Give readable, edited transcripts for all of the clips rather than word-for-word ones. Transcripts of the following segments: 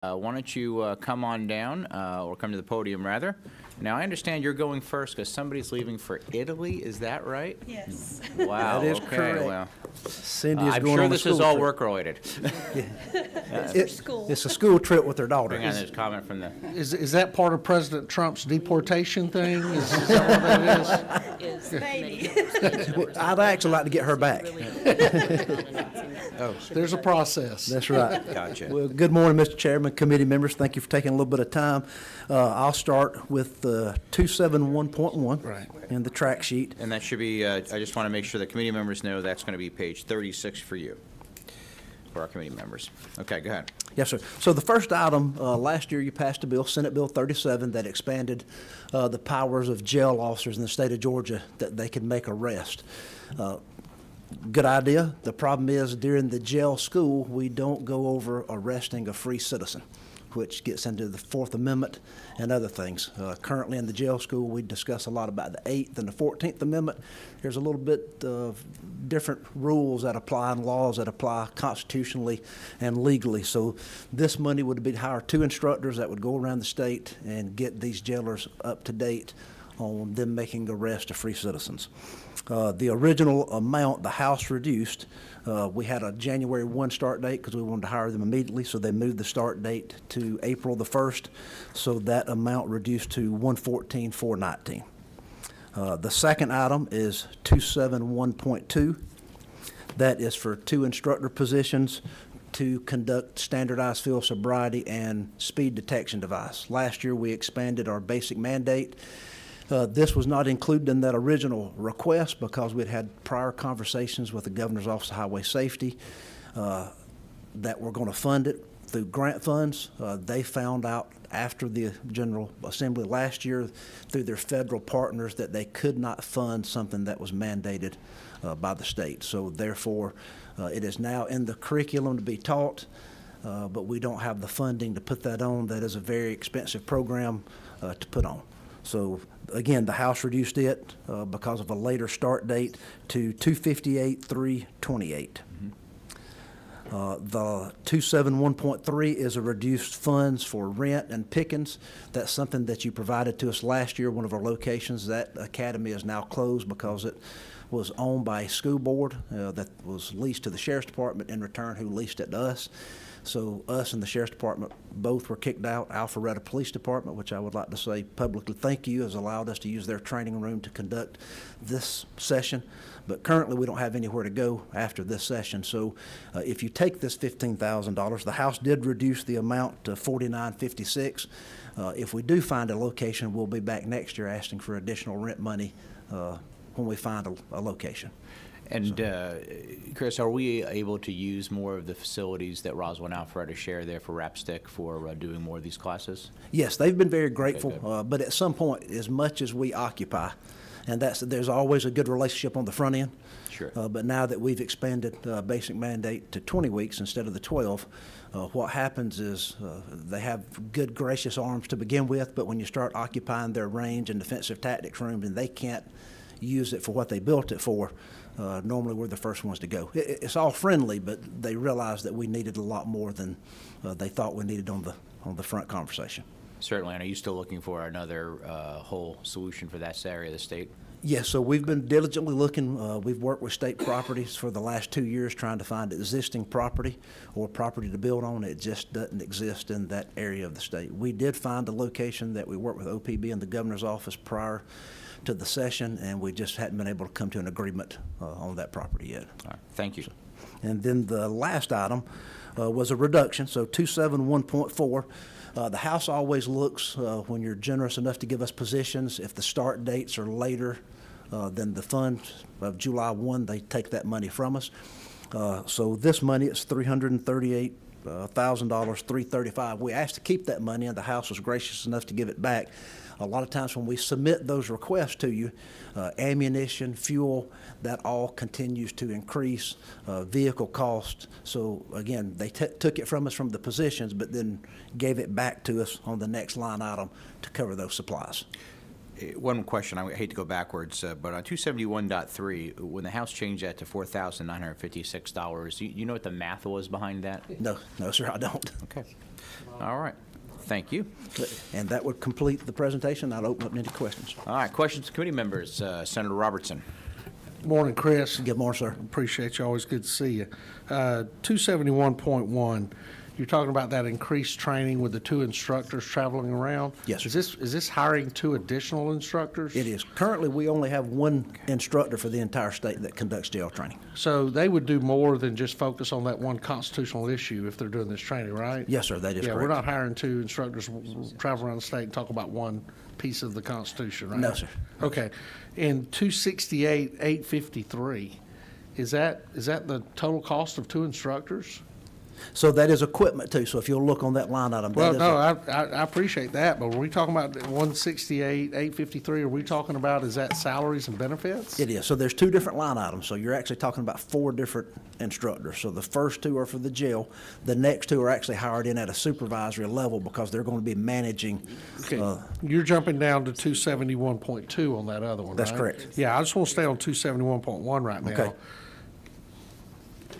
Why don't you come on down, or come to the podium, rather. Now, I understand you're going first because somebody's leaving for Italy. Is that right? Yes. Wow. That is okay, correct. well, Cindy is I'm going sure on a this is school all trip. work-related. For school. It's a school trip with her daughter. Bring on this comment from the... Is that part of President Trump's deportation thing? Is that what that is? Maybe. I'd actually like to get her back. There's a process. That's right. Gotcha. Well, good morning, Mr. Chairman, committee members. Thank you for taking a little bit of time. I'll start with 271.1 Right. in the track sheet. And that should be, I just want to make sure the committee members know that's going to be page 36 for you, for our committee members. Okay, go ahead. Yes, sir. So the first item, last year you passed a bill, Senate Bill 37, that expanded the powers of jail officers in the state of Georgia that they could make arrests. Good idea. The problem is during the jail school, we don't go over arresting a free citizen, which gets into the Fourth Amendment and other things. Currently in the jail school, we discuss a lot about the 8th and the 14th Amendment. There's a little bit of different rules that apply and laws that apply constitutionally and legally. So this money would be to hire 2 instructors that would go around the state and get these jailers up to date on them making arrests of free citizens. The original amount the House reduced, we had a January 1 start date because we wanted to hire them immediately, so they moved the start date to April the 1st, so that amount reduced to $114,419. The second item is 271.2. That is for 2 instructor positions to conduct standardized field sobriety and speed detection device. Last year we expanded our basic mandate. This was not included in that original request because we'd had prior conversations with the Governor's Office of Highway Safety that we're going to fund it through grant funds. They found out after the General Assembly last year through their federal partners that they could not fund something that was mandated by the state. So therefore, it is now in the curriculum to be taught, but we don't have the funding to put that on. That is a very expensive program to put on. So again, the House reduced it because of a later start date to $258,328. The 271.3 is a reduced funds for rent and pickings. That's something that you provided to us last year, one of our locations. That academy is now closed because it was owned by a school board that was leased to the Sheriff's Department in return, who leased it to us. So us and the Sheriff's Department both were kicked out. Alpharetta Police Department, which I would like to say publicly thank you, has allowed us to use their training room to conduct this session. But currently we don't have anywhere to go after this session. So if you take this $15,000, the House did reduce the amount to $49,556. If we do find a location, we'll be back next year asking for additional rent money when we find a location. And Chris, are we able to use more of the facilities that Roswell and Alpharetta share there for RAPSTIC for doing more of these classes? Yes, they've been very grateful, Okay, but at some point, as much as we occupy, and there's always a good relationship on the front end. Sure. But now that we've expanded basic mandate to 20 weeks instead of the 12, what happens is they have good, gracious arms to begin with, but when you start occupying their range and defensive tactics rooms and they can't use it for what they built it for, normally we're the first ones to go. It's all friendly, but they realize that we needed a lot more than they thought we needed on the front conversation. Certainly. And are you still looking for another whole solution for that area of the state? Yes, so we've been diligently looking. We've worked with state properties for the last 2 years trying to find existing property or property to build on. It just doesn't exist in that area of the state. We did find a location that we worked with OPB and the Governor's Office prior to the session, and we just hadn't been able to come to an agreement on that property yet. All right. Thank you. And then the last item was a reduction, so 271.4. The House always looks, when you're generous enough to give us positions, if the start dates are later than the funds of July 1, they take that money from us. So this money is $338,000, $335. We asked to keep that money, and the House was gracious enough to give it back. A lot of times when we submit those requests to you, ammunition, fuel, that all continues to increase, vehicle costs. So again, they took it from us from the positions, but then gave it back to us on the next line item to cover those supplies. One question, I hate to go backwards, but on 271.3, when the House changed that to $4,956, you know what the math was behind that? No, sir, I don't. Okay. All right. Thank you. And that would complete the presentation. I'll open up any questions. All right, questions to committee members. Senator Robertson. Morning, Chris. Good morning, sir. Appreciate you. Always good to see you. 271.1, you're talking about that increased training with the 2 instructors traveling around? Yes, sir. Is this hiring 2 additional instructors? It is. Currently, we only have 1 instructor for the entire state that conducts jail training. So they would do more than just focus on that one constitutional issue if they're doing this training, right? Yes, sir, that is Yeah, correct. we're not hiring 2 instructors to travel around the state and talk about one piece of the Constitution, right? No, sir. Okay. In 268,853, is that the total cost of 2 instructors? So that is equipment too, so if you'll look on that line item. Well, that is no, I appreciate that, but were we talking about 168,853, are we talking about, is that salaries and benefits? It is. So there's 2 different line items. So you're actually talking about 4 different instructors. So the first 2 are for the jail. The next 2 are actually hired in at a supervisory level because they're going to be managing. Okay, you're jumping down to 271.2 on that other one, That's right? correct. Yeah, I just want to stay on 271.1 right now. Okay.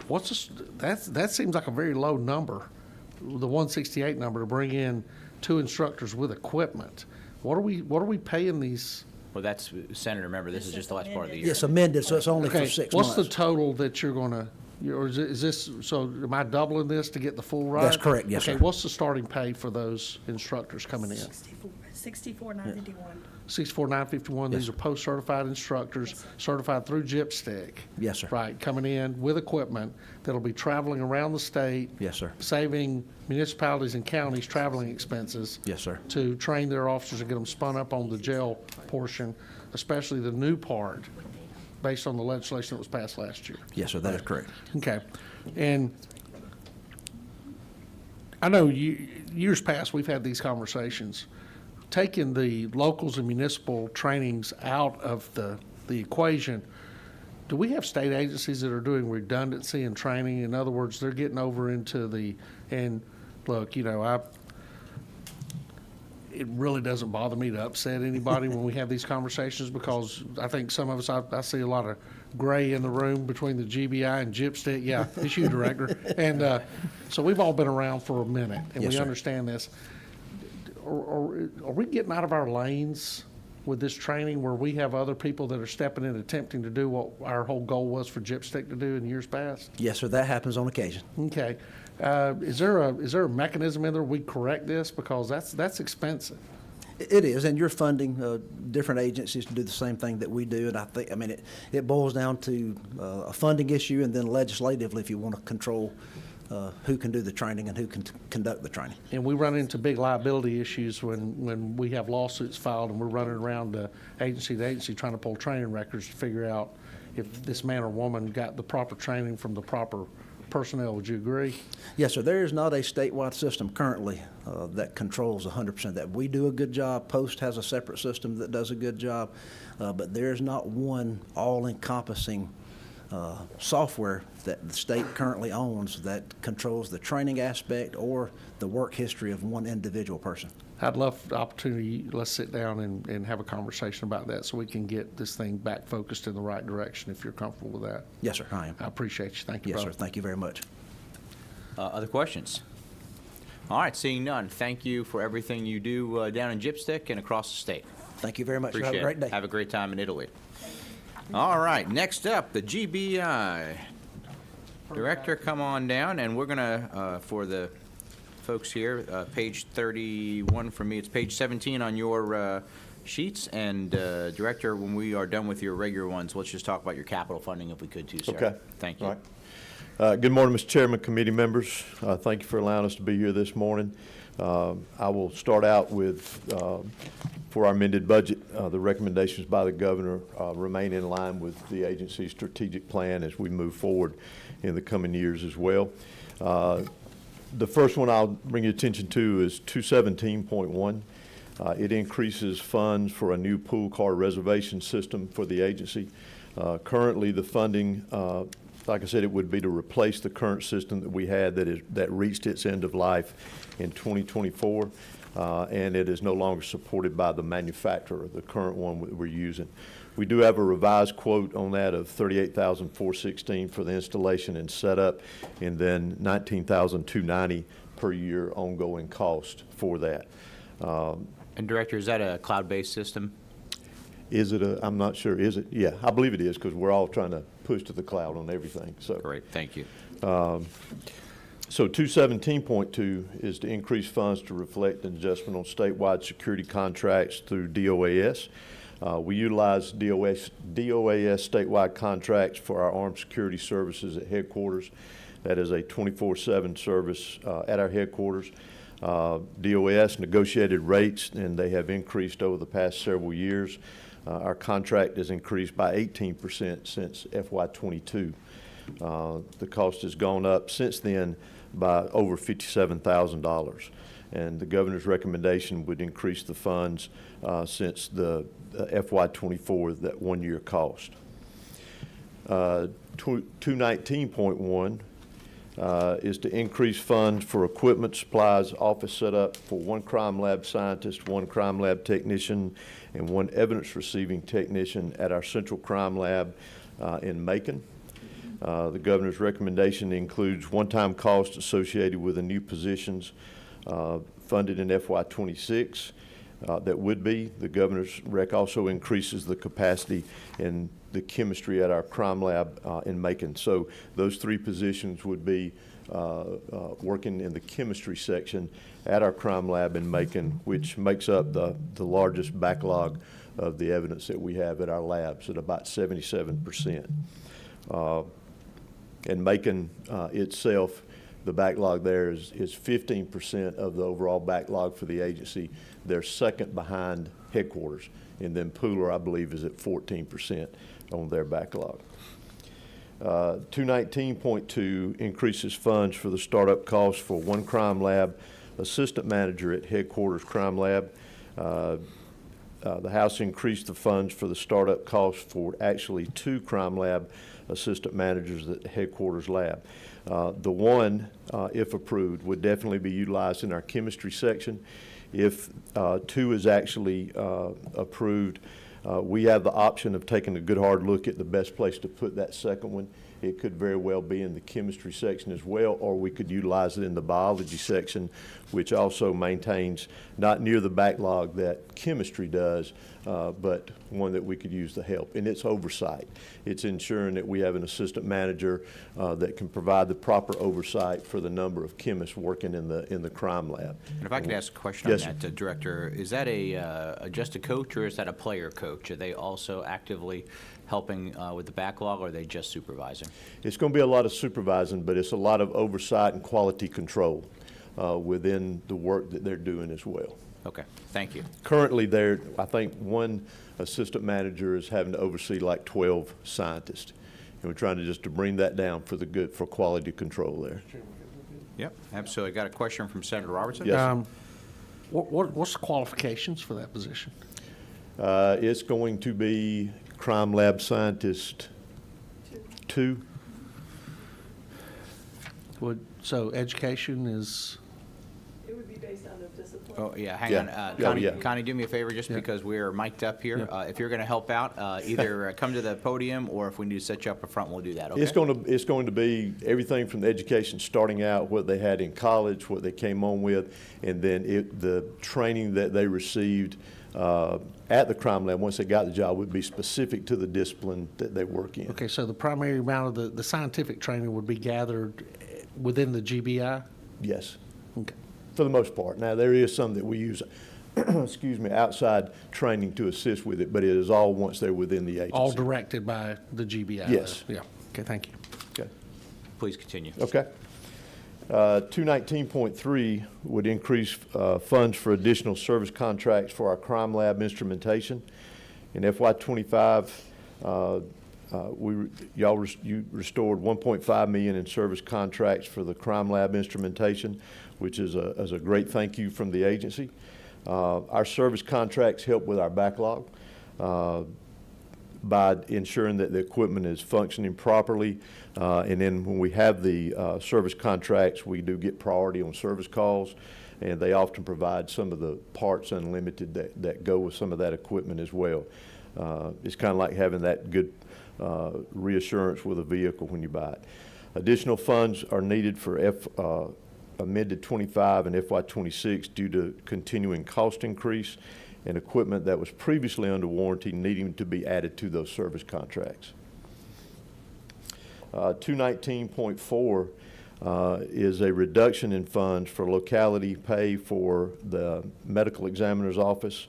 That seems like a very low number, the 168 number, to bring in 2 instructors with equipment. What are we paying these? Well, that's, Senator, remember, this is just the last part of the year. Yes, amended, so it's only for Okay, 6 what's months. the total that you're gonna, or is this, so am I doubling this to get the full ride? That's correct, yes, Okay, sir. what's the starting pay for those instructors coming in? 64.91. 64,951, these Yes. are post-certified instructors, Yes, sir. certified through GIPSTIC. Yes, sir. Right, coming in with equipment that'll be traveling around the state. Yes, sir. Saving municipalities and counties traveling expenses. Yes, sir. To train their officers and get them spun up on the jail portion, especially the new part, based on the legislation that was passed last year. Yes, sir, that is correct. Okay, and I know years past, we've had these conversations. Taking the locals and municipal trainings out of the equation, do we have state agencies that are doing redundancy in training? In other words, they're getting over into and look, it really doesn't bother me to upset anybody when we have these conversations, because I think some of us, I see a lot of gray in the room between the GBI and GIPSTIC. Yeah, it's you, Director. And so we've all been around for a minute, and Yes, we sir. understand this. Are we getting out of our lanes with this training, where we have other people that are stepping in, attempting to do what our whole goal was for GIPSTIC to do in years past? Yes, sir, that happens on occasion. Okay. Is there a mechanism in there we correct this? Because that's expensive. It is, and you're funding different agencies to do the same thing that we do, and it boils down to a funding issue, and then legislatively, if you want to control who can do the training and who can conduct the training. And we run into big liability issues when we have lawsuits filed and we're running around agency to agency trying to pull training records to figure out if this man or woman got the proper training from the proper personnel. Would you agree? Yes, sir. There is not a statewide system currently that controls 100% that. We do a good job. Post has a separate system that does a good job, but there is not one all-encompassing software that the state currently owns that controls the training aspect or the work history of one individual person. I'd love the opportunity, let's sit down and have a conversation about that so we can get this thing back focused in the right direction, if you're comfortable with that. Yes, sir, I am. I appreciate you. Thank you, Yes, sir. brother. Thank you very much. Other questions? All right, seeing none, thank you for everything you do down in GIPSTIC and across the state. Thank you very much. Appreciate Have a great it. day. Have a great time in Italy. All right, next up, the GBI. Director, come on down, and we're gonna, for the folks here, page 31 for me, it's page 17 on your sheets, and Director, when we are done with your regular ones, let's just talk about your capital funding if we could too, sir. Okay. Thank you. All right. Good morning, Mr. Chairman, committee members. Thank you for allowing us to be here this morning. I will start out with, for our amended budget, the recommendations by the governor remain in line with the agency's strategic plan as we move forward in the coming years as well. The first one I'll bring your attention to is 217.1. It increases funds for a new pool car reservation system for the agency. Currently, the funding, like I said, it would be to replace the current system that we had that reached its end of life in 2024. and it is no longer supported by the manufacturer, the current one we're using. We do have a revised quote on that of $38,416 for the installation and setup, and then $19,290 per year ongoing cost for that. And Director, is that a cloud-based system? Is it a, I'm not sure, is it? Yeah, I believe it is, because we're all trying to push to the cloud on everything, so. Great, thank you. So 217.2 is to increase funds to reflect an adjustment on statewide security contracts through DOAS. We utilize DOAS statewide contracts for our armed security services at headquarters. That is a 24/7 service at our headquarters. DOAS negotiated rates, and they have increased over the past several years. Our contract has increased by 18% since FY22. The cost has gone up since then by over $57,000. And the governor's recommendation would increase the funds since the FY24, that one-year cost. 219.1 is to increase funds for equipment, supplies, office setup for one crime lab scientist, one crime lab technician, and one evidence receiving technician at our central crime lab in Macon. The governor's recommendation includes one-time costs associated with the new positions funded in FY26. That would be. The governor's rec also increases the capacity in the chemistry at our crime lab in Macon. So those three positions would be working in the chemistry section at our crime lab in Macon, which makes up the largest backlog of the evidence that we have at our labs at about 77%. And Macon itself, the backlog there is 15% of the overall backlog for the agency. They're second behind headquarters. And then Pooler, I believe, is at 14% on their backlog. 219.2 increases funds for the startup costs for one crime lab assistant manager at headquarters crime lab. The House increased the funds for the startup costs for actually two crime lab assistant managers at the headquarters lab. The one, if approved, would definitely be utilized in our chemistry section. If two is actually approved, we have the option of taking a good hard look at the best place to put that second one. It could very well be in the chemistry section as well, or we could utilize it in the biology section, which also maintains not near the backlog that chemistry does, but one that we could use to help. And it's oversight. It's ensuring that we have an assistant manager that can provide the proper oversight for the number of chemists working in the crime lab. And if I could ask a question Yes, on that, Director, is that just a coach, or is that a player coach? Are they also actively helping with the backlog, or are they just supervising? It's going to be a lot of supervising, but it's a lot of oversight and quality control within the work that they're doing as well. Okay, thank you. Currently, I think one assistant manager is having to oversee like 12 scientists. And we're trying to bring that down for quality control there. Yep, absolutely. Got a question from Senator Robertson? Yes. What's the qualifications for that position? It's going to be crime lab scientist 2. So education is, It would be based on the discipline. Oh, yeah, hang Yeah. on. Yeah, Connie, yeah. Connie, do me a favor, just Yeah. because we're mic'd up here. If you're going to help out, either come to the podium, or if we need to set you up in front, we'll do that, okay? It's going to be everything from the education starting out, what they had in college, what they came on with, and then the training that they received at the crime lab once they got the job would be specific to the discipline that they work in. okay, so the primary amount of the scientific training would be gathered within the GBI? Yes, Okay. for the most part. Now, there is some that we use, excuse me, outside training to assist with it, but it is all once they're within the agency. All directed by the GBI? Yes. Yeah, okay, thank you. Okay. Please continue. Okay. 219.3 would increase funds for additional service contracts for our crime lab instrumentation. In FY25, you restored $1.5 million in service contracts for the crime lab instrumentation, which is a great thank you from the agency. Our service contracts help with our backlog by ensuring that the equipment is functioning properly. And then when we have the service contracts, we do get priority on service calls. and they often provide some of the parts unlimited that go with some of that equipment as well. It's kind of like having that good reassurance with a vehicle when you buy it. Additional funds are needed for amended 25 and FY 26 due to continuing cost increase and equipment that was previously under warranty needing to be added to those service contracts. 219.4 is a reduction in funds for locality pay for the medical examiner's office.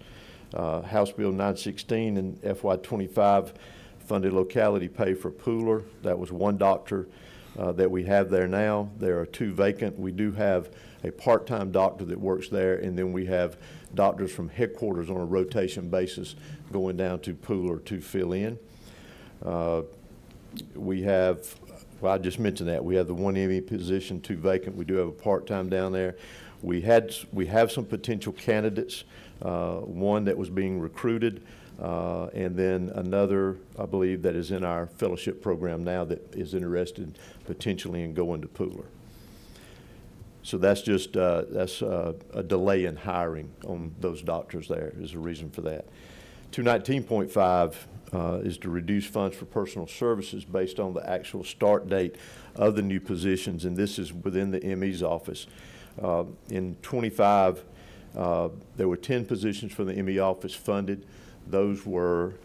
House Bill 916 and FY 25 funded locality pay for Pooler. That was one doctor that we have there now. There are 2 vacant. We do have a part-time doctor that works there, and then we have doctors from headquarters on a rotation basis going down to Pooler to fill in. We have, well, I just mentioned that. We have the 1 ME position, 2 vacant. We do have a part-time down there. We have some potential candidates, one that was being recruited, and then another, I believe, that is in our fellowship program now that is interested potentially in going to Pooler. So that's just that's a delay in hiring on those doctors. There is a reason for that. 219.5 is to reduce funds for personal services based on the actual start date of the new positions, and this is within the ME's office. In 25, there were 10 positions for the ME office funded. Those were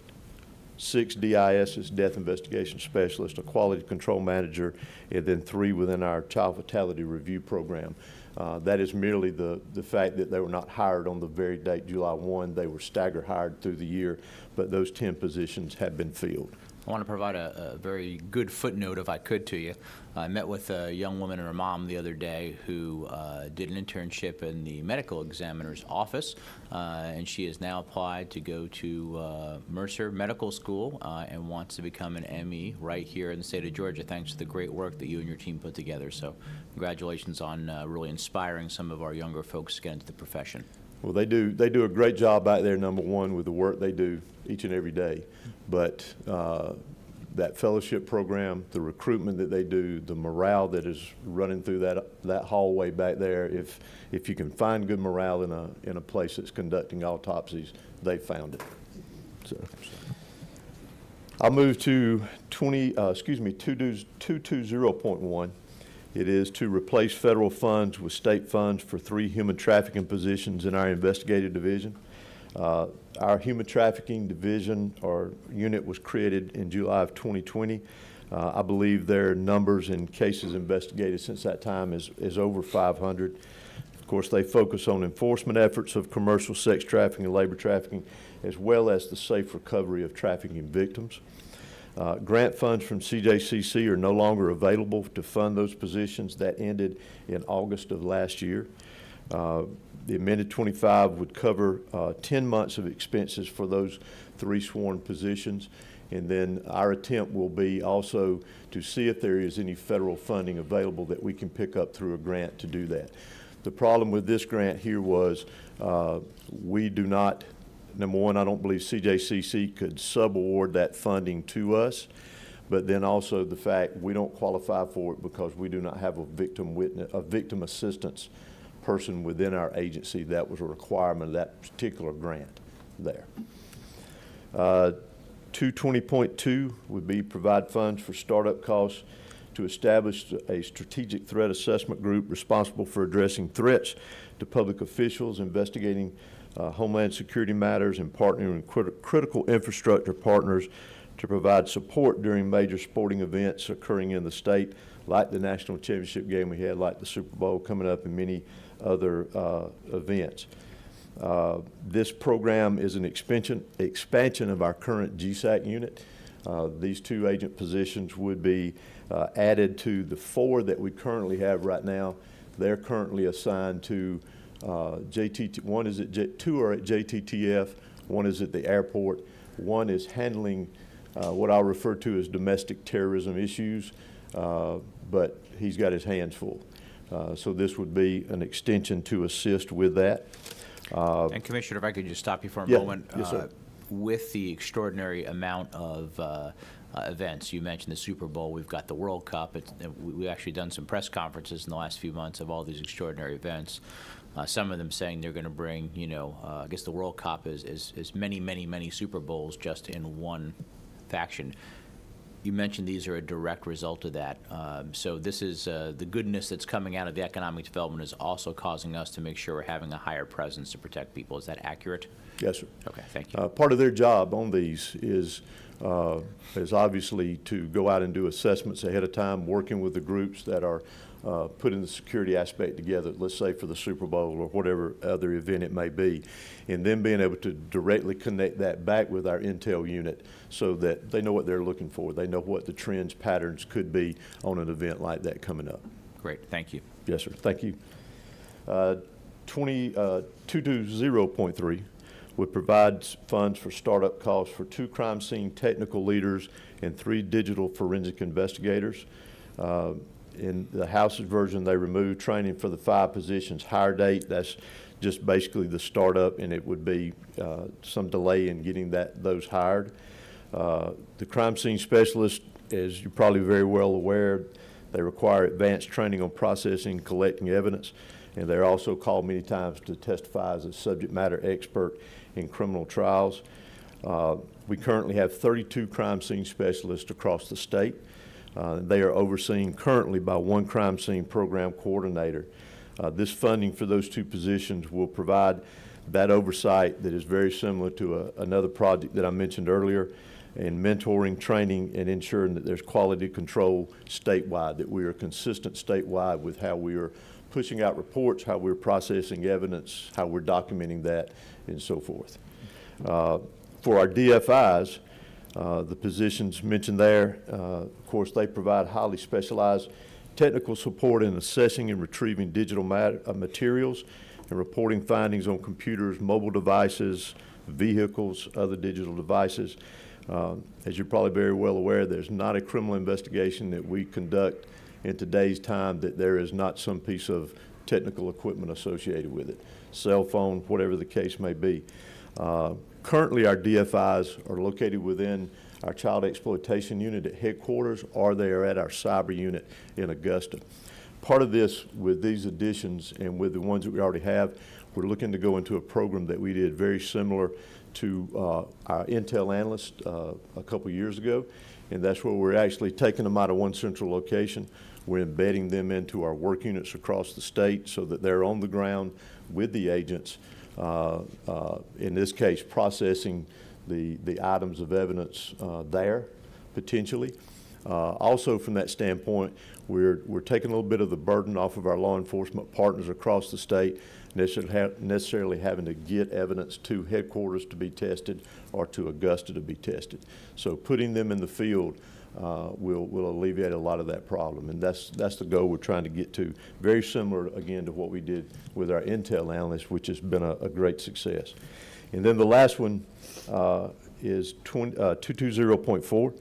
6 DISs, Death Investigation Specialist, a Quality Control Manager, and then 3 within our Child Fatality Review Program. That is merely the fact that they were not hired on the very date, July 1. They were stagger hired through the year, but those 10 positions have been filled. I want to provide a very good footnote, if I could, to you. I met with a young woman and her mom the other day who did an internship in the medical examiner's office, and she has now applied to go to Mercer Medical School and wants to become an ME right here in the state of Georgia, thanks to the great work that you and your team put together. So congratulations on really inspiring some of our younger folks to get into the profession. Well, they do a great job out there, number one, with the work they do each and every day. But that fellowship program, the recruitment that they do, the morale that is running through that hallway back there, if you can find good morale in a place that's conducting autopsies, they found it. So I'll move to 220.1. It is to replace federal funds with state funds for 3 human trafficking positions in our investigative division. Our human trafficking division or unit was created in July of 2020. I believe their numbers in cases investigated since that time is over 500. Of course, they focus on enforcement efforts of commercial sex trafficking and labor trafficking, as well as the safe recovery of trafficking victims. Grant funds from CJCC are no longer available to fund those positions. That ended in August of last year. The amended 25 would cover 10 months of expenses for those 3 sworn positions. And then our attempt will be also to see if there is any federal funding available that we can pick up through a grant to do that. The problem with this grant here was we do not, number one, I don't believe CJCC could subaward that funding to us, but then also the fact we don't qualify for it because we do not have a victim assistance person within our agency. That was a requirement of that particular grant there. 220.2 would be provide funds for startup costs to establish a strategic threat assessment group responsible for addressing threats to public officials, investigating homeland security matters, and partnering with critical infrastructure partners to provide support during major sporting events occurring in the state, like the national championship game we had, like the Super Bowl coming up, and many other events. This program is an expansion of our current GSAC unit. These 2 agent positions would be added to the 4 that we currently have right now. They're currently assigned to JTT. 2 are at JTTF, 1 is at the airport, 1 is handling what I'll refer to as domestic terrorism issues, but he's got his hands full. So this would be an extension to assist with that. And Commissioner, if I could just stop you for a Yeah. moment. Yes, sir. With the extraordinary amount of events, you mentioned the Super Bowl, we've got the World Cup. We've actually done some press conferences in the last few months of all these extraordinary events. Some of them saying they're going to bring, I guess the World Cup is many, many, many Super Bowls just in one faction. You mentioned these are a direct result of that. So this is the goodness that's coming out of the economic development is also causing us to make sure we're having a higher presence to protect people. Is that accurate? Yes, sir. Okay, thank you. Part of their job on these is obviously to go out and do assessments ahead of time, working with the groups that are putting the security aspect together, let's say for the Super Bowl or whatever other event it may be, and then being able to directly connect that back with our intel unit so that they know what they're looking for. They know what the trends, patterns could be on an event like that coming up. Great, thank you. Yes, sir. Thank you. 220.3 would provide funds for startup costs for 2 crime scene technical leaders and 3 digital forensic investigators. In the House's version, they removed training for the 5 positions. Hire date, that's just basically the startup, and it would be some delay in getting those hired. The crime scene specialist, as you're probably very well aware, they require advanced training on processing and collecting evidence, and they're also called many times to testify as a subject matter expert in criminal trials. We currently have 32 crime scene specialists across the state. They are overseen currently by 1 crime scene program coordinator. This funding for those 2 positions will provide that oversight that is very similar to another project that I mentioned earlier, in mentoring, training, and ensuring that there's quality control statewide, that we are consistent statewide with how we are pushing out reports, how we're processing evidence, how we're documenting that, and so forth. For our DFIs, the positions mentioned there, of course, they provide highly specialized technical support in assessing and retrieving digital materials and reporting findings on computers, mobile devices, vehicles, other digital devices. As you're probably very well aware, there's not a criminal investigation that we conduct in today's time that there is not some piece of technical equipment associated with it, cell phone, whatever the case may be. Currently, our DFIs are located within our child exploitation unit at headquarters, or they are at our cyber unit in Augusta. Part of this, with these additions and with the ones that we already have, we're looking to go into a program that we did very similar to our intel analyst a couple years ago, and that's where we're actually taking them out of one central location. We're embedding them into our work units across the state so that they're on the ground with the agents, in this case processing the items of evidence there, potentially. Also from that standpoint, we're taking a little bit of the burden off of our law enforcement partners across the state, necessarily having to get evidence to headquarters to be tested or to Augusta to be tested. So putting them in the field will alleviate a lot of that problem, and that's the goal we're trying to get to. Very similar, again, to what we did with our intel analyst, which has been a great success. And then the last one is 220.4,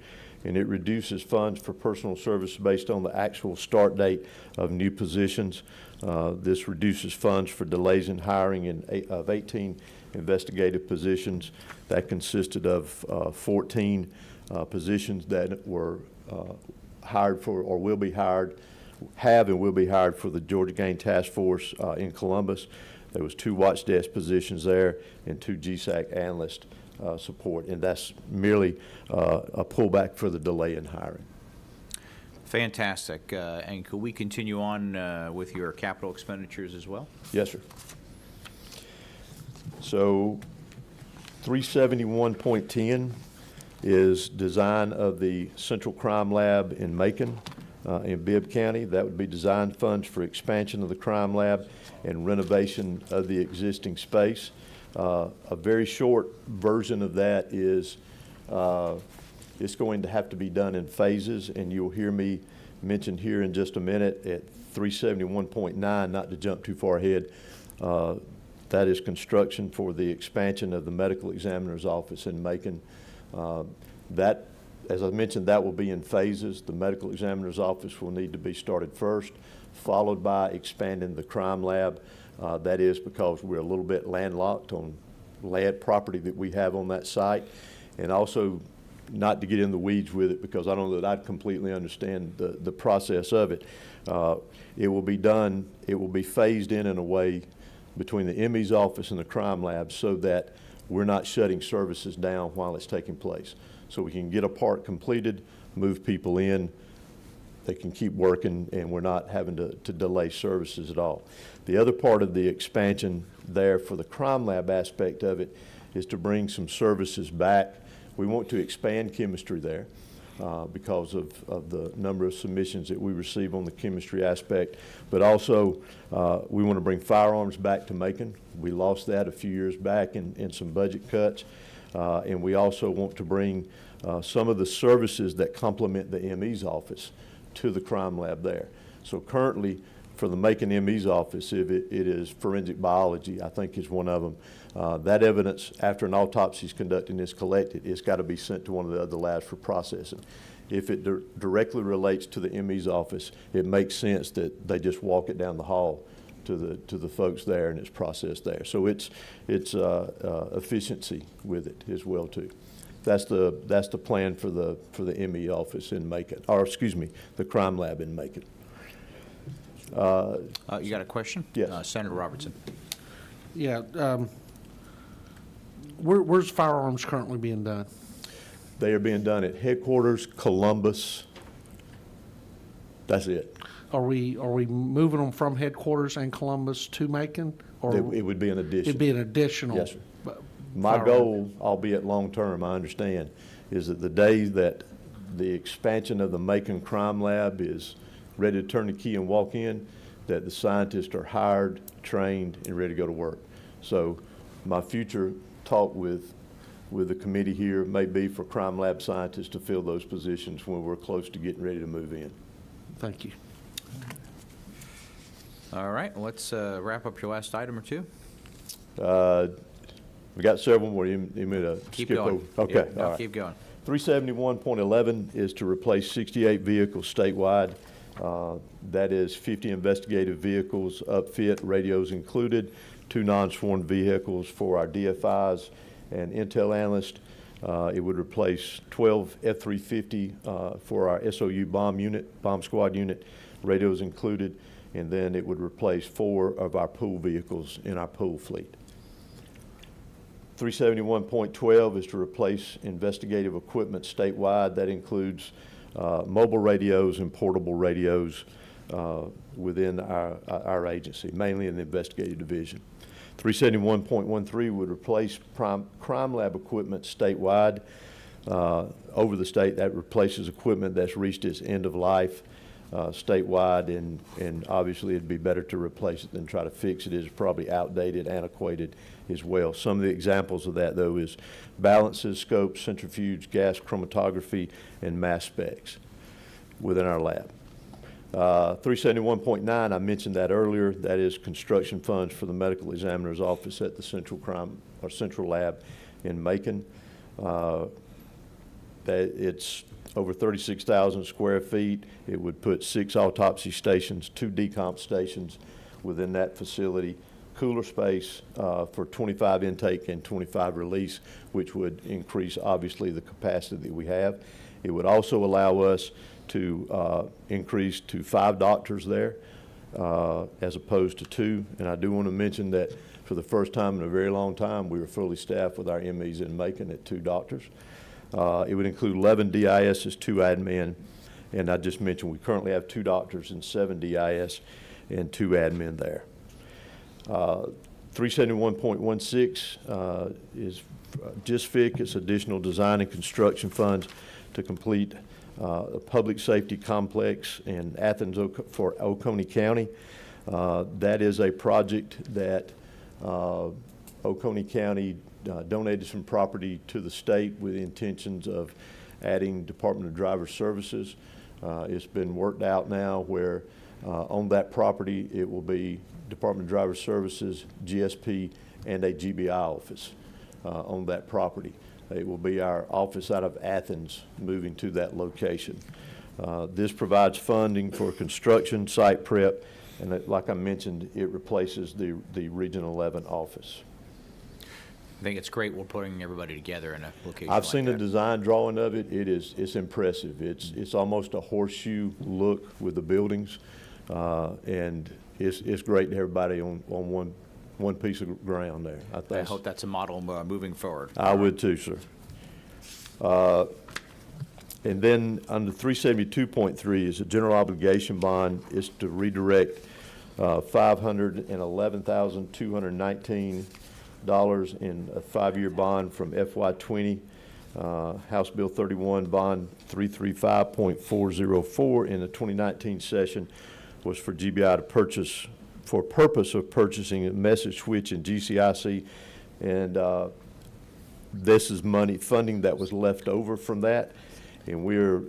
and it reduces funds for personal service based on the actual start date of new positions. This reduces funds for delays in hiring of 18 investigative positions. That consisted of 14 positions that were hired for, or will be hired, have and will be hired for the Georgia Gang Task Force in Columbus. There was 2 watch desk positions there and 2 GSAC analyst support, and that's merely a pullback for the delay in hiring. Fantastic. And could we continue on with your capital expenditures as well? Yes, sir. So 371.10 is design of the Central Crime Lab in Macon in Bibb County. That would be design funds for expansion of the crime lab and renovation of the existing space. A very short version of that is it's going to have to be done in phases, and you'll hear me mention here in just a minute at 371.9, not to jump too far ahead, that is construction for the expansion of the medical examiner's office in Macon. That, as I mentioned, that will be in phases. The medical examiner's office will need to be started first, followed by expanding the crime lab. That is because we're a little bit landlocked on land property that we have on that site, and also not to get in the weeds with it because I don't know that I'd completely understand the process of it. It will be done, it will be phased in a way between the ME's office and the crime lab so that we're not shutting services down while it's taking place. So we can get a part completed, move people in, they can keep working, and we're not having to delay services at all. The other part of the expansion there for the crime lab aspect of it is to bring some services back. We want to expand chemistry there because of the number of submissions that we receive on the chemistry aspect, but also we want to bring firearms back to Macon. We lost that a few years back in some budget cuts, and we also want to bring some of the services that complement the ME's office to the crime lab there. So currently, for the Macon ME's office, if it is forensic biology, I think is one of them. That evidence, after an autopsy is conducted and is collected, it's got to be sent to one of the other labs for processing. If it directly relates to the ME's office, it makes sense that they just walk it down the hall to the folks there and it's processed there. So it's efficiency with it as well too. That's the plan for the ME office in Macon, or excuse me, the crime lab in Macon. You got a question? Yes. Senator Robertson. Yeah, where's firearms currently being done? They are being done at headquarters, Columbus. That's it. Are we moving them from headquarters and Columbus to Macon? Or It would be an addition. it'd be an additional? Yes, sir. uh, My firearm? goal, albeit long-term, I understand, is that the day that the expansion of the Macon Crime Lab is ready to turn the key and walk in, that the scientists are hired, trained, and ready to go to work. So my future talk with the committee here may be for crime lab scientists to fill those positions when we're close to getting ready to move in. Thank you. All right, let's wrap up your last item or two. We got several more. You need me to Keep skip going. over? Okay, Yep, no, all right. keep going. 371.11 is to replace 68 vehicles statewide. That is 50 investigative vehicles, upfit, radios included, 2 non-sworn vehicles for our DFIs and intel analysts. It would replace 12 F-350 for our SOU bomb squad unit, radios included, and then it would replace 4 of our pool vehicles in our pool fleet. 371.12 is to replace investigative equipment statewide. That includes mobile radios and portable radios within our agency, mainly in the investigative division. 371.13 would replace crime lab equipment statewide. Over the state, that replaces equipment that's reached its end of life statewide, and obviously it'd be better to replace it than try to fix it. It's probably outdated, antiquated as well. Some of the examples of that, though, is balances, scopes, centrifuge, gas chromatography, and mass specs within our lab. 371.9, I mentioned that earlier. That is construction funds for the medical examiner's office at the central lab in Macon. It's over 36,000 square feet. It would put 6 autopsy stations, 2 decomp stations within that facility, cooler space for 25 intake and 25 release, which would increase, obviously, the capacity that we have. It would also allow us to increase to 5 doctors there as opposed to 2. And I do want to mention that for the first time in a very long time, we were fully staffed with our MEs in Macon at 2 doctors. It would include 11 DISs, 2 admin, and I just mentioned we currently have 2 doctors and 7 DIS and 2 admin there. 371.16 is GISFIC. It's additional design and construction funds to complete a public safety complex in Athens for Oconee County. That is a project that Oconee County donated some property to the state with the intentions of adding Department of Driver Services. It's been worked out now where on that property it will be Department of Driver Services, GSP, and a GBI office on that property. It will be our office out of Athens moving to that location. This provides funding for construction, site prep, and like I mentioned, it replaces the Region 11 office. I think it's great we're putting everybody together in a location I've like seen the that. design drawing of it. It's impressive. It's almost a horseshoe look with the buildings, and it's great to have everybody on one piece of ground there. I hope that's a model moving forward. I would too, sir. And then under 372.3 is a general obligation bond, is to redirect $511,219 in a 5-year bond from FY20, House Bill 31, bond 335.404 in the 2019 session was for GBI to purchase, for purpose of purchasing a message switch in GCIC, and this is money, funding that was left over from that, and we are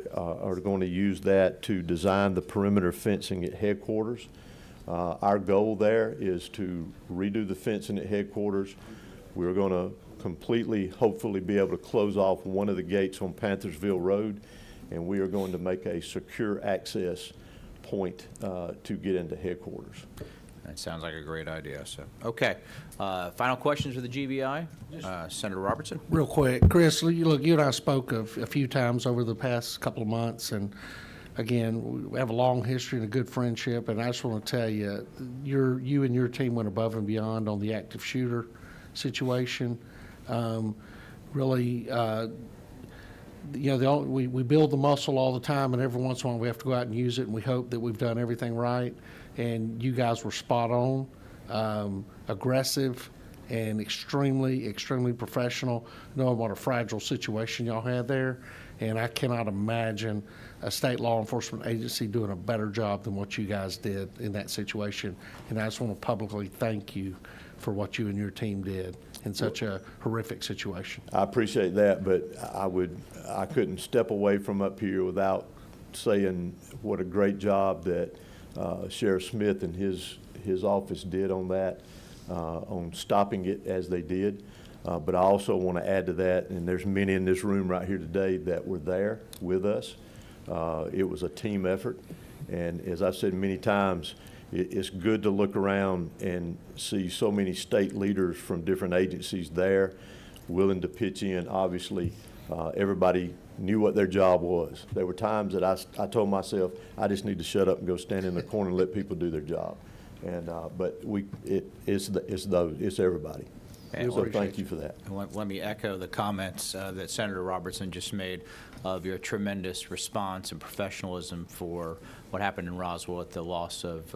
going to use that to design the perimeter fencing at headquarters. Our goal there is to redo the fencing at headquarters. We're going to completely, hopefully, be able to close off one of the gates on Panthersville Road, and we are going to make a secure access point to get into headquarters. That sounds like a great idea. So, okay. Final questions for the GBI? Senator Robertson? Real quick, Chris, look, you and I spoke a few times over the past couple of months, and again, we have a long history and a good friendship, and I just want to tell you, you and your team went above and beyond on the active shooter situation. Really, we build the muscle all the time, and every once in a while we have to go out and use it, and we hope that we've done everything right. And you guys were spot on, aggressive, and extremely, extremely professional, knowing what a fragile situation y'all had there. And I cannot imagine a state law enforcement agency doing a better job than what you guys did in that situation. And I just want to publicly thank you for what you and your team did in such a horrific situation. I appreciate that, but I couldn't step away from up here without saying what a great job that Sheriff Smith and his office did on that, on stopping it as they did. But I also want to add to that, and there's many in this room right here today that were there with us. It was a team effort, and as I've said many times, it's good to look around and see so many state leaders from different agencies there willing to pitch in. Obviously, everybody knew what their job was. There were times that I told myself, I just need to shut up and go stand in the corner and let people do their job. And but it's everybody. So thank you for that. Let me echo the comments that Senator Robertson just made of your tremendous response and professionalism for what happened in Roswell at the loss of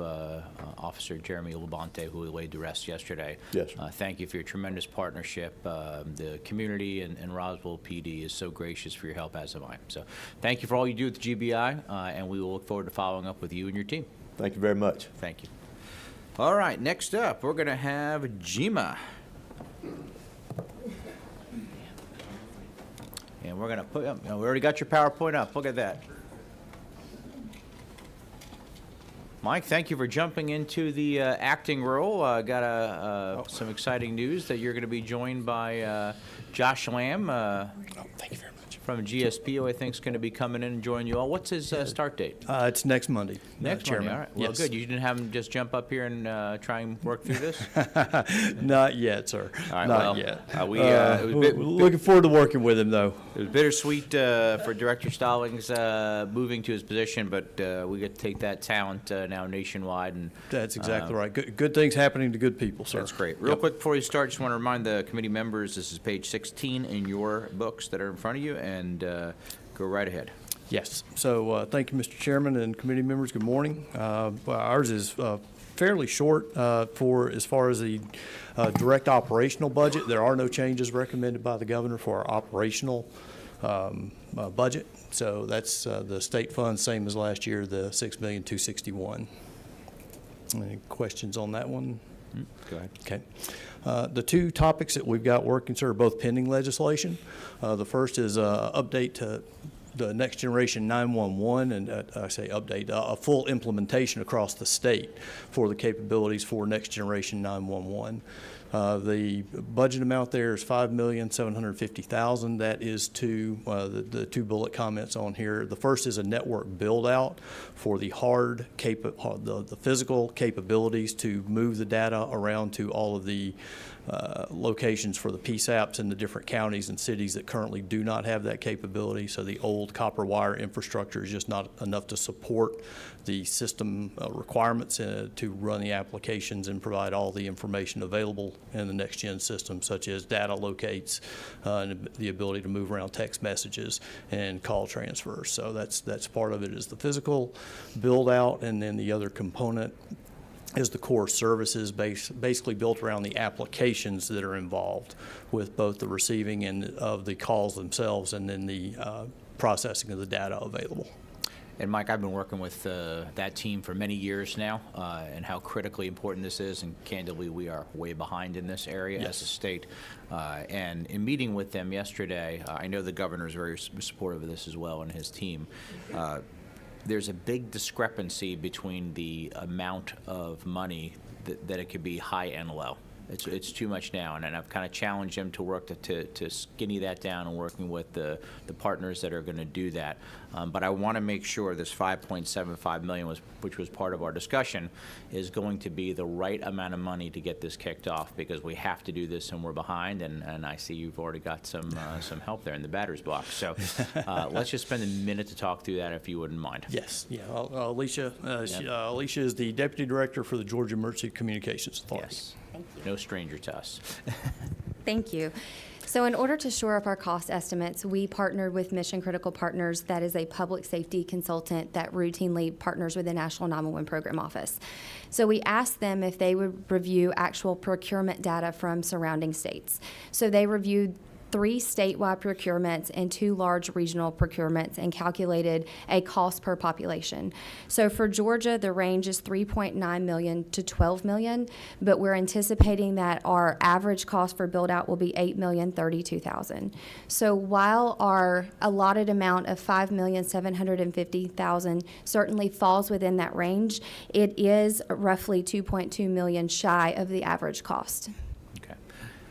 Officer Jeremy Labonte, who we laid to rest yesterday. Yes. Thank you for your tremendous partnership. The community and Roswell PD is so gracious for your help, as am I. So thank you for all you do with the GBI, and we will look forward to following up with you and your team. Thank you very much. Thank you. All right, next up, we're going to have Jima. And we're going to put up, we already got your PowerPoint up. Look at that. Mike, thank you for jumping into the acting role. Got some exciting news that you're going to be joined by Josh Lamb. Thank you very much. From GSP, who I think is going to be coming in and join you all. What's his start date? It's next Monday. Next Chairman. Monday, all right. Well, Yes. good. You didn't have him just jump up here and try and work through this? Not yet, sir. All right, Not well, yet. it was Looking forward to working with him, though. It was bittersweet for Director Stallings moving to his position, but we get to take that talent now nationwide. And That's exactly right. Good things happening to good people, sir. that's great. Real quick before you start, just want to remind the committee members, this is page 16 in your books that are in front of you, and go right ahead. Yes. So thank you, Mr. Chairman and committee members. Good morning. Well, ours is fairly short for as far as the direct operational budget. There are no changes recommended by the governor for our operational budget. So that's the state funds, same as last year, the $6,261,000. Any questions on that one? Go ahead. Okay. The two topics that we've got working, sir, are both pending legislation. The first is update to the Next Generation 911, and I say update, a full implementation across the state for the capabilities for Next Generation 911. The budget amount there is $5,750,000. That is to the two bullet comments on here. The first is a network build-out for the the physical capabilities to move the data around to all of the locations for the PSAPs in the different counties and cities that currently do not have that capability. So the old copper wire infrastructure is just not enough to support the system requirements to run the applications and provide all the information available in the next-gen system, such as data locates and the ability to move around text messages and call transfers. So that's part of it, is the physical build-out, and then the other component is the core services basically built around the applications that are involved with both the receiving and of the calls themselves, and then the processing of the data available. And Mike, I've been working with that team for many years now, and how critically important this is, and candidly, we are way behind in this area as a state. And in meeting with them yesterday, I know the governor is very supportive of this as well, and his team. There's a big discrepancy between the amount of money that it could be high and low. It's too much now, and I've kind of challenged them to work to skinny that down, and working with the partners that are going to do that. But I want to make sure this $5.75 million, which was part of our discussion, is going to be the right amount of money to get this kicked off, because we have to do this and we're behind. And I see you've already got some help there in the batter's box. So let's just spend a minute to talk through that, if you wouldn't mind. Yes, yeah. Alicia is the Deputy Director for the Georgia Emergency Communications Authority. Yes. No stranger to us. Thank you. So in order to shore up our cost estimates, we partnered with Mission Critical Partners. That is a public safety consultant that routinely partners with the National 911 Program Office. So we asked them if they would review actual procurement data from surrounding states. So they reviewed 3 statewide procurements and 2 large regional procurements and calculated a cost per population. So for Georgia, the range is $3.9 million to $12 million, but we're anticipating that our average cost for build-out will be $8,032,000. So while our allotted amount of $5,750,000 certainly falls within that range, it is roughly $2.2 million shy of the average cost.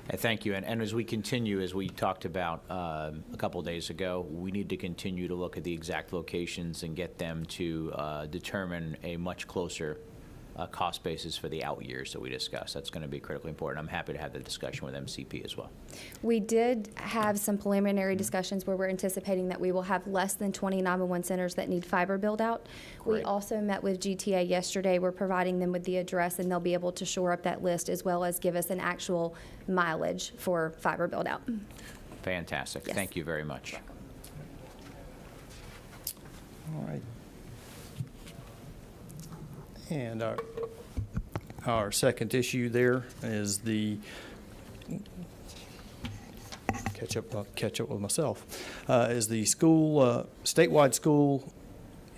Thank you. And as we continue, as we talked about a couple days ago, we need to continue to look at the exact locations and get them to determine a much closer cost basis for the out years that we discussed. That's going to be critically important. I'm happy to have the discussion with MCP as well. We did have some preliminary discussions where we're anticipating that we will have less than 20 911 centers that need fiber build out. We also met with GTA yesterday. We're providing them with the address, and they'll be able to shore up that list as well as give us an actual mileage for fiber build out. Fantastic. Yes. Thank you very much. All right. And our second issue there is the catch up with myself is the statewide school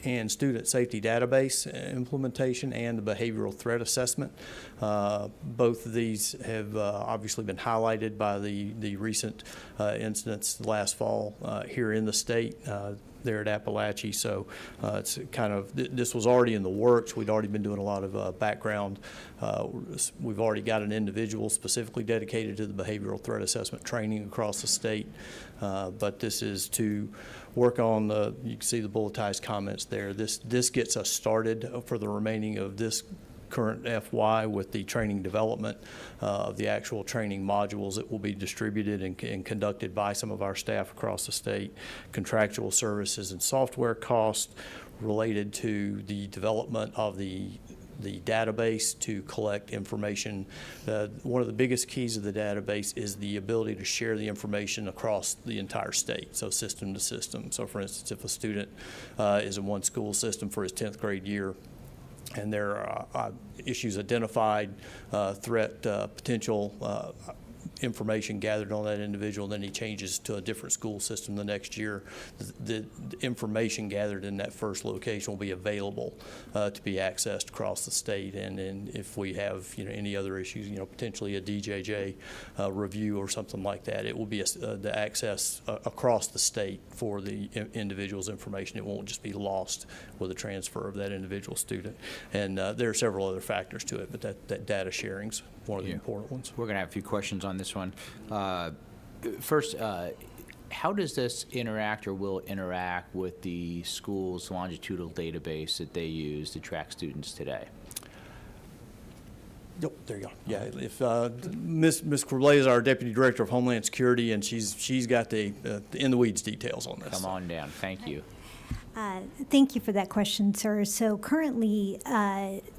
and student safety database implementation and the behavioral threat assessment. Both of these have obviously been highlighted by the recent incidents last fall here in the state. There at Appalachia, so it's kind of, this was already in the works. We'd already been doing a lot of background. We've already got an individual specifically dedicated to the behavioral threat assessment training across the state, but this is to work on you can see the bulletized comments there. This gets us started for the remaining of this current FY with the training development of the actual training modules that will be distributed and conducted by some of our staff across the state, contractual services and software costs related to the development of the database to collect information. One of the biggest keys of the database is the ability to share the information across the entire state, so system to system. So for instance, if a student is in one school system for his 10th grade year, and there are issues identified, threat potential information gathered on that individual, then he changes to a different school system the next year, the information gathered in that first location will be available to be accessed across the state. And if we have any other issues, potentially a DJJ review or something like that, it will be the access across the state for the individual's information. It won't just be lost with a transfer of that individual student. And there are several other factors to it, but that data sharing one of the Yeah. important ones. We're going to have a few questions on this one. First, how does this interact or will interact with the school's longitudinal database that they use to track students today? Yep, there you go. Yeah, if Ms. Corblay is our Deputy Director of Homeland Security, and she's got the in the weeds details on this. Come on down. Thank you. Thank you for that question, sir. So currently,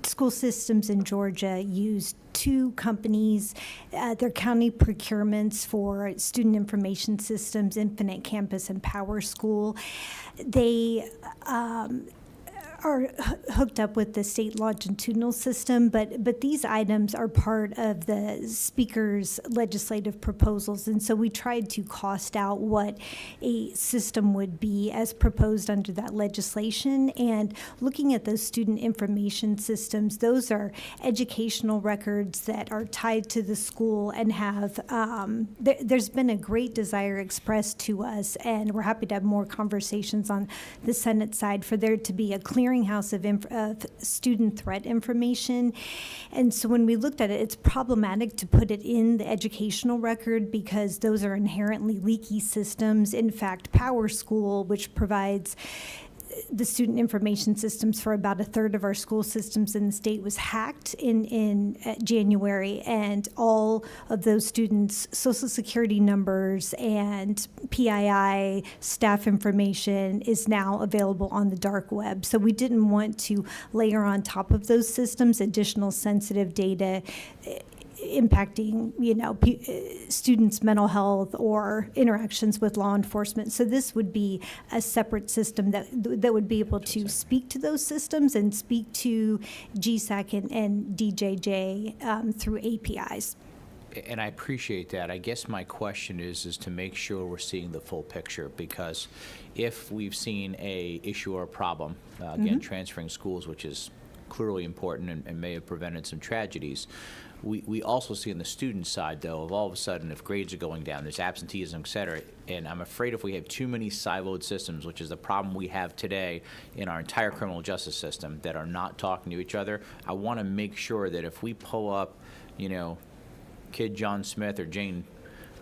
school systems in Georgia use two companies. They're county procurements for student information systems, Infinite Campus and Power School. They are hooked up with the state longitudinal system, but these items are part of the speaker's legislative proposals, and so we tried to cost out what a system would be as proposed under that legislation. And looking at those student information systems, those are educational records that are tied to the school and have, there's been a great desire expressed to us, and we're happy to have more conversations on the Senate side for there to be a clearinghouse of student threat information. And so when we looked at it, it's problematic to put it in the educational record because those are inherently leaky systems. In fact, Power School, which provides the student information systems for about a third of our school systems in the state, was hacked in January, and all of those students' social security numbers and PII staff information is now available on the dark web. So we didn't want to layer on top of those systems additional sensitive data impacting, students' mental health or interactions with law enforcement. So this would be a separate system that would be able to speak to those systems and speak to GSAC and DJJ through APIs. And I appreciate that. I guess my question is to make sure we're seeing the full picture, because if we've seen a issue or a problem, again, transferring schools, which is clearly important and may have prevented some tragedies, we also see on the student side, though, of all of a sudden, if grades are going down, there's absenteeism, et cetera, and I'm afraid if we have too many siloed systems, which is the problem we have today in our entire criminal justice system, that are not talking to each other, I want to make sure that if we pull up, kid John Smith or Jane,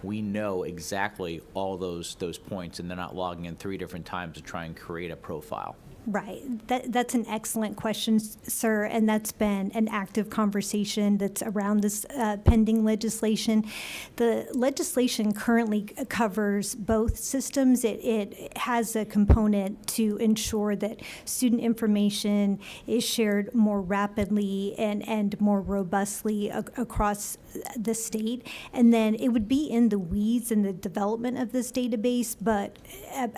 we know exactly all those points, and they're not logging in 3 different times to try and create a profile. Right. That's an excellent question, sir, and that's been an active conversation that's around this pending legislation. The legislation currently covers both systems. It has a component to ensure that student information is shared more rapidly and more robustly across the state. And then it would be in the weeds in the development of this database, but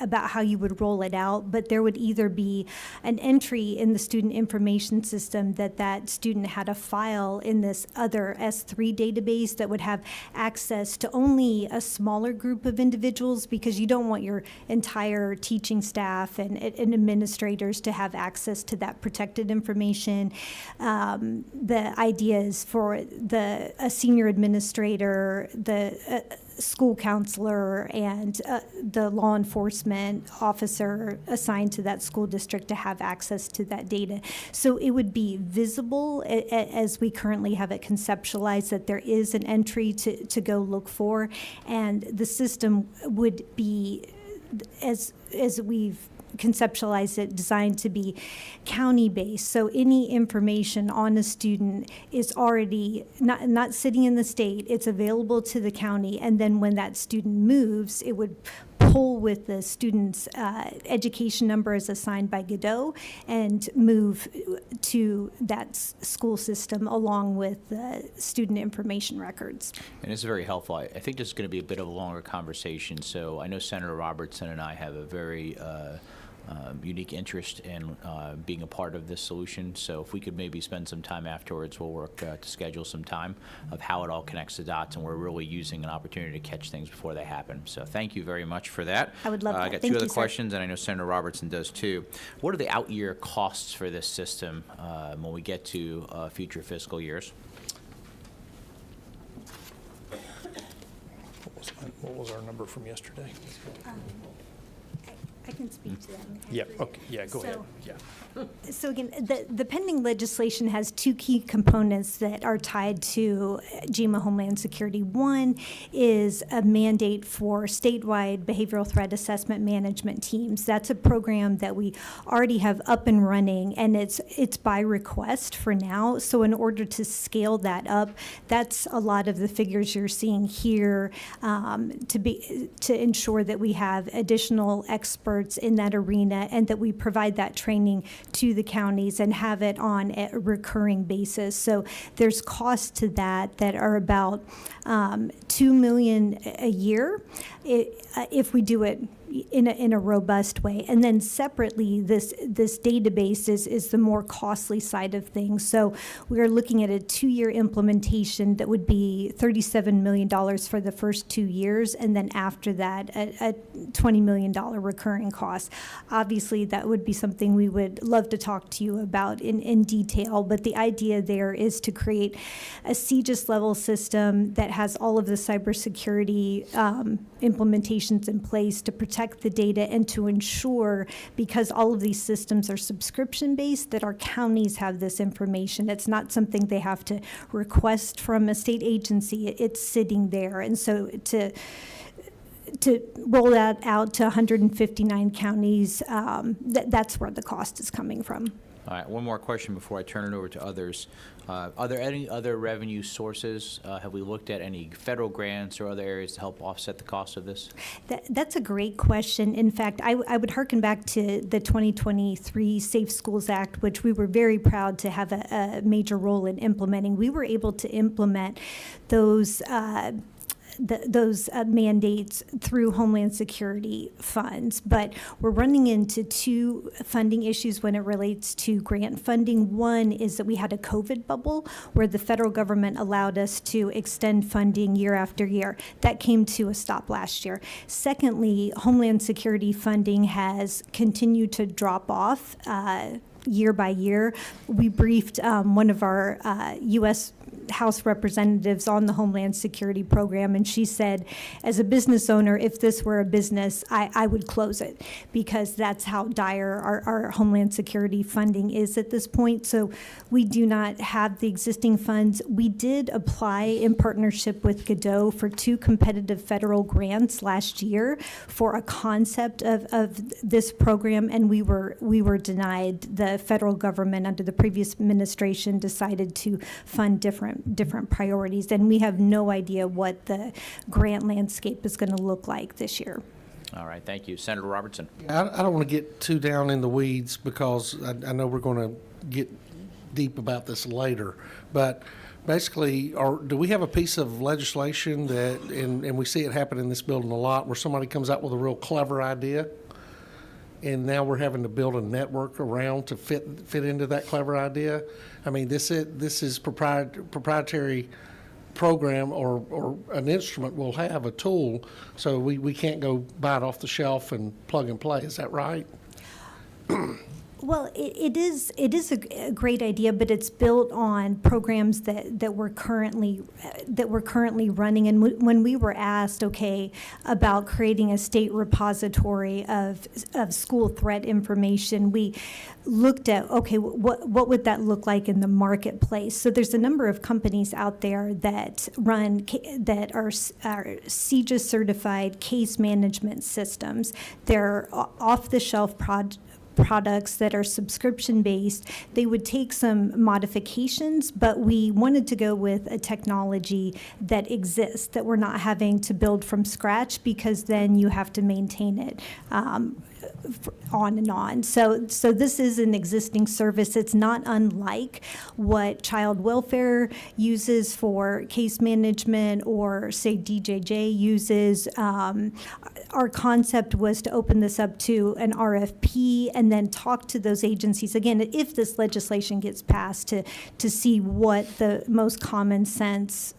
about how you would roll it out. But there would either be an entry in the student information system that student had a file in this other S3 database that would have access to only a smaller group of individuals, because you don't want your entire teaching staff and administrators to have access to that protected information. The idea is for a senior administrator, the school counselor, and the law enforcement officer assigned to that school district to have access to that data. So it would be visible as we currently have it conceptualized, that there is an entry to go look for, and the system would be, as we've conceptualized it, designed to be county-based. So any information on a student is already not sitting in the state, it's available to the county, and then when that student moves, it would pull with the student's education number as assigned by Godot and move to that school system along with the student information records. And it's very helpful. I think this is going to be a bit of a longer conversation, so I know Senator Robertson and I have a very unique interest in being a part of this solution. So if we could maybe spend some time afterwards, we'll work to schedule some time of how it all connects the dots, and we're really using an opportunity to catch things before they happen. So thank you very much for that. I would love that. I got Thank two other you, sir. questions, and I know Senator Robertson does too. What are the out-year costs for this system when we get to future fiscal years? What was our number from yesterday? I can speak to that. Yeah, okay, yeah, go ahead, So- yeah. So again, the pending legislation has two key components that are tied to GMA Homeland Security. One is a mandate for statewide behavioral threat assessment management teams. That's a program that we already have up and running, and it's by request for now. So in order to scale that up, that's a lot of the figures you're seeing here, to ensure that we have additional experts in that arena and that we provide that training to the counties and have it on a recurring basis. So there's costs to that are about $2 million a year if we do it in a robust way. And then separately, this database is the more costly side of things. So we are looking at a 2-year implementation that would be $37 million for the first 2 years, and then after that, a $20 million recurring cost. Obviously, that would be something we would love to talk to you about in detail, but the idea there is to create a CGIS level system that has all of the cybersecurity implementations in place to protect the data and to ensure, because all of these systems are subscription-based, that our counties have this information. It's not something they have to request from a state agency. It's sitting there. And so to roll that out to 159 counties, that's where the cost is coming from. All right, one more question before I turn it over to others. Are there any other revenue sources? Have we looked at any federal grants or other areas to help offset the cost of this? That's a great question. In fact, I would hearken back to the 2023 Safe Schools Act, which we were very proud to have a major role in implementing. We were able to implement those mandates through Homeland Security funds. But we're running into two funding issues when it relates to grant funding. One is that we had a COVID bubble where the federal government allowed us to extend funding year after year. That came to a stop last year. Secondly, Homeland Security funding has continued to drop off year by year. We briefed one of our U.S. House representatives on the Homeland Security program, and she said, as a business owner, if this were a business, I would close it, because that's how dire our Homeland Security funding is at this point. So we do not have the existing funds. We did apply in partnership with Godot for 2 competitive federal grants last year for a concept of this program, and we were denied. The federal government under the previous administration decided to fund different priorities, and we have no idea what the grant landscape is going to look like this year. All right, thank you. Senator Robertson. I don't want to get too down in the weeds because I know we're going to get deep about this later, but basically, do we have a piece of legislation that, and we see it happen in this building a lot, where somebody comes out with a real clever idea, and now we're having to build a network around to fit into that clever idea? I mean, this is proprietary program or an instrument will have a tool, so we can't go buy it off the shelf and plug and play. Is that right? Well, it is a great idea, but it's built on programs that we're currently running. And when we were asked, about creating a state repository of school threat information, we looked at, what would that look like in the marketplace? So there's a number of companies out there that are CGIS certified case management systems. They're off-the-shelf products that are subscription-based. They would take some modifications, but we wanted to go with a technology that exists, that we're not having to build from scratch, because then you have to maintain it on and on. So this is an existing service. It's not unlike what child welfare uses for case management, or say DJJ uses. Our concept was to open this up to an RFP and then talk to those agencies, again, if this legislation gets passed, to see what the most common sense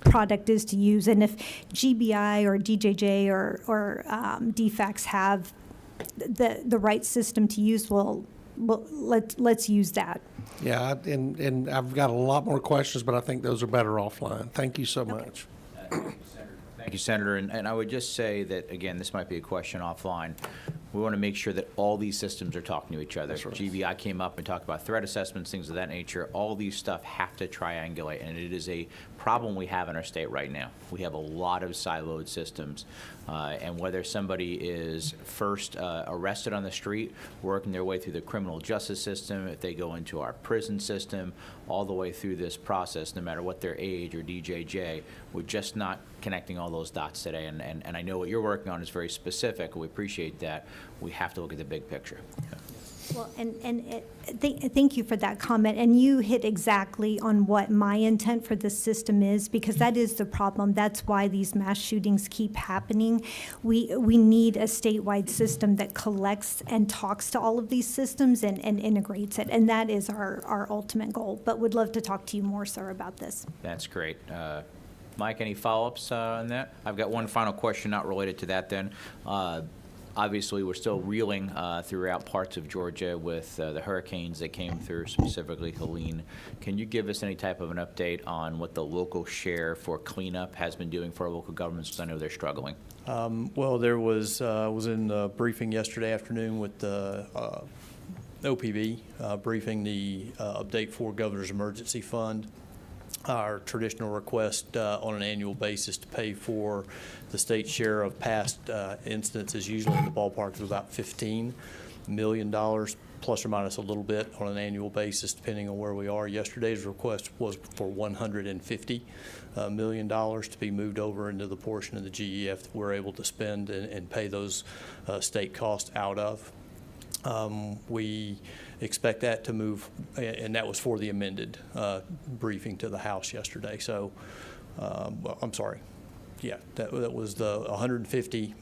product is to use. And if GBI or DJJ or DFACS have the right system to use, let's use that. Yeah, and I've got a lot more questions, but I think those are better offline. Thank you so much. Thank you, Senator. And I would just say that, again, this might be a question offline, We want to make sure that all these systems are talking to each other. That's right. GBI came up and talked about threat assessments, things of that nature. All these stuff have to triangulate, and it is a problem we have in our state right now. We have a lot of siloed systems, and whether somebody is first arrested on the street, working their way through the criminal justice system, if they go into our prison system, all the way through this process, no matter what their age or DJJ, we're just not connecting all those dots today. And I know what you're working on is very specific. We appreciate that. We have to look at the big picture. Well, thank you for that comment, and you hit exactly on what my intent for this system is, because that is the problem. That's why these mass shootings keep happening. We need a statewide system that collects and talks to all of these systems and integrates it, and that is our ultimate goal. But would love to talk to you more, sir, about this. That's great. Mike, any follow-ups on that? I've got one final question not related to that then. Obviously, we're still reeling throughout parts of Georgia with the hurricanes that came through, specifically Helene. Can you give us any type of an update on what the local share for cleanup has been doing for our local governments? Because I know they're struggling. Well, there was in a briefing yesterday afternoon with the OPB, briefing the update for Governor's Emergency Fund. Our traditional request on an annual basis to pay for the state share of past incidents is usually in the ballpark of about $15 million, plus or minus a little bit on an annual basis, depending on where we are. Yesterday's request was for $150 million to be moved over into the portion of the GEF that we're able to spend and pay those state costs out of. We expect that to move, and that was for the amended briefing to the House yesterday. So, well, I'm sorry. Yeah, that was the 150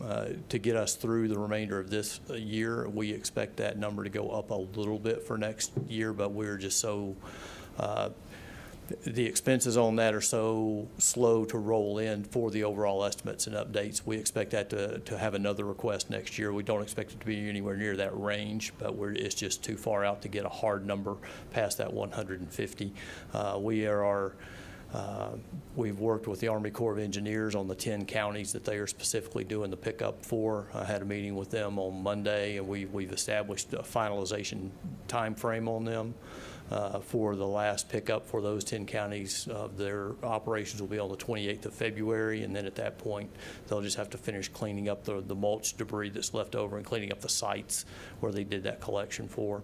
to get us through the remainder of this year. We expect that number to go up a little bit for next year, but we're just so the expenses on that are so slow to roll in for the overall estimates and updates. We expect that to have another request next year. We don't expect it to be anywhere near that range, but it's just too far out to get a hard number past that 150. We've worked with the Army Corps of Engineers on the 10 counties that they are specifically doing the pickup for. I had a meeting with them on Monday, and we've established a finalization time frame on them. For the last pickup for those 10 counties, their operations will be on the 28th of February, and then at that point, they'll just have to finish cleaning up the mulch debris that's left over and cleaning up the sites where they did that collection for.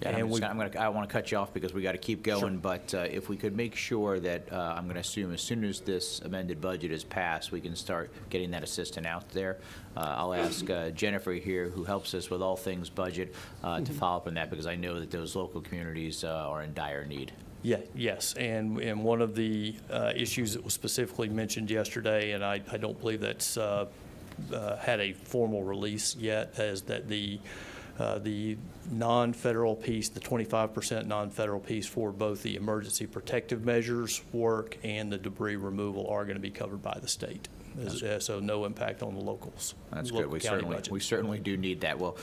Yeah, I want to cut you off because we got to keep going, but if we could make sure that, I'm going to assume as soon as this amended budget is passed, we can start getting that assistant out there. I'll ask Jennifer here, who helps us with all things budget, to follow up on that, because I know that those local communities are in dire need. Yeah, yes, and one of the issues that was specifically mentioned yesterday, and I don't believe that's had a formal release yet, is that the non-federal piece, the 25% non-federal piece for both the emergency protective measures work and the debris removal are going to be covered by the state. So no impact on the locals. That's local good. We certainly do need that. Well,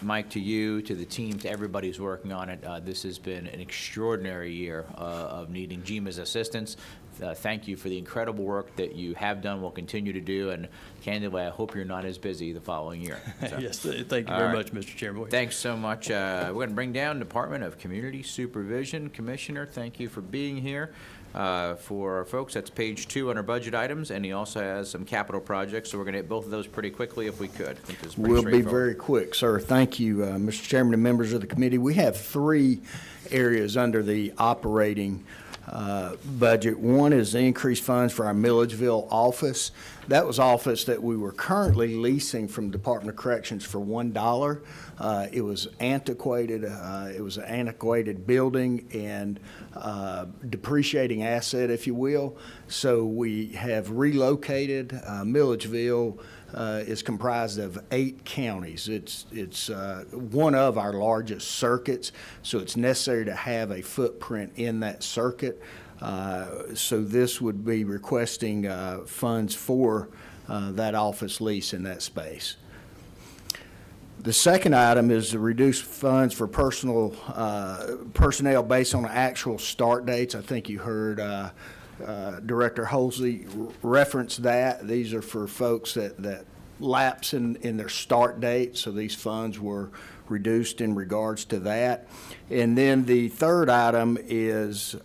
Mike, to you, to the team, to everybody who's working on it, this has been an extraordinary year of needing GMA's assistance. Thank you for the incredible work that you have done, will continue to do, and candidly, I hope you're not as busy the following year. So. Yes, thank you very much, Mr. Chairman. Thanks so much. We're going to bring down Department of Community Supervision. Commissioner, thank you for being here. For our folks, that's page 2 on our budget items, and he also has some capital projects, so we're going to hit both of those pretty quickly if we could. I think this is pretty We'll be straightforward. very quick, sir. Thank you, Mr. Chairman and members of the committee. We have 3 areas under the operating budget. One is the increased funds for our Milledgeville office. That was office that we were currently leasing from Department of Corrections for $1. It was antiquated. It was an antiquated building and depreciating asset, if you will. So we have relocated. Milledgeville is comprised of 8 counties. It's one of our largest circuits, so it's necessary to have a footprint in that circuit. So this would be requesting funds for that office lease in that space. The second item is to reduce funds for personnel based on actual start dates. I think you heard Director Holsey reference that. These are for folks that lapse in their start date, so these funds were reduced in regards to that. And then the third item is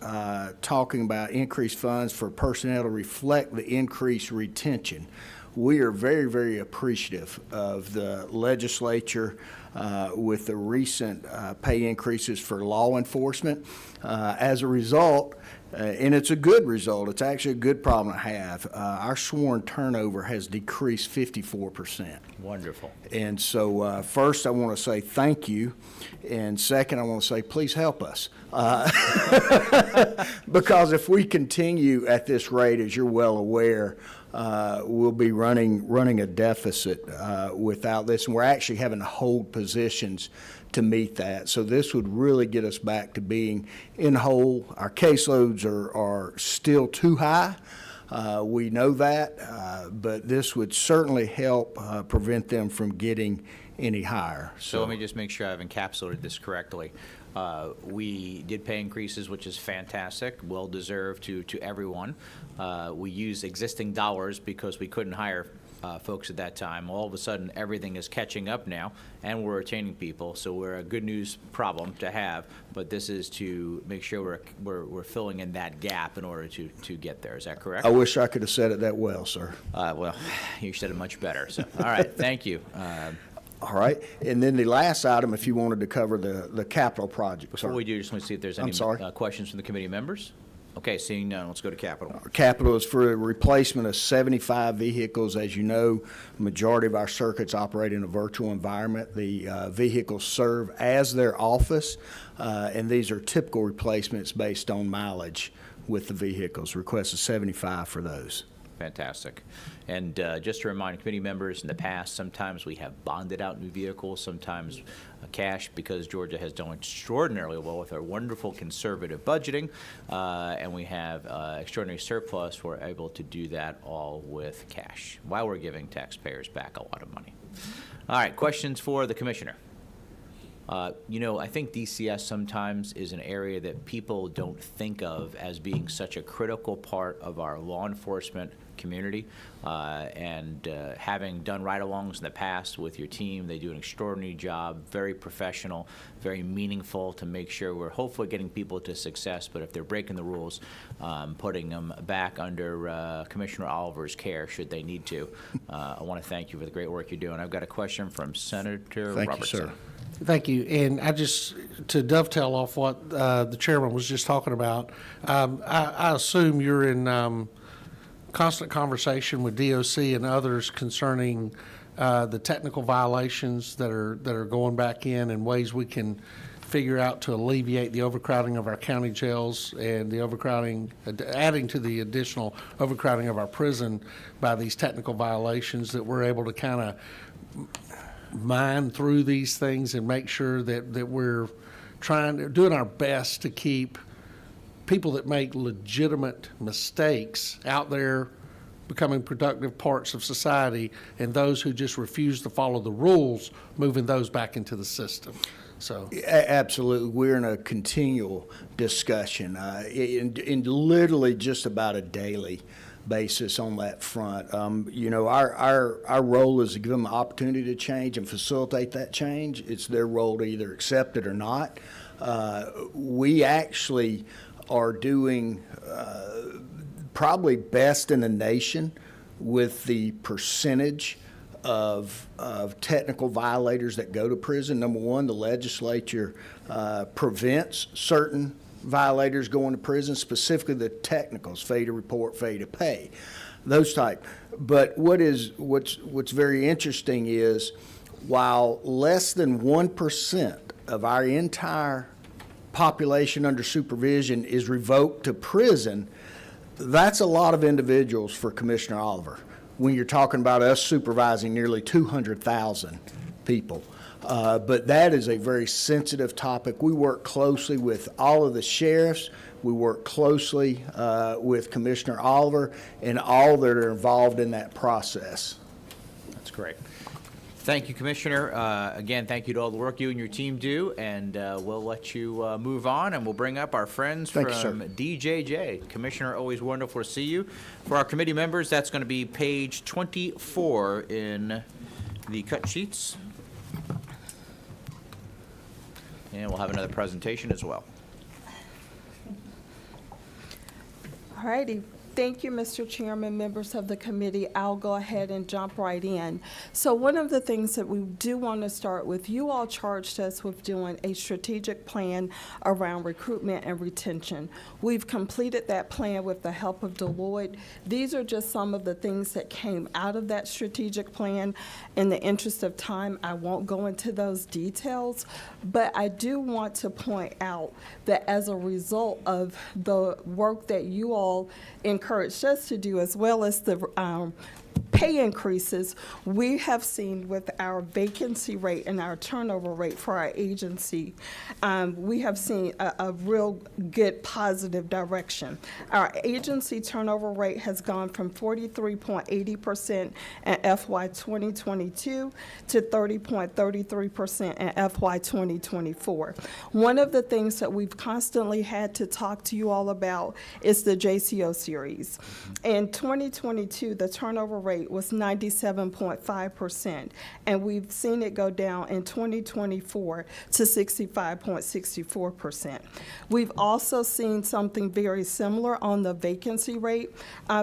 talking about increased funds for personnel to reflect the increased retention. We are very, very appreciative of the legislature with the recent pay increases for law enforcement. As a result, and it's a good result, it's actually a good problem to have, our sworn turnover has decreased 54%. Wonderful. And so first, I want to say thank you, and second, I want to say please help us. Because if we continue at this rate, as you're well aware, we'll be running a deficit without this, and we're actually having to hold positions to meet that. So this would really get us back to being in whole. Our caseloads are still too high. We know that, but this would certainly help prevent them from getting any higher. So let me just make sure I've encapsulated this correctly. We did pay increases, which is fantastic, well-deserved to everyone. We used existing dollars because we couldn't hire folks at that time. All of a sudden, everything is catching up now, and we're retaining people, so we're a good news problem to have, but this is to make sure we're filling in that gap in order to get there. Is that correct? I wish I could have said it that well, sir. Well, you said it much better, so, all right, thank you. All right, and then the last item, if you wanted to cover the capital project, sir. Before we do, just want to see if there's any I'm sorry? questions from the committee members. Okay, seeing none, let's go to capital. Capital is for a replacement of 75 vehicles. As you know, the majority of our circuits operate in a virtual environment. The vehicles serve as their office, and these are typical replacements based on mileage with the vehicles. Request is 75 for those. Fantastic. And just to remind committee members, in the past, sometimes we have bonded out new vehicles, sometimes cash, because Georgia has done extraordinarily well with our wonderful conservative budgeting, and we have extraordinary surplus. We're able to do that all with cash while we're giving taxpayers back a lot of money. All right, questions for the commissioner? You know, I think DCS sometimes is an area that people don't think of as being such a critical part of our law enforcement community, and having done ride-alongs in the past with your team, they do an extraordinary job, very professional, very meaningful to make sure we're hopefully getting people to success, but if they're breaking the rules, putting them back under Commissioner Oliver's care should they need to. I want to thank you for the great work you're doing. I've got a question from Senator Thank Robertson. you, sir. Thank you. And I just, to dovetail off what the chairman was just talking about, I assume you're in constant conversation with DOC and others concerning the technical violations that are going back in and ways we can figure out to alleviate the overcrowding of our county jails and the overcrowding, adding to the additional overcrowding of our prison by these technical violations, that we're able to kind of mine through these things and make sure that we're doing our best to keep people that make legitimate mistakes out there becoming productive parts of society, and those who just refuse to follow the rules, moving those back into the system. So Absolutely. We're in a continual discussion, in literally just about a daily basis on that front. You know, our role is to give them an opportunity to change and facilitate that change. It's their role to either accept it or not. We actually are doing probably best in the nation with the percentage of technical violators that go to prison. Number one, the legislature prevents certain violators going to prison, specifically the technicals, failure to report, failure to pay, those type. But what's very interesting is, while less than 1% of our entire population under supervision is revoked to prison, that's a lot of individuals for Commissioner Oliver, when you're talking about us supervising nearly 200,000 people. But that is a very sensitive topic. We work closely with all of the sheriffs. We work closely with Commissioner Oliver and all that are involved in that process. That's great. Thank you, Commissioner. Again, thank you to all the work you and your team do, and we'll let you move on, and we'll bring up our friends Thank you, from sir. DJJ. Commissioner, always wonderful to see you. For our committee members, that's going to be page 24 in the cut sheets. And we'll have another presentation as well. All righty. Thank you, Mr. Chairman, members of the committee. I'll go ahead and jump right in. So one of the things that we do want to start with, you all charged us with doing a strategic plan around recruitment and retention. We've completed that plan with the help of Deloitte. These are just some of the things that came out of that strategic plan. In the interest of time, I won't go into those details, but I do want to point out that as a result of the work that you all encouraged us to do, as well as the pay increases, we have seen with our vacancy rate and our turnover rate for our agency, we have seen a real good positive direction. Our agency turnover rate has gone from 43.80% in FY 2022 to 30.33% in FY 2024. One of the things that we've constantly had to talk to you all about is the JCO series. In 2022, the turnover rate was 97.5%, and we've seen it go down in 2024 to 65.64%. We've also seen something very similar on the vacancy rate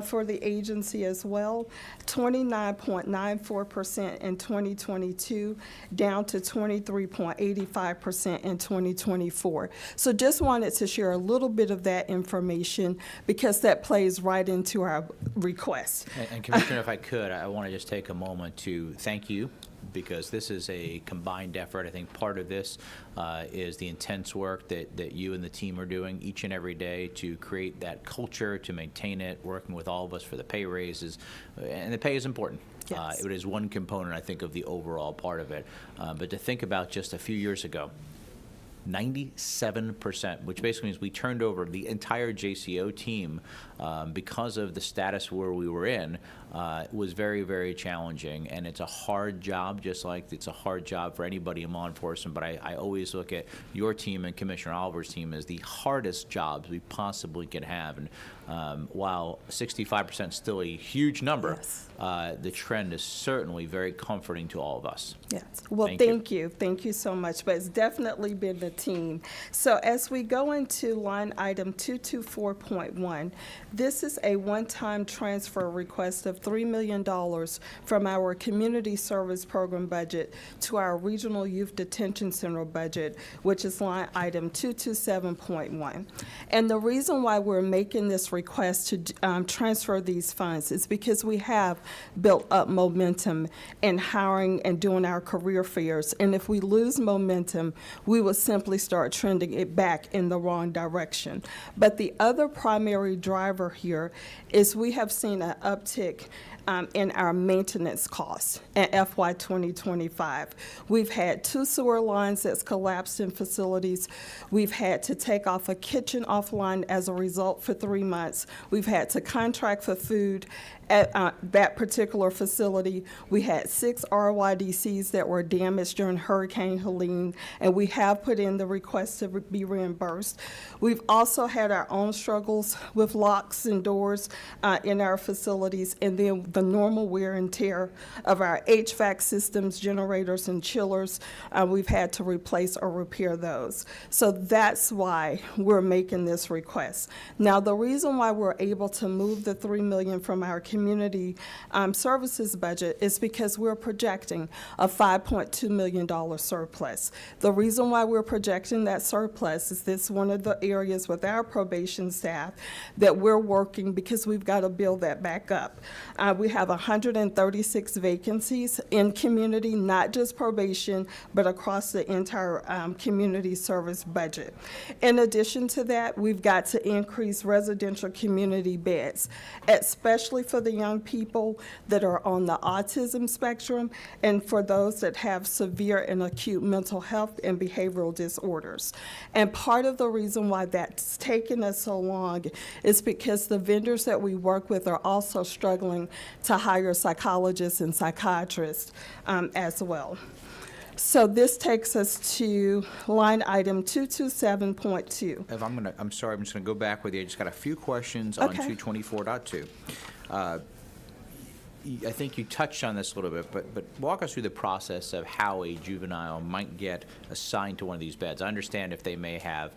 for the agency as well, 29.94% in 2022, down to 23.85% in 2024. So just wanted to share a little bit of that information because that plays right into our request. And Commissioner, if I could, I want to just take a moment to thank you, because this is a combined effort. I think part of this is the intense work that you and the team are doing each and every day to create that culture, to maintain it, working with all of us for the pay raises. And the pay is important. Yes. It is one component, I think, of the overall part of it. But to think about just a few years ago, 97%, which basically means we turned over the entire JCO team because of the status where we were in, was very, very challenging. And it's a hard job, just like it's a hard job for anybody in law enforcement. But I always look at your team and Commissioner Oliver's team as the hardest jobs we possibly could have. And while 65% is still a huge number, Yes. The trend is certainly very comforting to all of us. Yes. Well, Thank you. thank you. Thank you so much. But it's definitely been the team. So as we go into line item 224.1, this is a one-time transfer request of $3 million from our community service program budget to our regional youth detention center budget, which is line item 227.1. And the reason why we're making this request to transfer these funds is because we have built up momentum in hiring and doing our career fairs. And if we lose momentum, we will simply start trending it back in the wrong direction. But the other primary driver here is we have seen an uptick in our maintenance costs in FY 2025. We've had 2 sewer lines that's collapsed in facilities. We've had to take off a kitchen offline as a result for 3 months. We've had to contract for food at that particular facility. We had 6 RYDCs that were damaged during Hurricane Helene, and we have put in the request to be reimbursed. We've also had our own struggles with locks and doors in our facilities, and then the normal wear and tear of our HVAC systems, generators, and chillers. We've had to replace or repair those. So that's why we're making this request. Now, the reason why we're able to move the $3 million from our community services budget is because we're projecting a $5.2 million surplus. The reason why we're projecting that surplus is this one of the areas with our probation staff that we're working because we've got to build that back up. We have 136 vacancies in community, not just probation, but across the entire community service budget. In addition to that, we've got to increase residential community beds, especially for the young people that are on the autism spectrum and for those that have severe and acute mental health and behavioral disabilities. disorders. And part of the reason why that's taken us so long is because the vendors that we work with are also struggling to hire psychologists and psychiatrists as well. So this takes us to line item 227.2. If I'm sorry, I'm just gonna go back with you. I just got a few questions on Okay. 224.2. I think you touched on this a little bit, but walk us through the process of how a juvenile might get assigned to one of these beds. I understand if they may have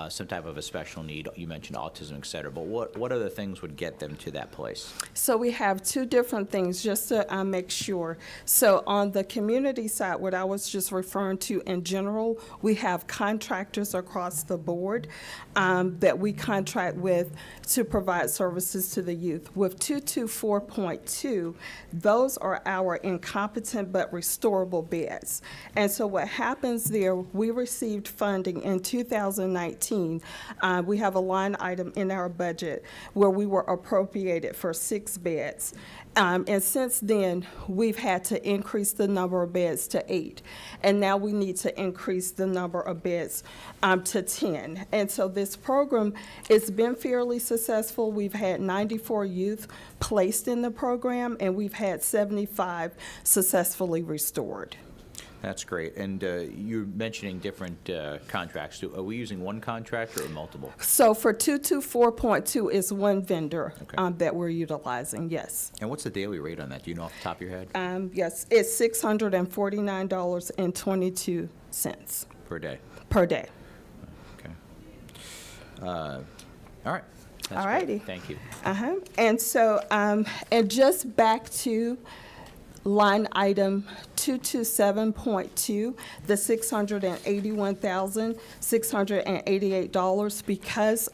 some type of a special need. You mentioned autism, et cetera, but what other things would get them to that place? So we have two different things, just to make sure. So on the community side, what I was just referring to in general, we have contractors across the board that we contract with to provide services to the youth. With 224.2, those are our incompetent but restorable beds. And so what happens there, we received funding in 2019. We have a line item in our budget where we were appropriated for 6 beds. And since then, we've had to increase the number of beds to 8. And now we need to increase the number of beds to 10. And so this program has been fairly successful. We've had 94 youth placed in the program, and we've had 75 successfully restored. That's great. And you're mentioning different contracts. Are we using one contractor or multiple? So for 224.2 is one vendor Okay. that we're utilizing, yes. And what's the daily rate on that? Do you know off the top of your head? Yes, it's $649.22 Per day? per day. Okay. All right. That's All great. righty. Thank you. And so, and just back to line item 227.2, the $681,688, because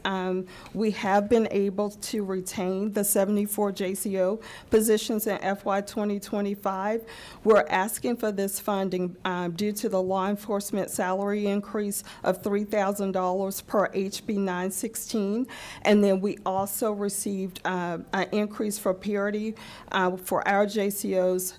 we have been able to retain the 74 JCO positions in FY 2025. We're asking for this funding due to the law enforcement salary increase of $3,000 per HB 916. And then we also received an increase for parity for our JCOs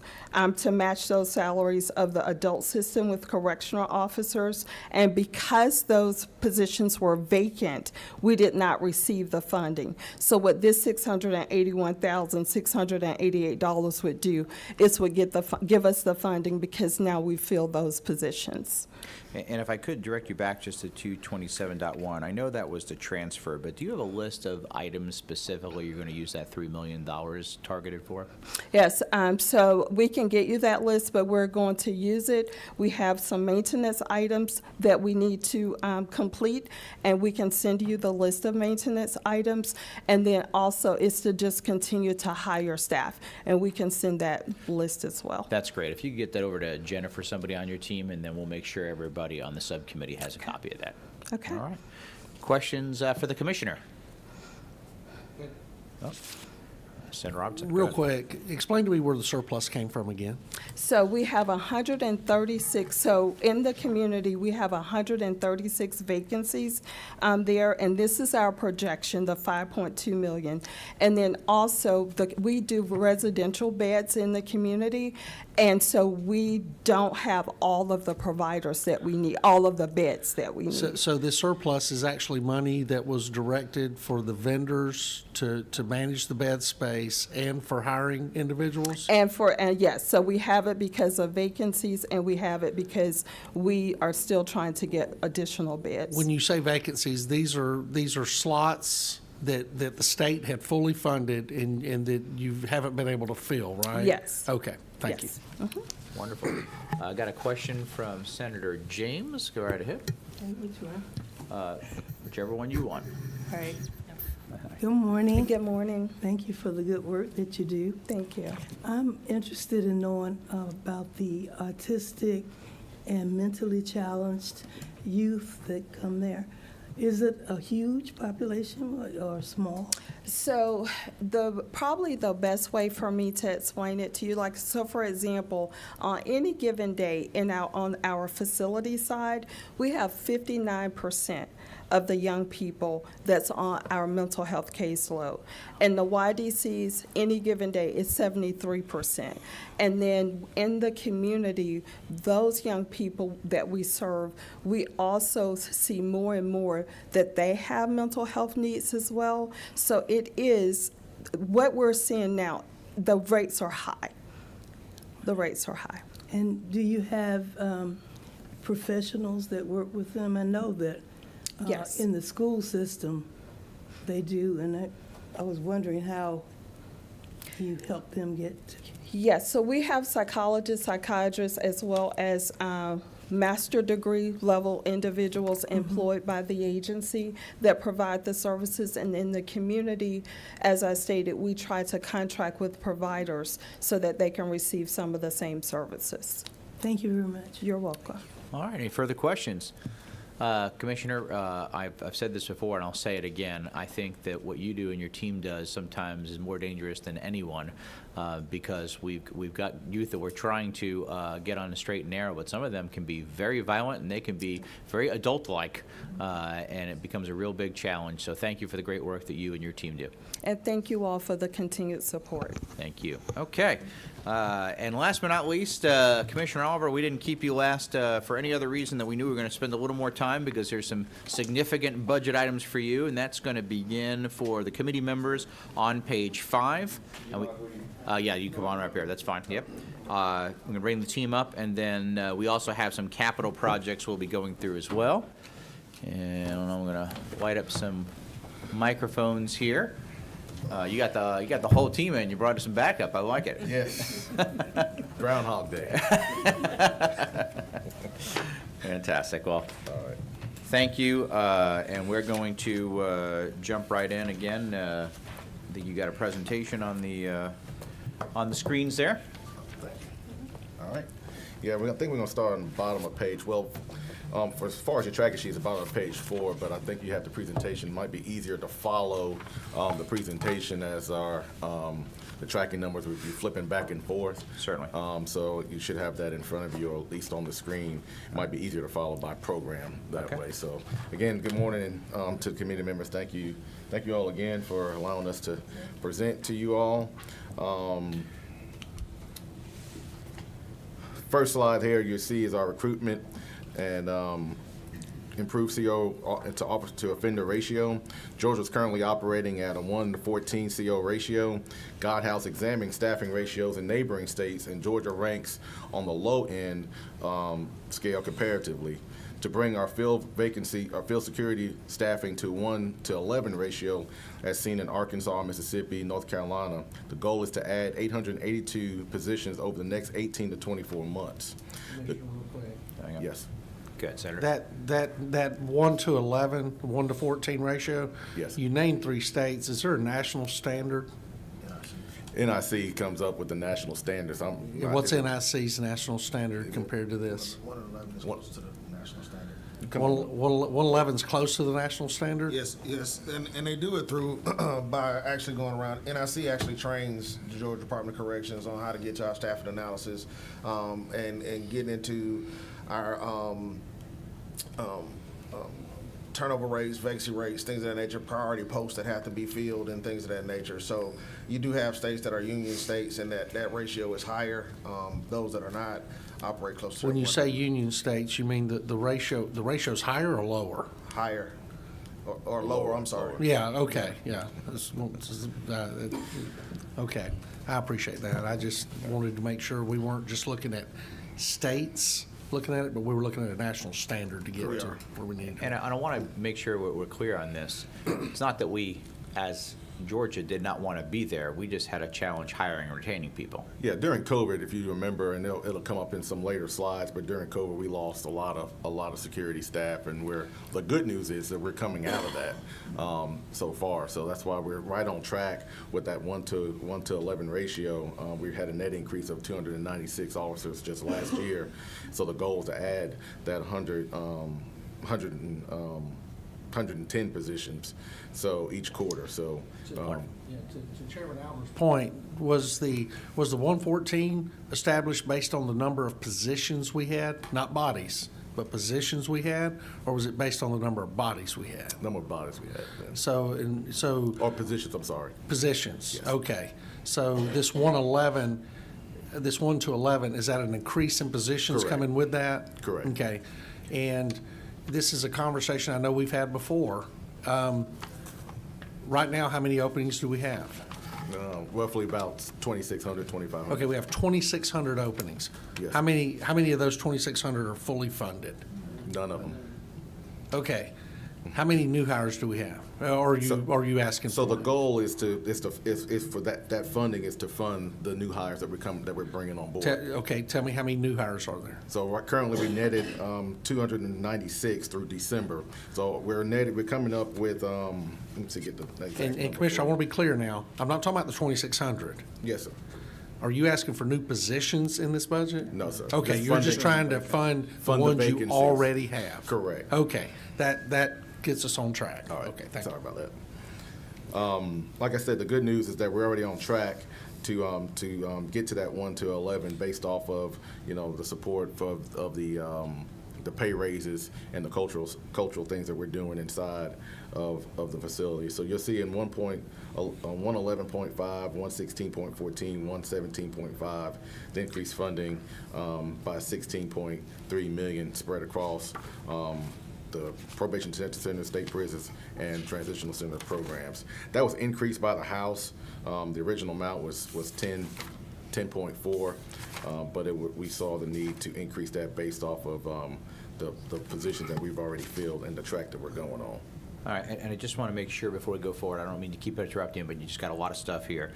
to match those salaries of the adult system with correctional officers. And because those positions were vacant, we did not receive the funding. So what this $681,688 would do is would give us the funding, because now we fill those positions. And if I could direct you back just to 227.1, I know that was the transfer, but do you have a list of items specifically you're going to use that $3 million targeted for? Yes, so we can get you that list, but we're going to use it. We have some maintenance items that we need to complete, and we can send you the list of maintenance items. And then also it's to just continue to hire staff, and we can send that list as well. That's great. If you could get that over to Jennifer, somebody on your team, and then we'll make sure everybody on the subcommittee has a copy of that. Okay. All right. Questions for the commissioner? Oh. Senator Robinson. go Real ahead. quick, explain to me where the surplus came from again. So we have 136, so in the community, we have 136 vacancies there, and this is our projection, the 5.2 million. And then also, we do residential beds in the community, and so we don't have all of the providers that we need, all of the beds that we need. So this surplus is actually money that was directed for the vendors to manage the bed space and for hiring individuals? And yes, so we have it because of vacancies, and we have it because we are still trying to get additional beds. When you say vacancies, these are slots that the state had fully funded and that you haven't been able to fill, right? Yes. Okay, thank you. Yes. Mhm. Wonderful. I got a question from Senator James. Go right ahead. Which one? Whichever one you want. All right. Good morning. Good morning. Thank you for the good work that you do. Thank you. I'm interested in knowing about the autistic and mentally challenged youth that come there. Is it a huge population or small? So probably the best way for me to explain it to you, like, so for example, on any given day on our facility side, we have 59% of the young people that's on our mental health caseload. And the YDCs, any given day, is 73%. And then in the community, those young people that we serve, we also see more and more that they have mental health needs as well. So it is, what we're seeing now, the rates are high. The rates are high. And do you have professionals that work with them? I know that Yes. in the school system, they do, and I was wondering how you help them get to. Yes, so we have psychologists, psychiatrists, as well as master degree level individuals employed by the agency that provide the services. And in the community, as I stated, we try to contract with providers so that they can receive some of the same services. Thank you very much. You're welcome. All right, any further questions? Commissioner, I've said this before and I'll say it again. I think that what you do and your team does sometimes is more dangerous than anyone because we've got youth that we're trying to get on the straight and narrow, but some of them can be very violent and they can be very adult-like, and it becomes a real big challenge. So thank you for the great work that you and your team do. And thank you all for the continued support. Thank you. Okay. And last but not least, Commissioner Oliver, we didn't keep you last for any other reason that we knew we were going to spend a little more time because there's some significant budget items for you, and that's going to begin for the committee members on page 5. And yeah, you come on up here. That's fine. Yep. I'm going to bring the team up, and then we also have some capital projects we'll be going through as well. And I'm going to light up some microphones here. You got the whole team in. You brought us some backup. I like it. Yes. Groundhog Day. Fantastic. Well, All right. thank you. And we're going to jump right in again. I think you got a presentation on the screens there. Thank you. All right. Yeah, I think we're going to start on the bottom of page. Well, for as far as your tracking sheet, it's about on page 4, but I think you have the presentation. It might be easier to follow the presentation as the tracking numbers will be flipping back and forth. Certainly. So you should have that in front of you, or at least on the screen. It might be easier to follow by program that way. So again, good morning to the committee members. Thank you all again for allowing us to present to you all. First slide here you see is our recruitment and improved CO to officer to offender ratio. Georgia is currently operating at a 1-to-14 CO ratio. Guidehouse examining staffing ratios in neighboring states, and Georgia ranks on the low end scale comparatively. To bring our field security staffing to 1-to-11 ratio, as seen in Arkansas, Mississippi, North Carolina, the goal is to add 882 positions over the next 18 to 24 months. Yes. Good, Senator. That 1 to 11, 1 to 14 ratio? Yes. You named 3 states. Is there a national standard? NIC comes up with the national standards. What's NIC's national standard compared to this? 111 is close to the national standard. 111 is close to the national standard? Yes, and they do it through by actually going around. NIC actually trains the Georgia Department of Corrections on how to get to our staffing analysis and getting into our turnover rates, vacancy rates, things of that nature, priority posts that have to be filled and things of that nature. So you do have states that are union states and that ratio is higher. Those that are not operate close to. When you say union states, you mean the ratio's higher or lower? Higher or lower, I'm sorry. Yeah, okay, yeah. Okay, I appreciate that. I just wanted to make sure we weren't just looking at states looking at it, but we were looking at a national standard to get to where we need to. And I want to make sure we're clear on this. It's not that we, as Georgia, did not want to be there. We just had a challenge hiring and retaining people. Yeah, during COVID, if you remember, and it'll come up in some later slides, but during COVID, we lost a lot of security staff, and the good news is that we're coming out of that so far. So that's why we're right on track with that 1 to 11 ratio. We had a net increase of 296 officers just last year. So the goal is to add that 110 positions, so each quarter. So, to Chairman Albert's point, was the 114 established based on the number of positions we had, not bodies? but positions we had, or was it based on the number of bodies we had? Number of bodies we had then. So Or positions, I'm sorry. positions, Yes. okay. So this 111, this 1 to 11, is that an increase in positions Correct. coming with that? Correct. Okay. And this is a conversation I know we've had before. Right now, how many openings do we have? Roughly about 2,600, 2,500. Okay, we have 2,600 openings. Yes. How many of those 2,600 are fully funded? None of them. Okay. How many new hires do we have? Or are you asking for? So the goal is for that funding is to fund the new hires that we're bringing on board. Okay, tell me how many new hires are there? So currently we netted 296 through December. So we're coming up with, let me see, get the exact And number. Commissioner, I want to be clear now. I'm not talking about the 2,600. Yes, sir. Are you asking for new positions in this budget? No, sir. Okay, Just you're just funding- trying to fund the Fund the ones you vacancies. already have? Correct. Okay, that gets us on track. All right. Okay, thank you. Sorry about that. Like I said, the good news is that we're already on track to get to that 1 to 11 based off of, the support of the pay raises and the cultural things that we're doing inside of the facility. So you'll see in 111.5, 116.14, 117.5, the increased funding by 16.3 million spread across the probation center, state prisons, and transitional center programs. That was increased by the House. The original amount was 10.4, but we saw the need to increase that based off of the positions that we've already filled and the track that we're going on. All right, and I just want to make sure before we go forward, I don't mean to keep interrupting, but you just got a lot of stuff here.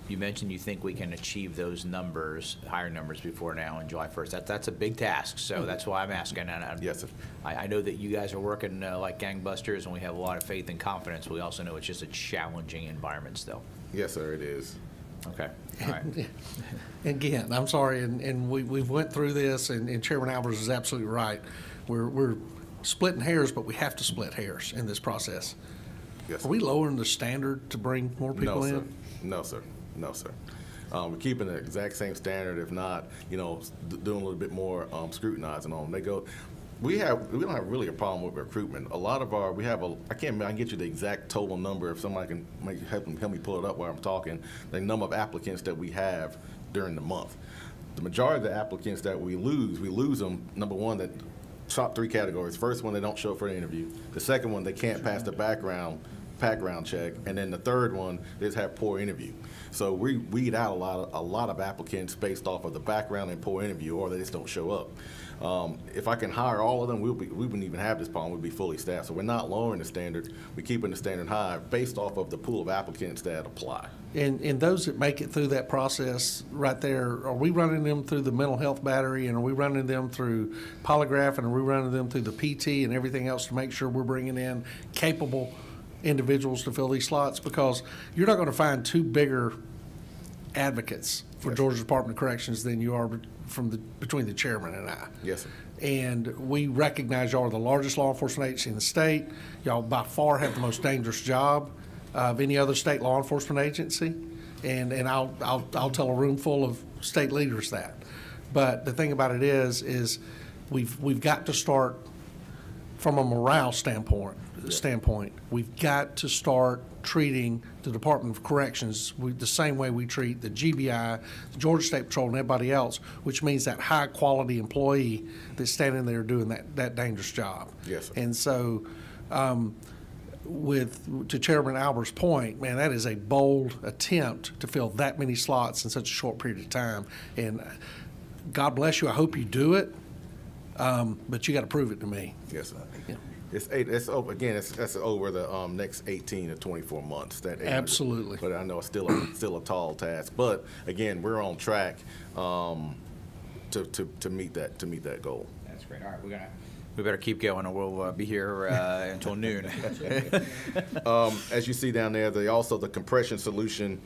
You mentioned you think we can achieve those numbers, higher numbers before now on July 1st. That's a big task, so that's why I'm asking. And Yes, sir. I know that you guys are working like gangbusters, and we have a lot of faith and confidence. We also know it's just a challenging environment still. Yes, sir, it is. Okay, all right. Again, I'm sorry, and we've went through this, and Chairman Albers is absolutely right. We're splitting hairs, but we have to split hairs in this process. Yes, Are we lowering the standard to bring more people in? No, sir. No, sir. We're keeping the exact same standard, if not, doing a little bit more scrutinizing on them. We don't have really a problem with recruitment. A lot of I can get you the exact total number if somebody can help me pull it up while I'm talking, the number of applicants that we have during the month. The majority of the applicants that we lose them, number one, that top 3 categories. First one, they don't show up for the interview. The second one, they can't pass the background check, and then the third one, they just have poor interview. So we weed out a lot of applicants based off of the background and poor interview, or they just don't show up. If I can hire all of them, we wouldn't even have this problem. We'd be fully staffed. So we're not lowering the standard. We're keeping the standard high based off of the pool of applicants that apply. And those that make it through that process right there, are we running them through the mental health battery, and are we running them through polygraph, and are we running them through the PT and everything else to make sure we're bringing in capable individuals to fill these slots? Because you're not going to find 2 bigger advocates for Georgia Department of Corrections than you are between the chairman and I. Yes, sir. And we recognize y'all are the largest law enforcement agency in the state. Y'all by far have the most dangerous job of any other state law enforcement agency. And I'll tell a room full of state leaders that. But the thing about it is we've got to start from a morale standpoint. We've got to start treating the Department of Corrections the same way we treat the GBI, the Georgia State Patrol, and everybody else, which means that high-quality employee that's standing there doing that dangerous job. Yes, sir. And so, to Chairman Albert's point, man, that is a bold attempt to fill that many slots in such a short period of time. And God bless you. I hope you do it, but you got to prove it to me. Yes, sir. Yeah. That's over the next 18 to 24 months. That 800. Absolutely. But I know it's still a tall task. But again, we're on track to meet that goal. That's great. All right, we better keep going, or we'll be here until noon. As you see down there, the compression solution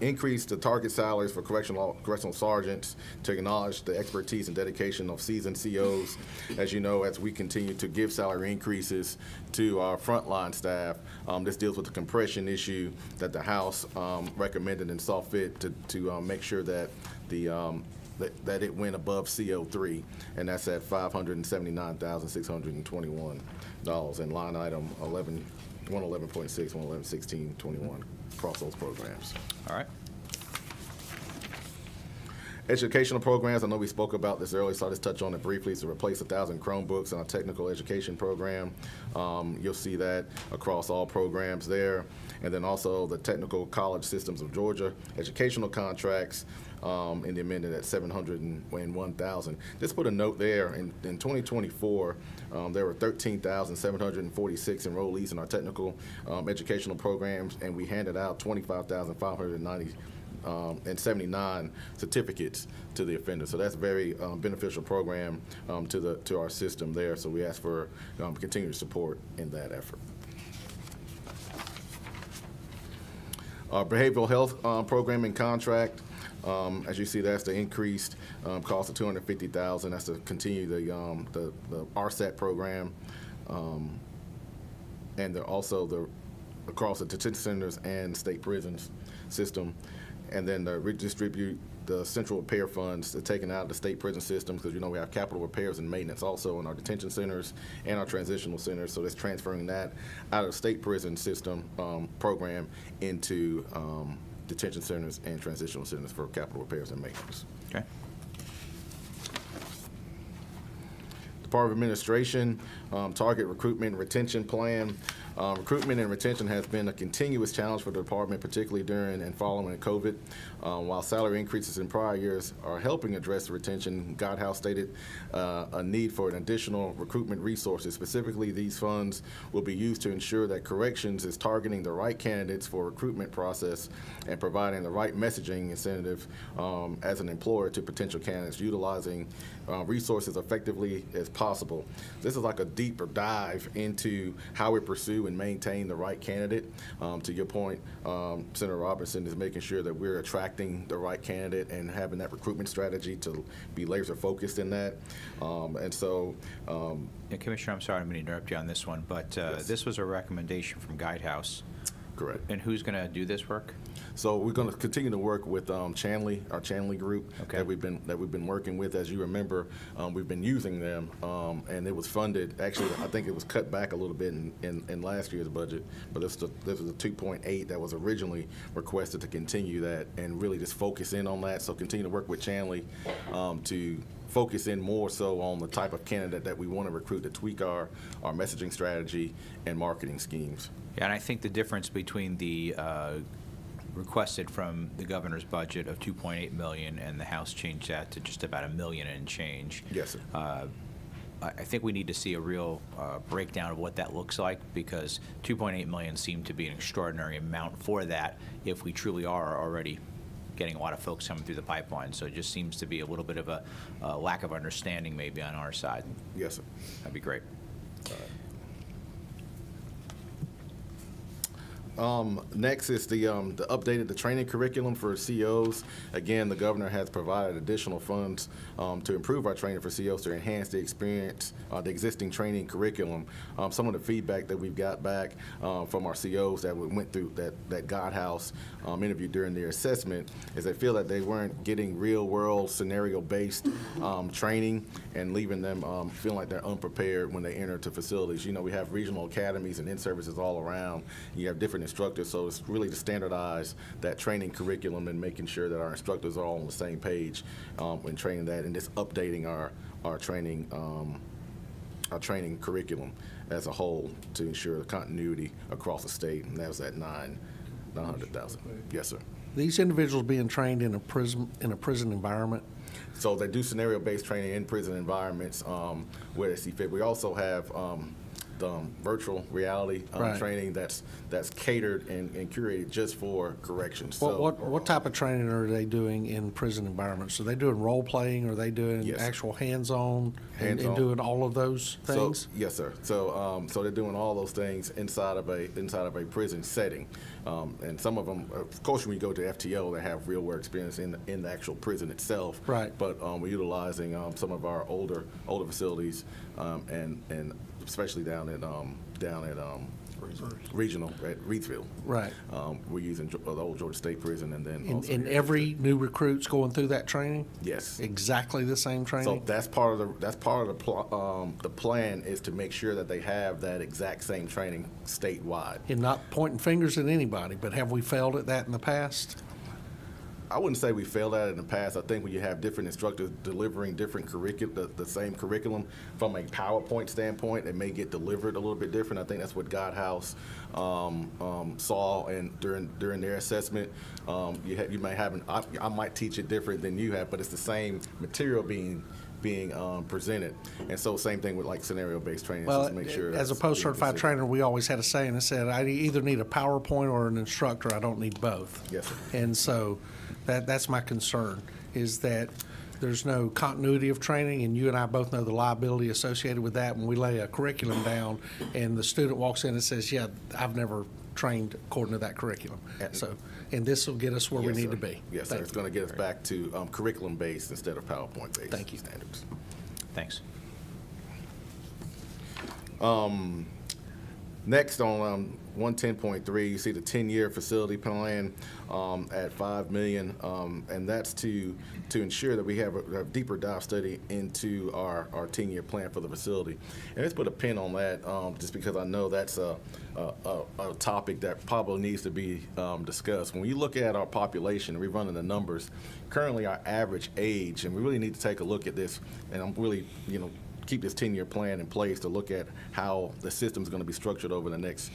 increased the target salaries for correctional sergeants to acknowledge the expertise and dedication of seasoned COs. As you know, as we continue to give salary increases to our frontline staff, this deals with the compression issue that the House recommended and saw fit to make sure that the that it went above CO3, and that's at $579,621 in line item 111.6, 111.1621 across those programs. All right. Educational programs, I know we spoke about this earlier, so I'll just touch on it briefly. It's to replace 1,000 Chromebooks in our technical education program. You'll see that across all programs there. And then also the Technical College Systems of Georgia educational contracts in the amended at $701,000. Just put a note there, in 2024, there were 13,746 enrollees in our technical educational programs, and we handed out 25,590 and 79 certificates to the offender. So that's a very beneficial program to our system there. So we ask for continued support in that effort. Our behavioral health programming contract, as you see, that's the increased cost of $250,000. That's to continue the RSAT program, and also across the detention centers and state prisons system. And then redistribute the central repair funds that are taken out of the state prison systems, because we have capital repairs and maintenance also in our detention centers and our transitional centers. So that's transferring that out of the state prison system program into detention centers and transitional centers for capital repairs and maintenance. Okay. Department of Administration, target recruitment and retention plan. Recruitment and retention has been a continuous challenge for the department, particularly during and following COVID. While salary increases in prior years are helping address retention, Godhouse stated a need for an additional recruitment resources. Specifically, these funds will be used to ensure that corrections is targeting the right candidates for recruitment process and providing the right messaging incentive as an employer to potential candidates, utilizing resources effectively as possible. This is like a deeper dive into how we pursue and maintain the right candidate. To your point, Senator Robertson, is making sure that we're attracting the right candidate and having that recruitment strategy to be laser focused in that. Yeah, Commissioner, I'm sorry, I'm going to interrupt you on this one, but Yes. This was a recommendation from Guidehouse. Correct. And who's going to do this work? So we're going to continue to work with our Chanley group Okay. that we've been working with. As you remember, we've been using them, and it was funded. Actually, I think it was cut back a little bit in last year's budget, but this was the 2.8 that was originally requested to continue that and really just focus in on that. So continue to work with Chanley to focus in more so on the type of candidate that we want to recruit, to tweak our messaging strategy and marketing schemes. Yeah, and I think the difference between the requested from the governor's budget of $2.8 million and the House changed that to just about $1 million and change. Yes, sir. I think we need to see a real breakdown of what that looks like, because $2.8 million seemed to be an extraordinary amount for that if we truly are already getting a lot of folks coming through the pipeline. So it just seems to be a little bit of a lack of understanding maybe on our side. Yes, sir. That'd be great. Next is the updated training curriculum for COs. Again, the governor has provided additional funds to improve our training for COs to enhance the experience, the existing training curriculum. Some of the feedback that we've got back from our COs that we went through that Godhouse interview during their assessment is they feel that they weren't getting real-world scenario-based training and leaving them feeling like they're unprepared when they enter to facilities. We have regional academies and in-services all around. You have different instructors, so it's really to standardize that training curriculum and making sure that our instructors are all on the same page when training that, and just updating our training curriculum as a whole to ensure the continuity across the state, and that was at $900,000. Yes, sir. These individuals being trained in a prison environment? So they do scenario-based training in prison environments where they see fit. We also have the virtual reality Right. training that's catered and curated just for corrections. What type of training are they doing in prison environments? Are they doing role-playing? Are they doing Yes. actual hands-on and Hands-on. doing all of those things? So, yes, sir. So they're doing all those things inside of a prison setting, and some of them, of course, when you go to FTO, they have real world experience in the actual prison itself. Right. But we're utilizing some of our older facilities, and especially down at regional at Reedsville. Right. We're using the old Georgia State Prison, and then also And here. every new recruit's going through that training? Yes. Exactly the same So training? that's part of the plan is to make sure that they have that exact same training statewide. And not pointing fingers at anybody, but have we failed at that in the past? I wouldn't say we failed at it in the past. I think when you have different instructors delivering different the same curriculum from a PowerPoint standpoint, it may get delivered a little bit different. I think that's what God House saw, and during their assessment, you may have I might teach it different than you have, but it's the same material being presented. And so same thing with like scenario-based training, Well, just to make sure. as a that's post-certified being trainer, we always had a saying that said, I either need a PowerPoint or an instructor, I don't need both. Yes, sir. And so that's my concern, is that there's no continuity of training, and you and I both know the liability associated with that when we lay a curriculum down and the student walks in and says, yeah, I've never trained according to that curriculum. So, and this will get us where we Yes, need sir. to be. Yes, sir. Thank It's you. going to get us back to curriculum-based instead of PowerPoint-based Thank you. standards. Thanks. Next on 110.3, you see the 10-year facility plan at $5 million, and that's to ensure that we have a deeper dive study into our 10-year plan for the facility. And let's put a pin on that, just because I know that's a topic that probably needs to be discussed. When you look at our population, we're running the numbers. Currently, our average age, and we really need to take a look at this, and I'm really, keep this 10-year plan in place to look at how the system's going to be structured over the next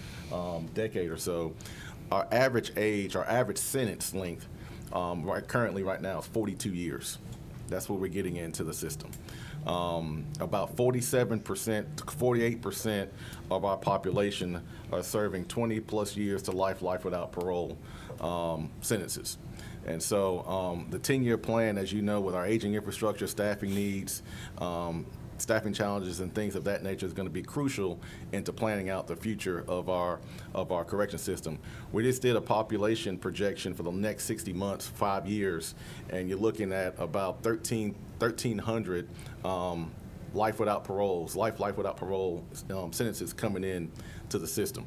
decade or so. Our average age, our average sentence length, right now is 42 years. That's what we're getting into the system. About 47% to 48% of our population are serving 20-plus years to life without parole sentences. And so the 10-year plan, as you know, with our aging infrastructure, staffing needs, staffing challenges and things of that nature is going to be crucial into planning out the future of our correction system. We just did a population projection for the next 60 months, 5 years, and you're looking at about 1,300 life without without parole sentences coming in to the system.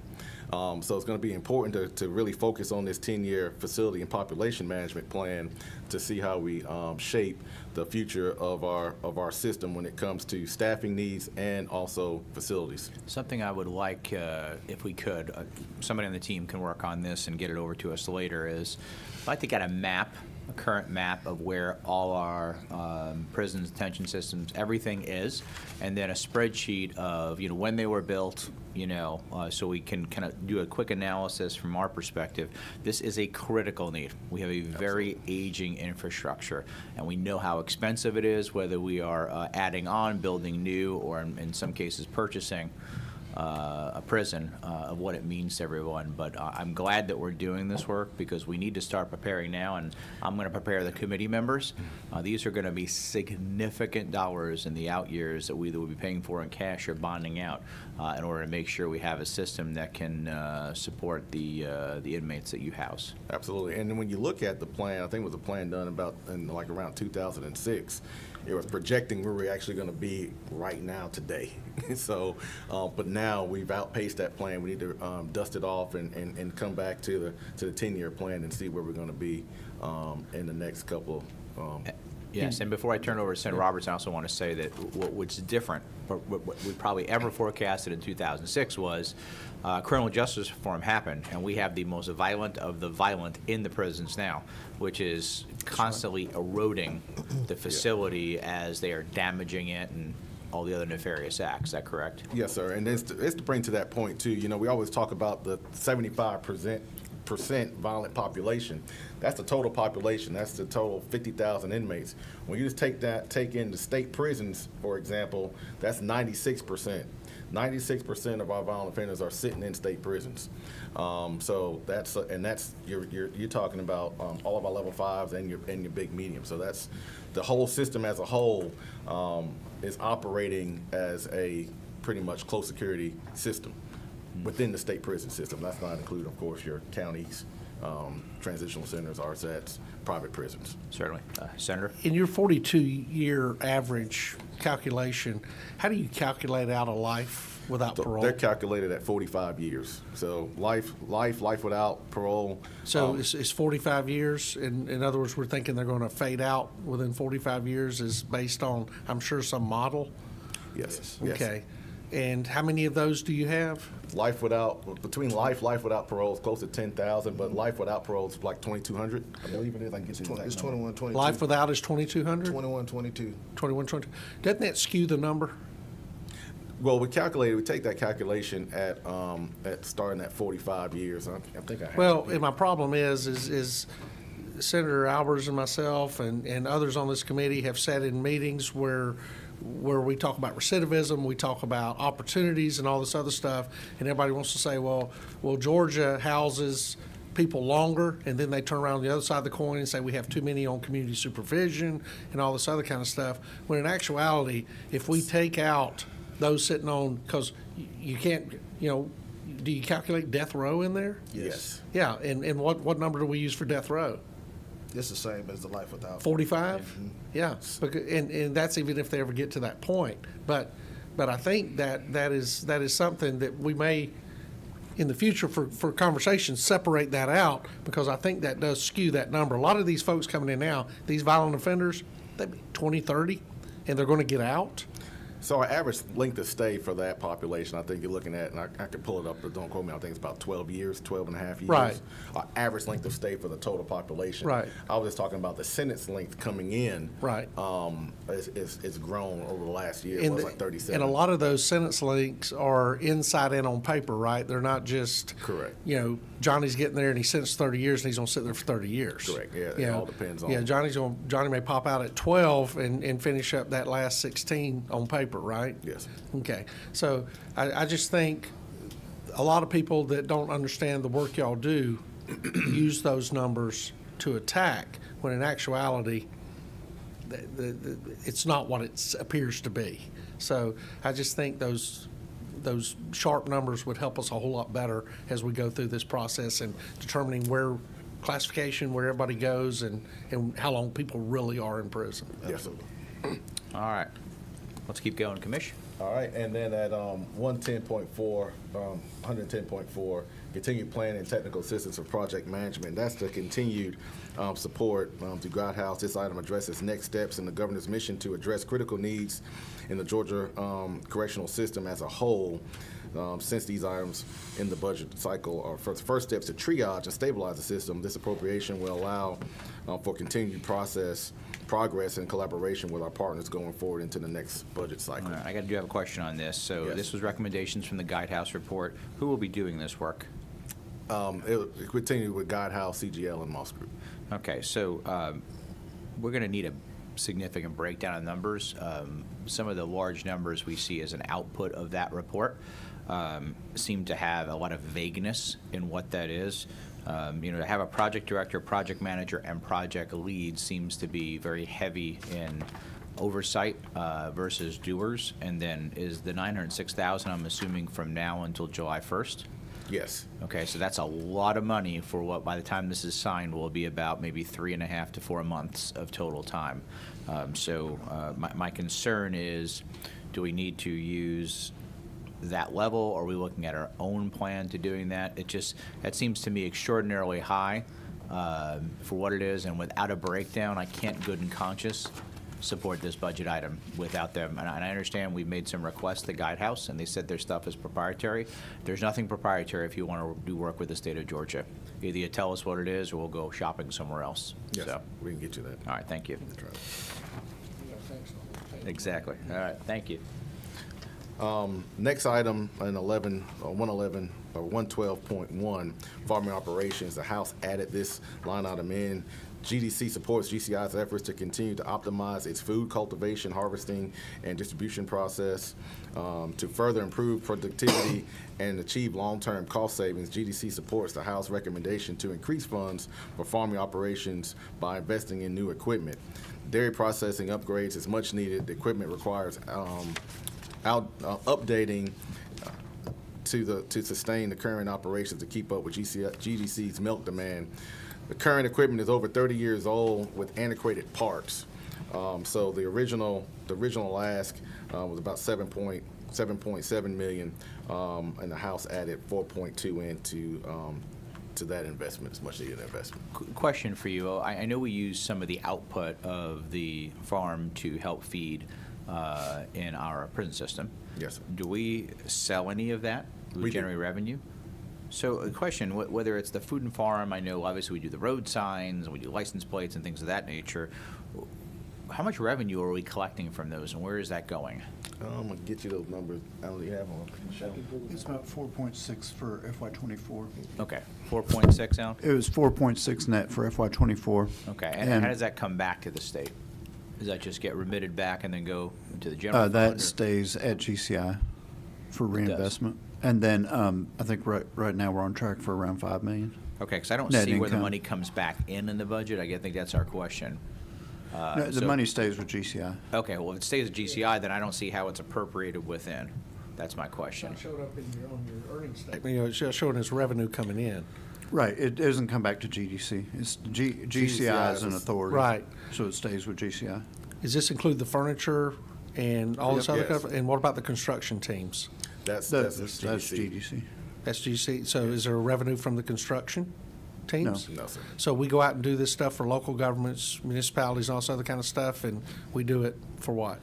So it's going to be important to really focus on this 10-year facility and population management plan to see how we shape the future of our system when it comes to staffing needs and also facilities. Something I would like, if we could, somebody on the team can work on this and get it over to us later, is I'd like to get a current map of where all our prisons, detention systems, everything is, and then a spreadsheet of, when they were built, so we can kind of do a quick analysis from our perspective. This is a critical need. We have a very aging infrastructure, and we know how expensive it is, whether we are adding on, building new, or in some cases purchasing a prison, of what it means to everyone. But I'm glad that we're doing this work, because we need to start preparing now, and I'm going to prepare the committee members. These are going to be significant dollars in the out years that we either will be paying for in cash or bonding out, in order to make sure we have a system that can support the inmates that you house. Absolutely. And then when you look at the plan, I think it was a plan done around 2006. It was projecting where we're actually going to be right now today. So, but now we've outpaced that plan. We need to dust it off and come back to the 10-year plan and see where we're going to be in the next couple. Yes, and before I turn it over to Senator Roberts, I also want to say that what's different, what we probably ever forecasted in 2006 was criminal justice reform happened, and we have the most violent of the violent in the prisons now, which is constantly eroding the facility as they are damaging it and all the other nefarious acts. Is that correct? Yes, sir. And it's to bring to that point, too. We always talk about the 75% violent population. That's the total population. That's the total 50,000 inmates. When you just take in the state prisons, for example, that's 96%. 96% of our violent offenders are sitting in state prisons. So that's you're talking about all of our level 5s and your big medium. So that's the whole system as a whole is operating as a pretty much close security system within the state prison system. That's not including, of course, your counties transitional centers, RSETs, private prisons. Certainly. Senator? In your 42-year average calculation, how do you calculate out a life without So parole? they're calculated at 45 years. So life without parole. So it's 45 years? In other words, we're thinking they're going to fade out within 45 years is based on, I'm sure, some model? Yes. Okay. And how many of those do you have? Between life without parole is close to 10,000, but life without parole is like 2,200. I believe it is. I can get you the exact It's number. 21, 22. Life without is 2,200? 21, 22. 21, 22. Doesn't that skew the number? Well, we take that calculation at starting at 45 years. I think I have. Well, and my problem is Senator Albers and myself and others on this committee have sat in meetings where we talk about recidivism, we talk about opportunities and all this other stuff, and everybody wants to say, well, Georgia houses people longer, and then they turn around on the other side of the coin and say we have too many on community supervision and all this other kind of stuff, when in actuality, if we take out those sitting on, because you can't, do you calculate death row in there? Yes. Yeah, and what number do we use for death row? It's the same as the life without. 45? Yeah, and that's even if they ever get to that point. But I think that is something that we may, in the future for conversation, separate that out, because I think that does skew that number. A lot of these folks coming in now, these violent offenders, they be 20, 30, and they're going to get out. So our average length of stay for that population, I think you're looking at, and I can pull it up, but don't quote me, I think it's about 12 years, 12 and a half years. Right. Our average length of stay for the total population. Right. I was just talking about the sentence length coming in. Right. It's grown over the last year. It And was like 37. And a lot of those sentence links are inside and on paper, right? They're not just, Correct. Johnny's getting there and he's sentenced 30 years and he's going to sit there for 30 years. Correct. Yeah, it all depends on. Yeah, Johnny may pop out at 12 and finish up that last 16 on paper, right? Yes. Okay. So I just think a lot of people that don't understand the work y'all do use those numbers to attack, when in actuality, it's not what it appears to be. So I just think those sharp numbers would help us a whole lot better as we go through this process and determining where classification, where everybody goes, and how long people really are in prison. Yes. All right. Let's keep going, Commission. All right, and then at 110.4, continued planning and technical assistance for project management. That's the continued support to God House. This item addresses next steps in the governor's mission to address critical needs in the Georgia correctional system as a whole. Since these items in the budget cycle are first steps to triage and stabilize the system, this appropriation will allow for continued progress and collaboration with our partners going forward into the next budget cycle. All right, I do have a question on this. So Yes. this was recommendations from the Guidehouse report. Who will be doing this work? It will continue with God House, CGL, and Moss Group. Okay, so we're going to need a significant breakdown of numbers. Some of the large numbers we see as an output of that report seem to have a lot of vagueness in what that is. To have a project director, project manager, and project lead seems to be very heavy in oversight versus doers. And then is the $906,000, I'm assuming, from now until July 1st? Yes. Okay, so that's a lot of money for what, by the time this is signed, will be about maybe 3.5 to 4 months of total time. My concern is, do we need to use that level, or are we looking at our own plan to doing that? That seems to me extraordinarily high for what it is, and without a breakdown, I can't good and conscious support this budget item without them. And I understand we've made some requests to Guidehouse, and they said their stuff is proprietary. There's nothing proprietary if you want to do work with the state of Georgia. Either you tell us what it is, or we'll go shopping somewhere else. Yes, So, we can get you that. all right, thank you. Exactly. All right, thank you. Next item in 112.1, farming operations. The House added this line item in. GDC supports GCI's efforts to continue to optimize its food cultivation, harvesting, and distribution process. To further improve productivity and achieve long-term cost savings, GDC supports the House recommendation to increase funds for farming operations by investing in new equipment. Dairy processing upgrades is much needed. The equipment requires updating to sustain the current operations to keep up with GDC's milk demand. The current equipment is over 30 years old with antiquated parts. So the original ask was about 7.7 million, and the House added 4.2 into to that investment, as much needed investment. Question for you. I know we use some of the output of the farm to help feed in our prison system. Yes, sir. Do we sell any of that? Do we We do. generate revenue? So a question, whether it's the food and farm, I know obviously we do the road signs, and we do license plates and things of that nature. How much revenue are we collecting from those, and where is that going? I'm gonna get you those numbers. I don't have them. Michelle. It's about 4.6 for FY '24. Okay, 4.6 now? It was 4.6 net for FY '24. Okay, and how does that come back to the state? Does that just get remitted back and then go to the general fund? That or- stays at GCI for It does. reinvestment. And then I think right now we're on track for around 5 million. Okay, because I don't Net see where the income. money comes back in the budget. I think that's our question. No, the so- money stays with GCI. Okay, well, if it stays at GCI, then I don't see how it's appropriated within. That's my question. It showed up on your earnings statement. You know, it's showing as revenue coming in. Right, it doesn't come back to GDC. It's GCI is an authority. Right. So it stays with GCI. Does this include the furniture and all this Yep. other Yes. stuff? And what about the construction teams? That's That's GDC. GDC. That's GC. So is there a revenue from the construction teams? No, sir. So we go out and do this stuff for local governments, municipalities, and all this other kind of stuff, and we do it for what?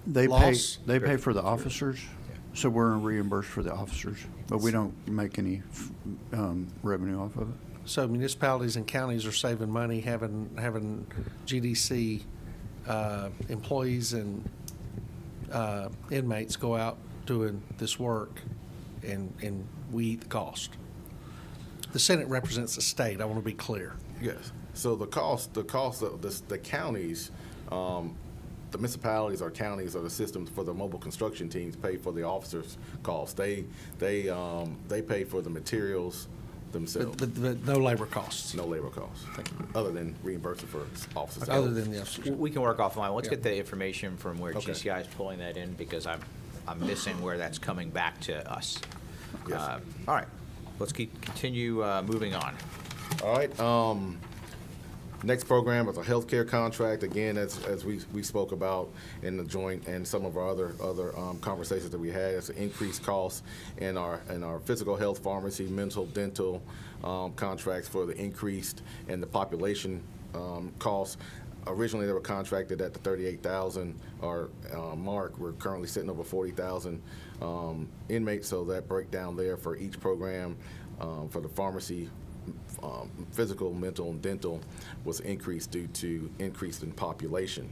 They Loss? pay for the officers, so we're reimbursed for the officers, but we don't make any revenue off of it. So municipalities and counties are saving money having GDC employees and inmates go out doing this work, and we eat the cost. The Senate represents the state, I want to be clear. Yes. So the cost of the counties, the municipalities or counties or the systems for the mobile construction teams pay for the officers' costs. They pay for the materials themselves. But no labor costs, No labor costs, other than reimbursement for officers. other than the officers. We can work offline. Let's Yeah. get the information from where Okay. GCI is pulling that in, because I'm missing where that's coming back to us. Yes, sir. All right, let's continue moving on. All right. Next program is a healthcare contract. Again, as we spoke about in the joint and some of our other conversations that we had, it's an increased cost in our physical health, pharmacy, mental, dental contracts for the increased and the population costs. Originally, they were contracted at the 38,000 mark. We're currently sitting over 40,000 inmates, so that breakdown there for each program for the pharmacy, physical, mental, and dental was increased due to increase in population.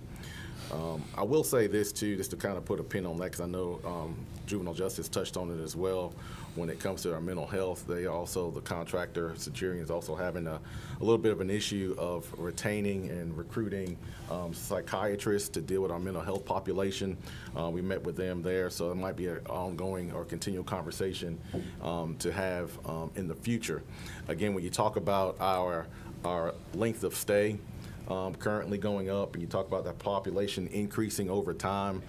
I will say this too, just to kind of put a pin on that, because I know juvenile justice touched on it as well. When it comes to our mental health, they also, the contractor, Centurion, is also having a little bit of an issue of retaining and recruiting psychiatrists to deal with our mental health population. We met with them there, so it might be an ongoing or continual conversation to have in the future. Again, when you talk about our length of stay, currently going up, and you talk about that population increasing over time,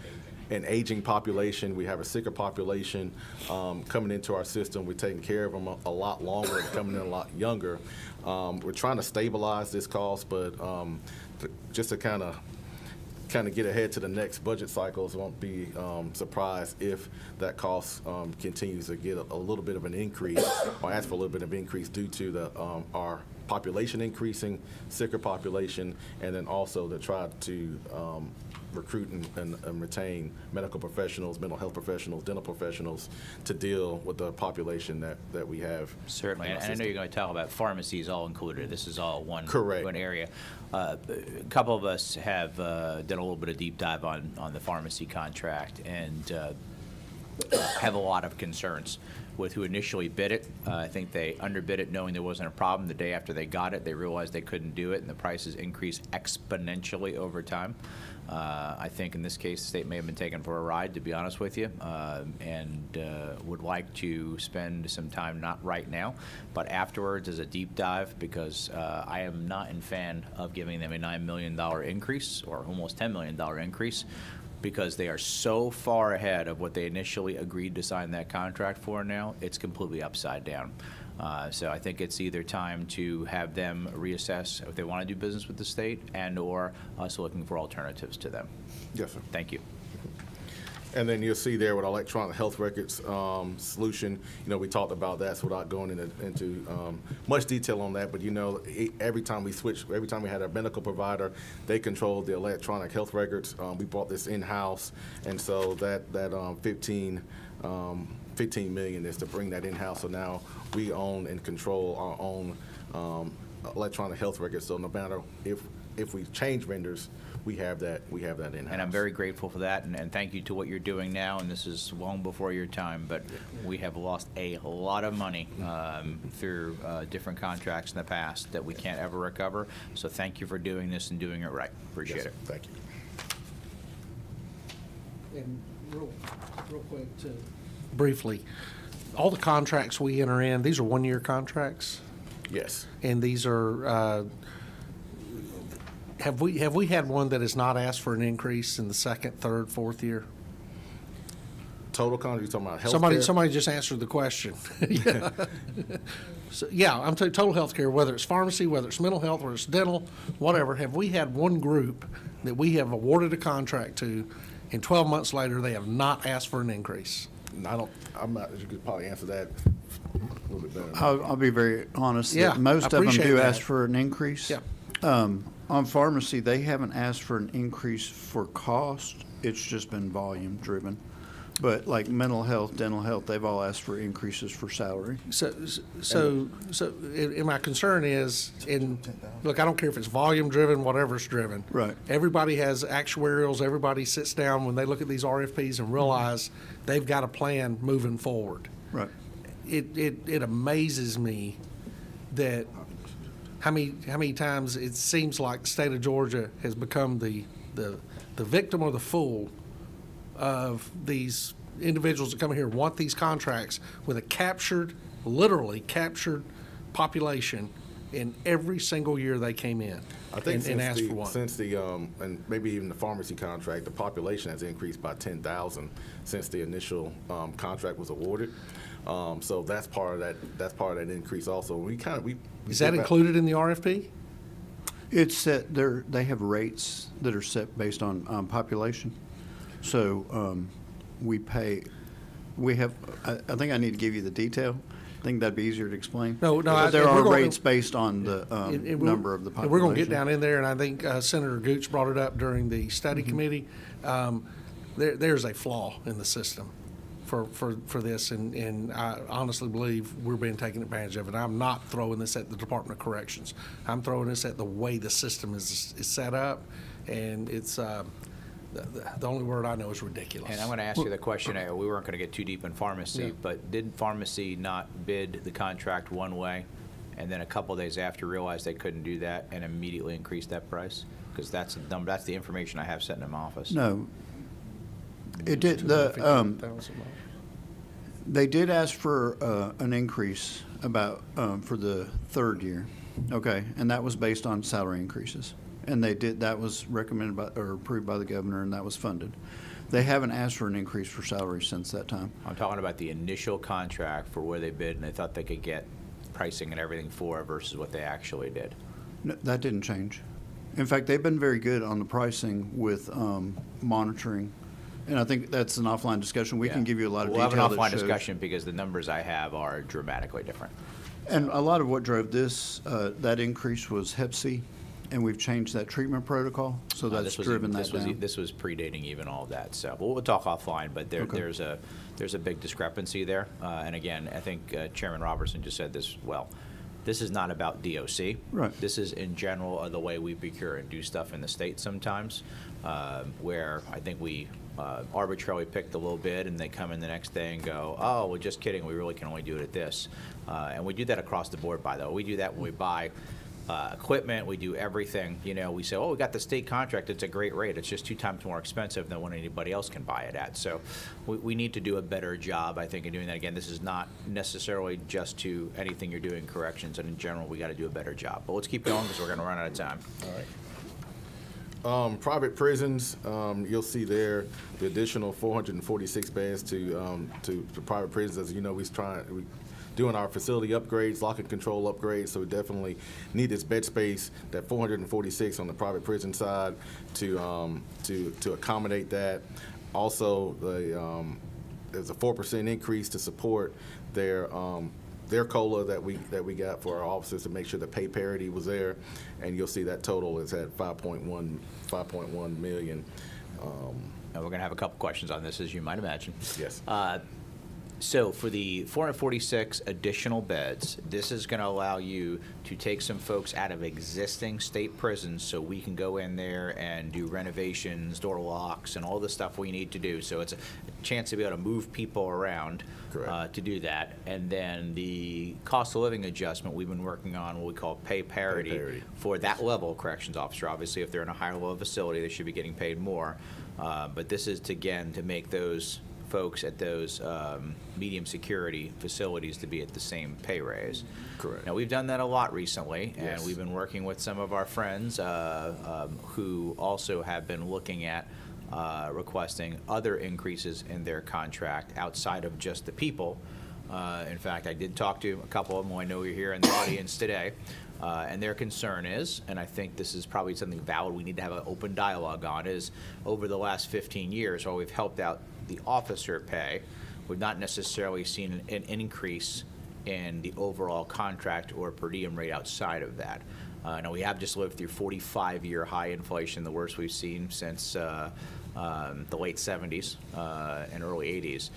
an aging population, we have a sicker population coming into our system. We're taking care of them a lot longer and coming in a lot younger. We're trying to stabilize this cost, but just to kind of get ahead to the next budget cycles, won't be surprised if that cost continues to get a little bit of an increase, or ask for a little bit of increase due to our population increasing, sicker population, and then also to try to recruit and retain medical professionals, mental health professionals, dental professionals to deal with the population that we have. Certainly, in our and I know system. you're going to talk about pharmacies all included. This is all one Correct. one area. A couple of us have done a little bit of deep dive on the pharmacy contract, and have a lot of concerns with who initially bid it. I think they underbid it knowing there wasn't a problem. The day after they got it, they realized they couldn't do it, and the prices increased exponentially over time. I think in this case, the state may have been taken for a ride, to be honest with you, and would like to spend some time, not right now, but afterwards as a deep dive, because I am not a fan of giving them a $9 million increase, or almost $10 million increase, because they are so far ahead of what they initially agreed to sign that contract for now, it's completely upside down. So I think it's either time to have them reassess if they want to do business with the state and/or us looking for alternatives to them. Yes, sir. Thank you. And then you'll see there with electronic health records solution, we talked about that, so without going into much detail on that, but every time we had a medical provider, they controlled the electronic health records. We brought this in-house, and so that 15 million is to bring that in-house. So now we own and control our own electronic health records. So no matter if we change vendors, we have that in-house. And I'm very grateful for that, and thank you to what you're doing now, and this is long before your time, but we have lost a lot of money through different contracts in the past that we can't ever recover. So thank you for doing this and doing it right. Appreciate Yes, it. sir. Thank you. And real quick, briefly, all the contracts we enter in, these are one-year contracts? Yes. And these are, have we had one that has not asked for an increase in the second, third, fourth year? Total contract, you talking about healthcare? Somebody just answered the question. So, yeah, I'm saying total health care, whether it's pharmacy, whether it's mental health, whether it's dental, whatever. Have we had one group that we have awarded a contract to, and 12 months later, they have not asked for an increase? I'm not, you could probably answer that a little bit better. I'll be very honest. Yeah, that most I of them appreciate do that. ask for an increase. Yeah. On pharmacy, they haven't asked for an increase for cost. It's just been volume driven. But like mental health, dental health, they've all asked for increases for salary. And my concern is, look, I don't care if it's volume driven, whatever's driven. Right. Everybody has actuarials, everybody sits down when they look at these RFPs and realize they've got a plan moving forward. Right. It amazes me that how many times it seems like the state of Georgia has become the victim or the fool of these individuals that come here and want these contracts with a literally captured population in every single year they came in I think and asked for one. since the and maybe even the pharmacy contract, the population has increased by 10,000 since the initial contract was awarded. So that's part of that. That's part of that increase. Also, Is that included in the RFP? It's set, they have rates that are set based on population. So we have, I think I need to give you the detail. I think that'd be easier to explain. No, There are rates based on the number of the population. We're going to get down in there, and I think Senator Gooch brought it up during the study committee. There's a flaw in the system for this, and I honestly believe we're being taken advantage of it. I'm not throwing this at the Department of Corrections. I'm throwing this at the way the system is set up, and it's the only word I know is ridiculous. And I'm going to ask you the question, we weren't going to get too deep in pharmacy, Yeah. but did pharmacy not bid the contract one way, and then a couple days after realized they couldn't do that and immediately increased that price? Because that's the information I have sitting in my office. No. It did, they did ask for an increase about, for the third year. Okay, and that was based on salary increases. And that was recommended by, or approved by the governor, and that was funded. They haven't asked for an increase for salary since that time. I'm talking about the initial contract for where they bid and they thought they could get pricing and everything for versus what they actually did. No, that didn't change. In fact, they've been very good on the pricing with monitoring. And I think that's an offline discussion. We can give you a lot of detail. We'll have an that offline shows- discussion because the numbers I have are dramatically different. And a lot of what drove this, that increase was Hep C, and we've changed that treatment protocol, so that's driven that down. This was predating even all of that, so we'll talk offline, but there's a big discrepancy there. And again, I think Chairman Robertson just said this well. This is not about DOC. Right. This is in general the way we procure and do stuff in the state sometimes, where I think we arbitrarily picked a little bit and they come in the next day and go, oh, well, just kidding, we really can only do it at this. And we do that across the board, by the way. We do that when we buy equipment, we do everything. We say, oh, we got the state contract, it's a great rate. It's just 2 times more expensive than what anybody else can buy it at. So we need to do a better job, I think, in doing that. Again, this is not necessarily just to anything you're doing corrections, and in general, we got to do a better job. But let's keep going because we're going to run out of time. All right. Private prisons, you'll see there the additional 446 beds to private prisons. As you know, we doing our facility upgrades, lock and control upgrades, so we definitely need this bed space, that 446 on the private prison side to accommodate that. Also, there's a 4% increase to support their COLA that we got for our officers to make sure the pay parity was there, and you'll see that total is at 5.1 million. Now, we're going to have a couple questions on this, as you might imagine. Yes. So for the 446 additional beds, this is going to allow you to take some folks out of existing state prisons so we can go in there and do renovations, door locks, and all the stuff we need to do. So it's a chance to be able to move people around to do that. And then the cost of living adjustment, we've been working on what we call pay parity for that level of corrections officer. Obviously, if they're in a higher level facility, they should be getting paid more. But this is, again, to make those folks at those medium security facilities to be at the same pay raise. Correct. Now, we've done that a lot recently, and Yes. we've been working with some of our friends who also have been looking at requesting other increases in their contract outside of just the people. In fact, I did talk to a couple of them who I know you're here in the audience today. And their concern is, and I think this is probably something valid we need to have an open dialogue on, is over the last 15 years, while we've helped out the officer pay, we've not necessarily seen an increase in the overall contract or per diem rate outside of that. Now, we have just lived through 45-year high inflation, the worst we've seen since the late 70s and early 80s.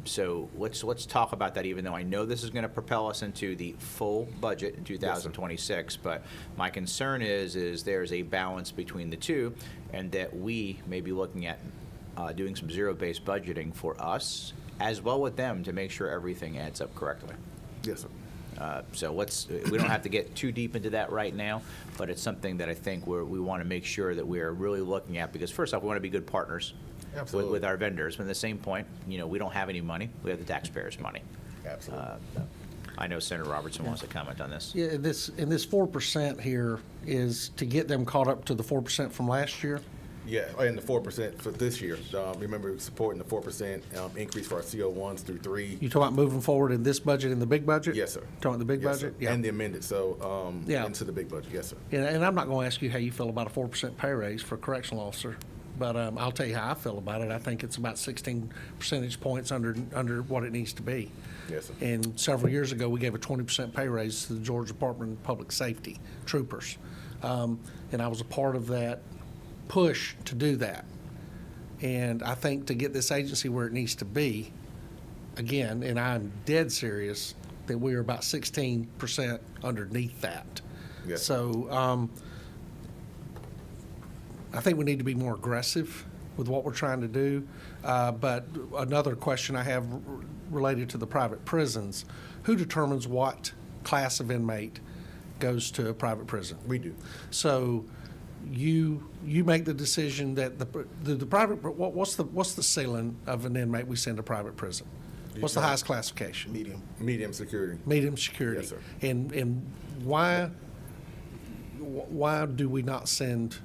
So let's talk about that, even though I know this is going to propel us into the full budget in 2026. But my concern is there's a balance between the two, and that we may be looking at doing some zero-based budgeting for us as well with them to make sure everything adds up correctly. Yes, sir. So we don't have to get too deep into that right now, but it's something that I think we want to make sure that we're really looking at, because first off, we want to be good partners with our vendors. But at the same point, we don't have any money. We have the taxpayers' money. Absolutely. I know Senator Robertson wants to comment on this. Yeah, this 4% here is to get them caught up to the 4% from last year? Yeah, and the 4% for this year. Remember, we're supporting the 4% increase for our CO1s through 3. You talking about moving forward in this budget, in the big budget? Yes, sir. Talking about the big Yes, budget? sir. And the amended, so into the big budget. Yes, sir. And I'm not going to ask you how you feel about a 4% pay raise for a correctional officer, but I'll tell you how I feel about it. I think it's about 16 percentage points under what it needs to be. Yes, sir. And several years ago, we gave a 20% pay raise to the Georgia Department of Public Safety troopers. And I was a part of that push to do that. And I think to get this agency where it needs to be, again, and I'm dead serious, that we are about 16% underneath that. Yes. So I think we need to be more aggressive with what we're trying to do. But another question I have related to the private prisons, who determines what class of inmate goes to a private prison? We do. So you make the decision that the private, what's the ceiling of an inmate we send to private prison? What's the highest classification? Medium security. Medium security. Yes, sir. And why do we not send?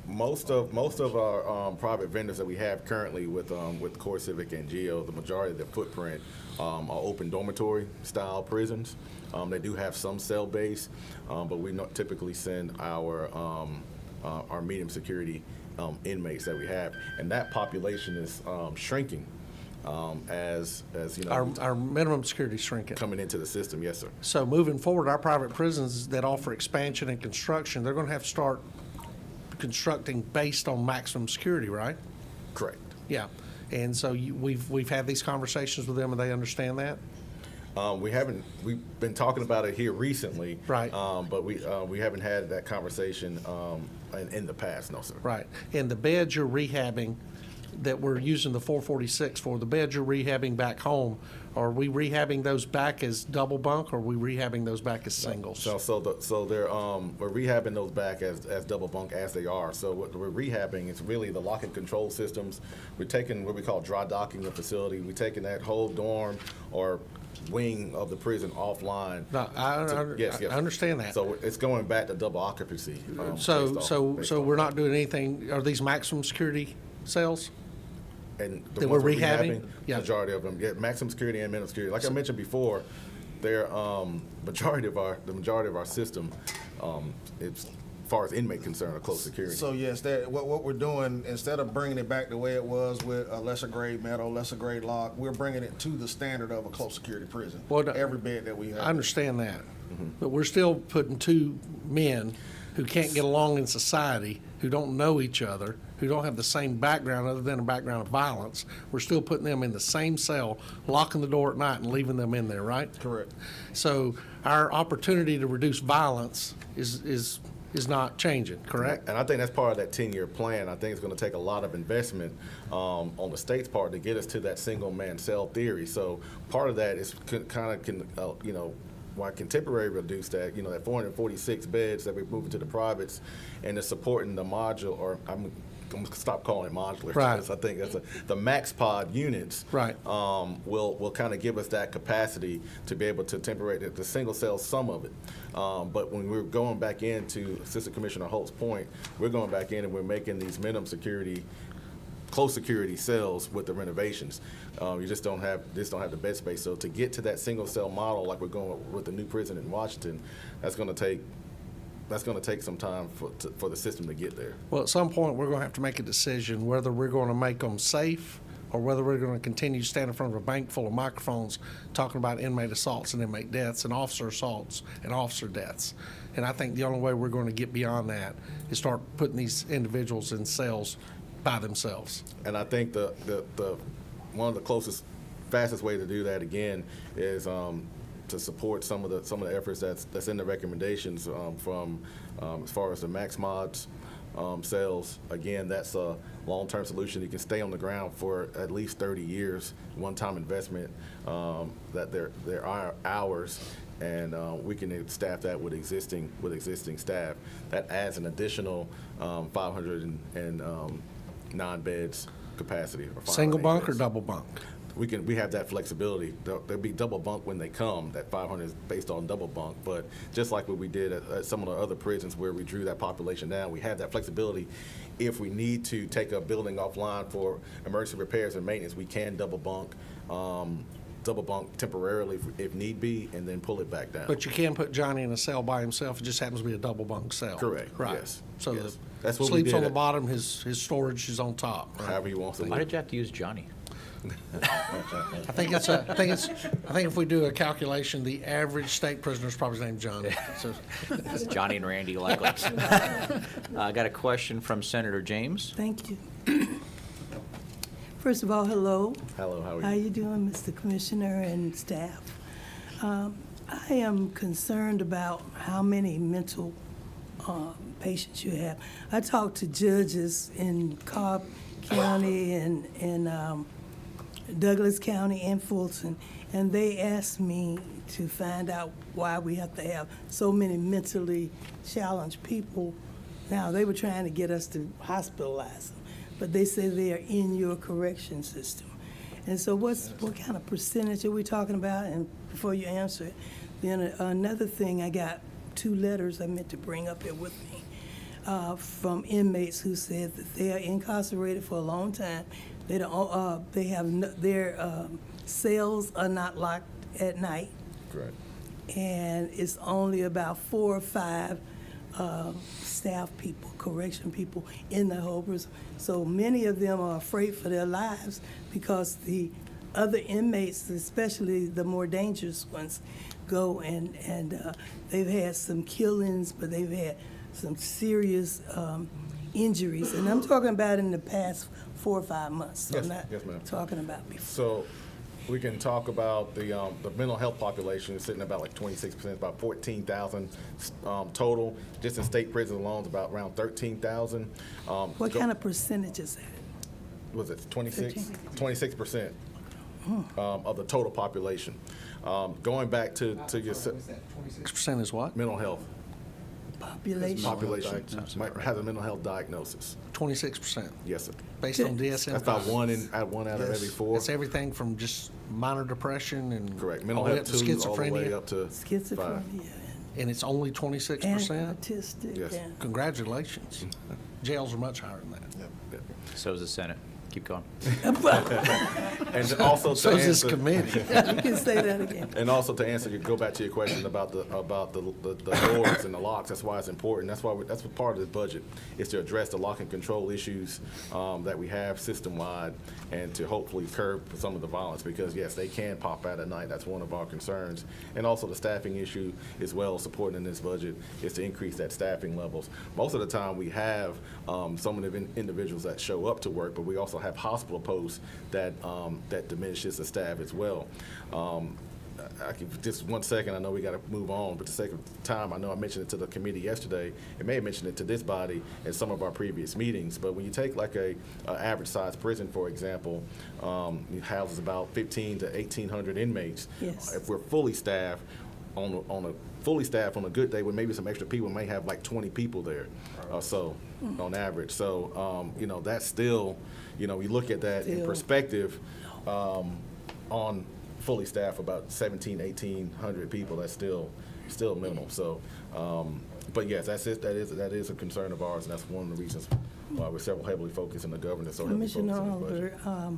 Most of our private vendors that we have currently with Core Civic and Geo, the majority of their footprint are open dormitory style prisons. They do have some cell base, but we not typically send our medium security inmates that we have, and that population is shrinking as you know. Our minimum security is shrinking. Coming into the system, yes, sir. So moving forward, our private prisons that offer expansion and construction, they're going to have to start constructing based on maximum security, right? Correct. Yeah. And so we've had these conversations with them, and they understand that? We've been talking about it here recently. Right. But we haven't had that conversation in the past, no, sir. Right. And the beds you're rehabbing that we're using the 446 for, the beds you're rehabbing back home, are we rehabbing those back as double bunk, or are we rehabbing those back as singles? So they're we're rehabbing those back as double bunk as they are. So what we're rehabbing is really the lock and control systems. We're taking what we call dry docking the facility. We're taking that whole dorm or wing of the prison offline. No, Yes, yes. I understand that. So it's going back to double occupancy. based off- So we're not doing anything, are these maximum security cells? And the That ones we're rehabbing? Yeah. majority of them, yeah, maximum security and minimum security. Like I mentioned before, they're majority of our system, it's as far as inmate concern, are close security. So yes, that, what we're doing, instead of bringing it back the way it was with a lesser grade metal, lesser grade lock, we're bringing it to the standard of a close security prison. Well, no, Every bed that we have. I understand that, but we're still putting two men who can't get along in society, who don't know each other, who don't have the same background other than a background of violence. We're still putting them in the same cell, locking the door at night and leaving them in there, right? Correct. So our opportunity to reduce violence is not changing, correct? And I think that's part of that 10-year plan. I think it's going to take a lot of investment on the state's part to get us to that single-man cell theory. So part of that is why contemporary reduced that, that 446 beds that we're moving to the privates, and it's supporting the modular, or I'm going to stop calling it modular. Right. Because I think that's the max pod units. Right. Will kind of give us that capacity to be able to temporary the single cell, some of it. But when we're going back into Assistant Commissioner Holt's point, we're going back in and we're making these minimum security, close security cells with the renovations. You just don't have the bed space. So to get to that single cell model, like we're going with the new prison in Washington, that's going to take some time for the system to get there. Well, at some point, we're going to have to make a decision whether we're going to make them safe or whether we're going to continue to stand in front of a bank full of microphones talking about inmate assaults and inmate deaths and officer assaults and officer deaths. And I think the only way we're going to get beyond that is start putting these individuals in cells by themselves. And I think the one of the fastest way to do that again is to support some of the efforts that's in the recommendations from as far as the max mods cells. Again, that's a long-term solution. You can stay on the ground for at least 30 years, one-time investment. That there are hours, and we can staff that with existing staff. That adds an additional 509 beds capacity. Or Single 508 bunk or beds. double bunk? We have that flexibility. There'll be double bunk when they come. That 500 is based on double bunk. But just like what we did at some of the other prisons where we drew that population down, we have that flexibility. If we need to take a building offline for emergency repairs and maintenance, we can double bunk temporarily if need be, and then pull it back down. But you can put Johnny in a cell by himself. It just happens to be a double bunk cell. Correct. Right. Yes. So Yes. the That's what we sleeps did on the at- bottom, his storage is on top. Right? However he wants to Why live. did you have to use Johnny? I think if we do a calculation, the average state prisoner is probably named Johnny. So, It's Johnny and Randy likely. I got a question from Senator James. Thank you. First of all, hello. Hello, how are you? How you doing, Mr. Commissioner and staff? I am concerned about how many mental patients you have. I talked to judges in Cobb County and Douglas County and Fulton, and they asked me to find out why we have to have so many mentally challenged people. Now, they were trying to get us to hospitalize them, but they say they are in your correction system. And so what kind of percentage are we talking about? And before you answer it, then another thing, I got 2 letters I meant to bring up here with me from inmates who said that they are incarcerated for a long time. They don't. They have their cells are not locked at night. Correct. And it's only about 4 or 5 staff people, correction people in the whole prison. So many of them are afraid for their lives because the other inmates, especially the more dangerous ones, go and they've had some killings, but they've had some serious injuries. And I'm talking about in the past 4 or 5 months. So Yes, I'm not yes, ma'am. talking about before. So we can talk about the mental health population is sitting about like 26%, about 14,000 total. Just in state prison alone, it's about around 13,000. What kind of percentage is that? Was it 26? 26% of the total population. Going back to your 6% is what? mental health. Population. Population has a mental health diagnosis. 26%, Yes, sir. based on DSM. That's about one out of every four. That's everything from just minor depression and. Correct. Mental all the way health up to 2 all the way schizophrenia. up to 5. Schizophrenia And it's only and 26%? autistic. Yes. and- Congratulations. Jails are much higher than that. So is the Senate. Keep going. And also So to is this answer, committee. You can say that again. and also to answer, go back to your question about the doors and the locks. That's why it's important. That's what part of the budget is, to address the lock and control issues that we have system-wide, and to hopefully curb some of the violence, because yes, they can pop out at night. That's one of our concerns. And also the staffing issue as well, supporting in this budget, is to increase that staffing levels. Most of the time we have some of the individuals that show up to work, but we also have hospital posts that diminishes the staff as well. Just 1 second, I know we got to move on, but the sake of time, I know I mentioned it to the committee yesterday. I may have mentioned it to this body in some of our previous meetings, but when you take like a average size prison, for example, it houses about 1,500 to 1,800 inmates. Yes. If we're fully staffed, on a good day with maybe some extra people, may have like 20 people there, so on average. So that's still, you look at that in Still. perspective, on fully staffed about 1,800 people. That's still minimal. So, but yes, that's it. That is a concern of ours, and that's one of the reasons why we're heavily focused in the governance. So heavily Commissioner focused in this budget. Oliver,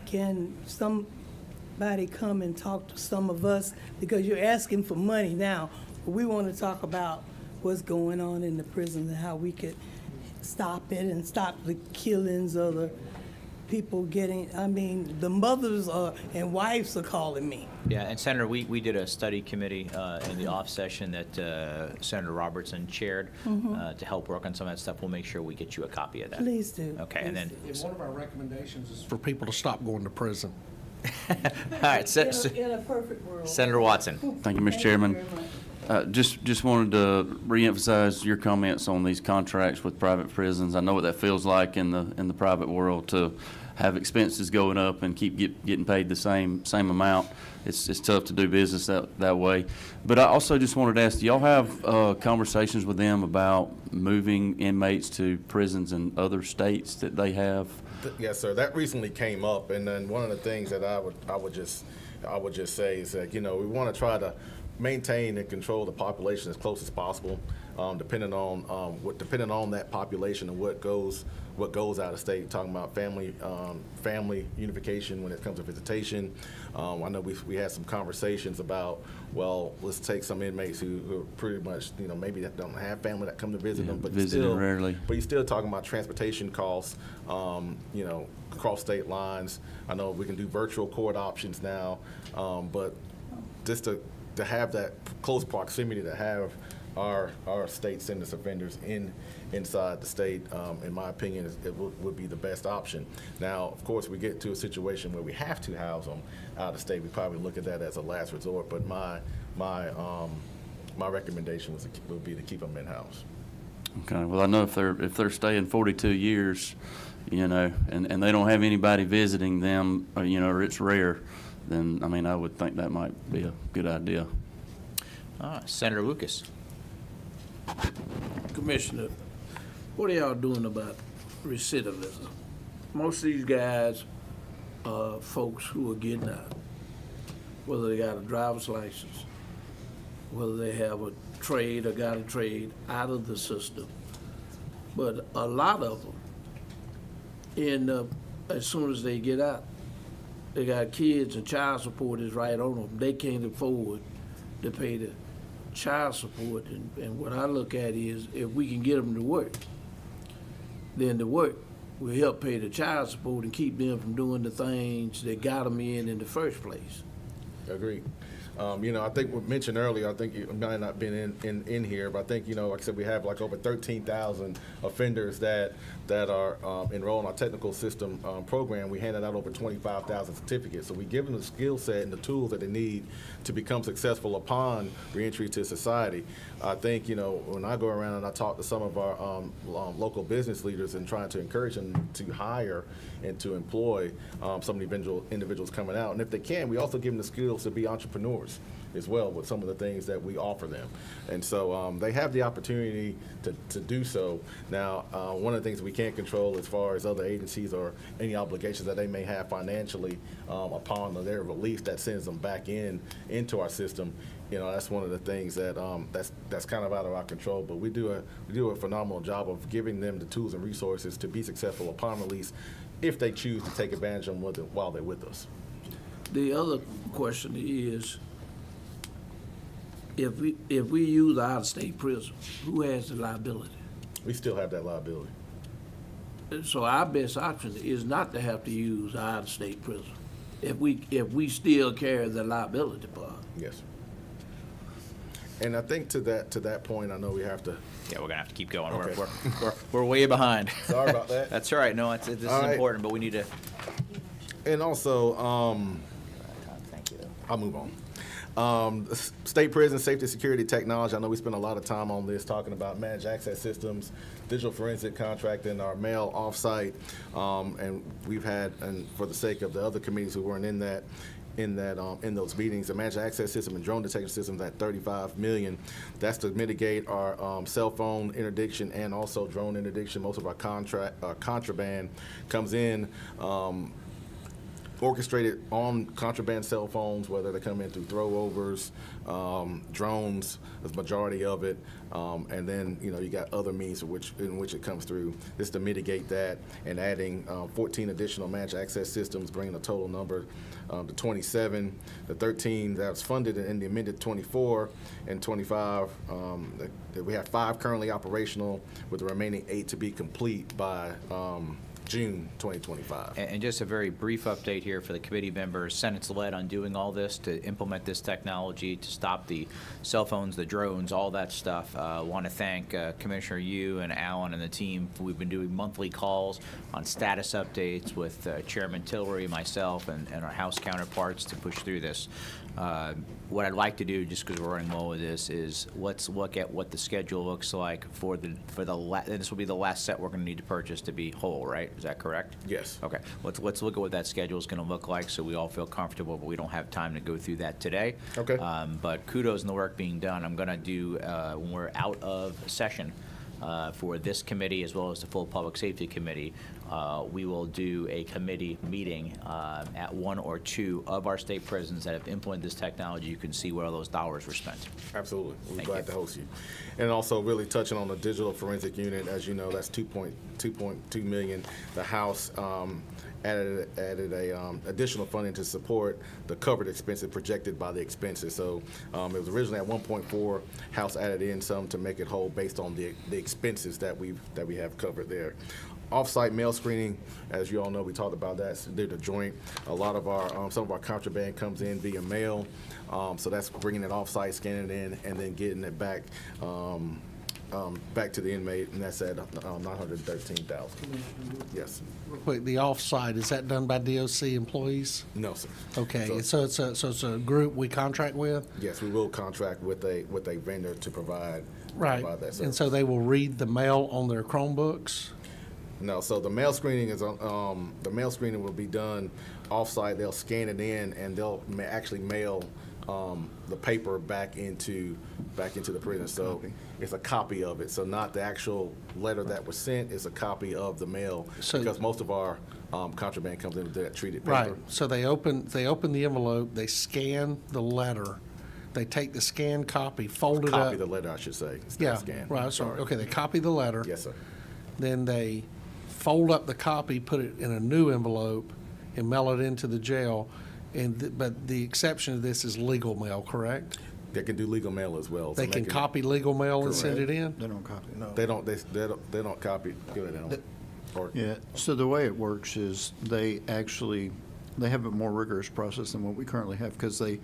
can somebody come and talk to some of us? Because you're asking for money now. We want to talk about what's going on in the prison and how we could stop it and stop the killings of the people getting, the mothers and wives are calling me. Yeah, and Senator, we did a study committee in the off session that Senator Robertson chaired to help work on some of that stuff. We'll make sure we get you a copy of that. Please do. Okay, and then, And one of our recommendations is for people to stop going to prison. all right, In a perfect world. Senator Watson. Thank you, Mr. Chairman. Just wanted to reemphasize your comments on these contracts with private prisons. I know what that feels like in the private world, to have expenses going up and keep getting paid the same amount. It's tough to do business that way. But I also just wanted to ask, do y'all have conversations with them about moving inmates to prisons in other states that they have? Yes, sir. That recently came up, and then one of the things that I would just say is that we want to try to maintain and control the population as close as possible, depending on that population and what goes out of state. Talking about family unification when it comes to visitation. I know we had some conversations about, well, let's take some inmates who are pretty much maybe that don't have family that come to visit them, but visiting rarely. But you're still talking about transportation costs, across state lines. I know we can do virtual court options now, but just to have that close proximity, to have our state sentence offenders inside the state, in my opinion, it would be the best option. Now, of course, we get to a situation where we have to house them out of state. We probably look at that as a last resort, but my recommendation would be to keep them in-house. Okay. Well, I know if they're staying 42 years, and they don't have anybody visiting them, or it's rare, then I would think that might be a good idea. Senator Lucas. Commissioner, what are y'all doing about recidivism? Most of these guys are folks who are getting out, whether they got a driver's license, whether they have a trade or got a trade, out of the system. But a lot of them end up, as soon as they get out, they got kids and child support is right on them. They can't afford to pay the child support. And what I look at is, if we can get them to work, then the work will help pay the child support and keep them from doing the things that got them in the first place. Agreed. I think we mentioned earlier, I think it might not been in here, but I think, like I said, we have like over 13,000 offenders that are enrolled in our technical system program. We handed out over 25,000 certificates. So we give them the skill set and the tools that they need to become successful upon reentry to society. I think, when I go around and I talk to some of our local business leaders and trying to encourage them to hire and to employ some of the individuals coming out. And if they can, we also give them the skills to be entrepreneurs. rewards as well with some of the things that we offer them. And so they have the opportunity to do so. Now, one of the things we can't control as far as other agencies or any obligations that they may have financially upon their release that sends them back into our system. You know, that's one of the things that that's kind of out of our control. But we do a phenomenal job of giving them the tools and resources to be successful upon release if they choose to take advantage of them while they're with us. The other question is, if we use out-of-state prison, who has the liability? We still have that liability. So our best option is not to have to use out-of-state prison, if we still carry the liability part. Yes. And I think to that point, I know we have to. Yeah, we're gonna have to keep going. Okay. We're way behind. Sorry about that. That's all right. No, this is important, but we need to. And also, I'll move on. State prison safety, security, technology. I know we spent a lot of time on this, talking about managed access systems, digital forensic contracting, our mail offsite, and we've had, and for the sake of the other committees who weren't in those meetings, the managed access system and drone detection systems at $35 million. That's to mitigate our cell phone interdiction and also drone interdiction. Most of our contraband comes in orchestrated on contraband cell phones, whether they come in through throwovers, drones, the majority of it, and then you got other means in which it comes through. This is to mitigate that, and adding 14 additional managed access systems, bringing the total number to 27. The 13 that was funded in the amended 24 and 25. We have 5 currently operational, with the remaining 8 to be complete by June 2025. And just a very brief update here for the committee members. Senate's led on doing all this to implement this technology to stop the cell phones, the drones, all that stuff. I want to thank Commissioner Yu and Alan and the team. We've been doing monthly calls on status updates with Chairman Tillery, myself, and our House counterparts to push through this. What I'd like to do, just because we're running low with this, is let's look at what the schedule looks like for this will be the last set we're going to need to purchase to be whole, right? Is that correct? Yes. Okay. Let's look at what that schedule is going to look like, so we all feel comfortable. But we don't have time to go through that today. Okay. But kudos in the work being done. I'm going to do when we're out of session. For this committee as well as the full Public Safety Committee, we will do a committee meeting at 1 or 2 of our state prisons that have implemented this technology. You can see where all those dollars were spent. Absolutely. We're Thank glad you. to host you. And also really touching on the digital forensic unit, as you know, that's $2.2 million. The House added a additional funding to support the covered expenses projected by the expenses. So it was originally at 1.4. House added in some to make it whole based on the expenses that we have covered there. Off-site mail screening, as you all know, we talked about that. So they're the joint. A lot of our some of our contraband comes in via mail, so that's bringing it off-site, scanning it in, and then getting it back back to the inmate, and that's at $913,000. Yes. Real quick, the off-site, is that done by DOC employees? No, sir. Okay, so it's a group we contract with? Yes, we will contract with a vendor to provide Right, that service. and so they will read the mail on their Chromebooks? No, so the mail screening will be done off-site. They'll scan it in, and they'll actually mail the paper back into the prison. So it's a copy of it. So not the actual letter that was sent. It's a copy of the mail, because most of our contraband comes in with that treated paper. Right, so they open the envelope, they scan the letter, they take the scanned copy, fold it up. Copy the letter, I should say. Instead Yeah, of scan. right, sorry. Okay, they copy the letter. Yes, sir. Then they fold up the copy, put it in a new envelope, and mail it into the jail. But the exception to this is legal mail, correct? They can do legal mail as well. They can copy legal mail and send it in? They don't copy it. No. They don't copy. Go ahead, Alan. Yeah, so the way it works is they have a more rigorous process than what we currently have, because they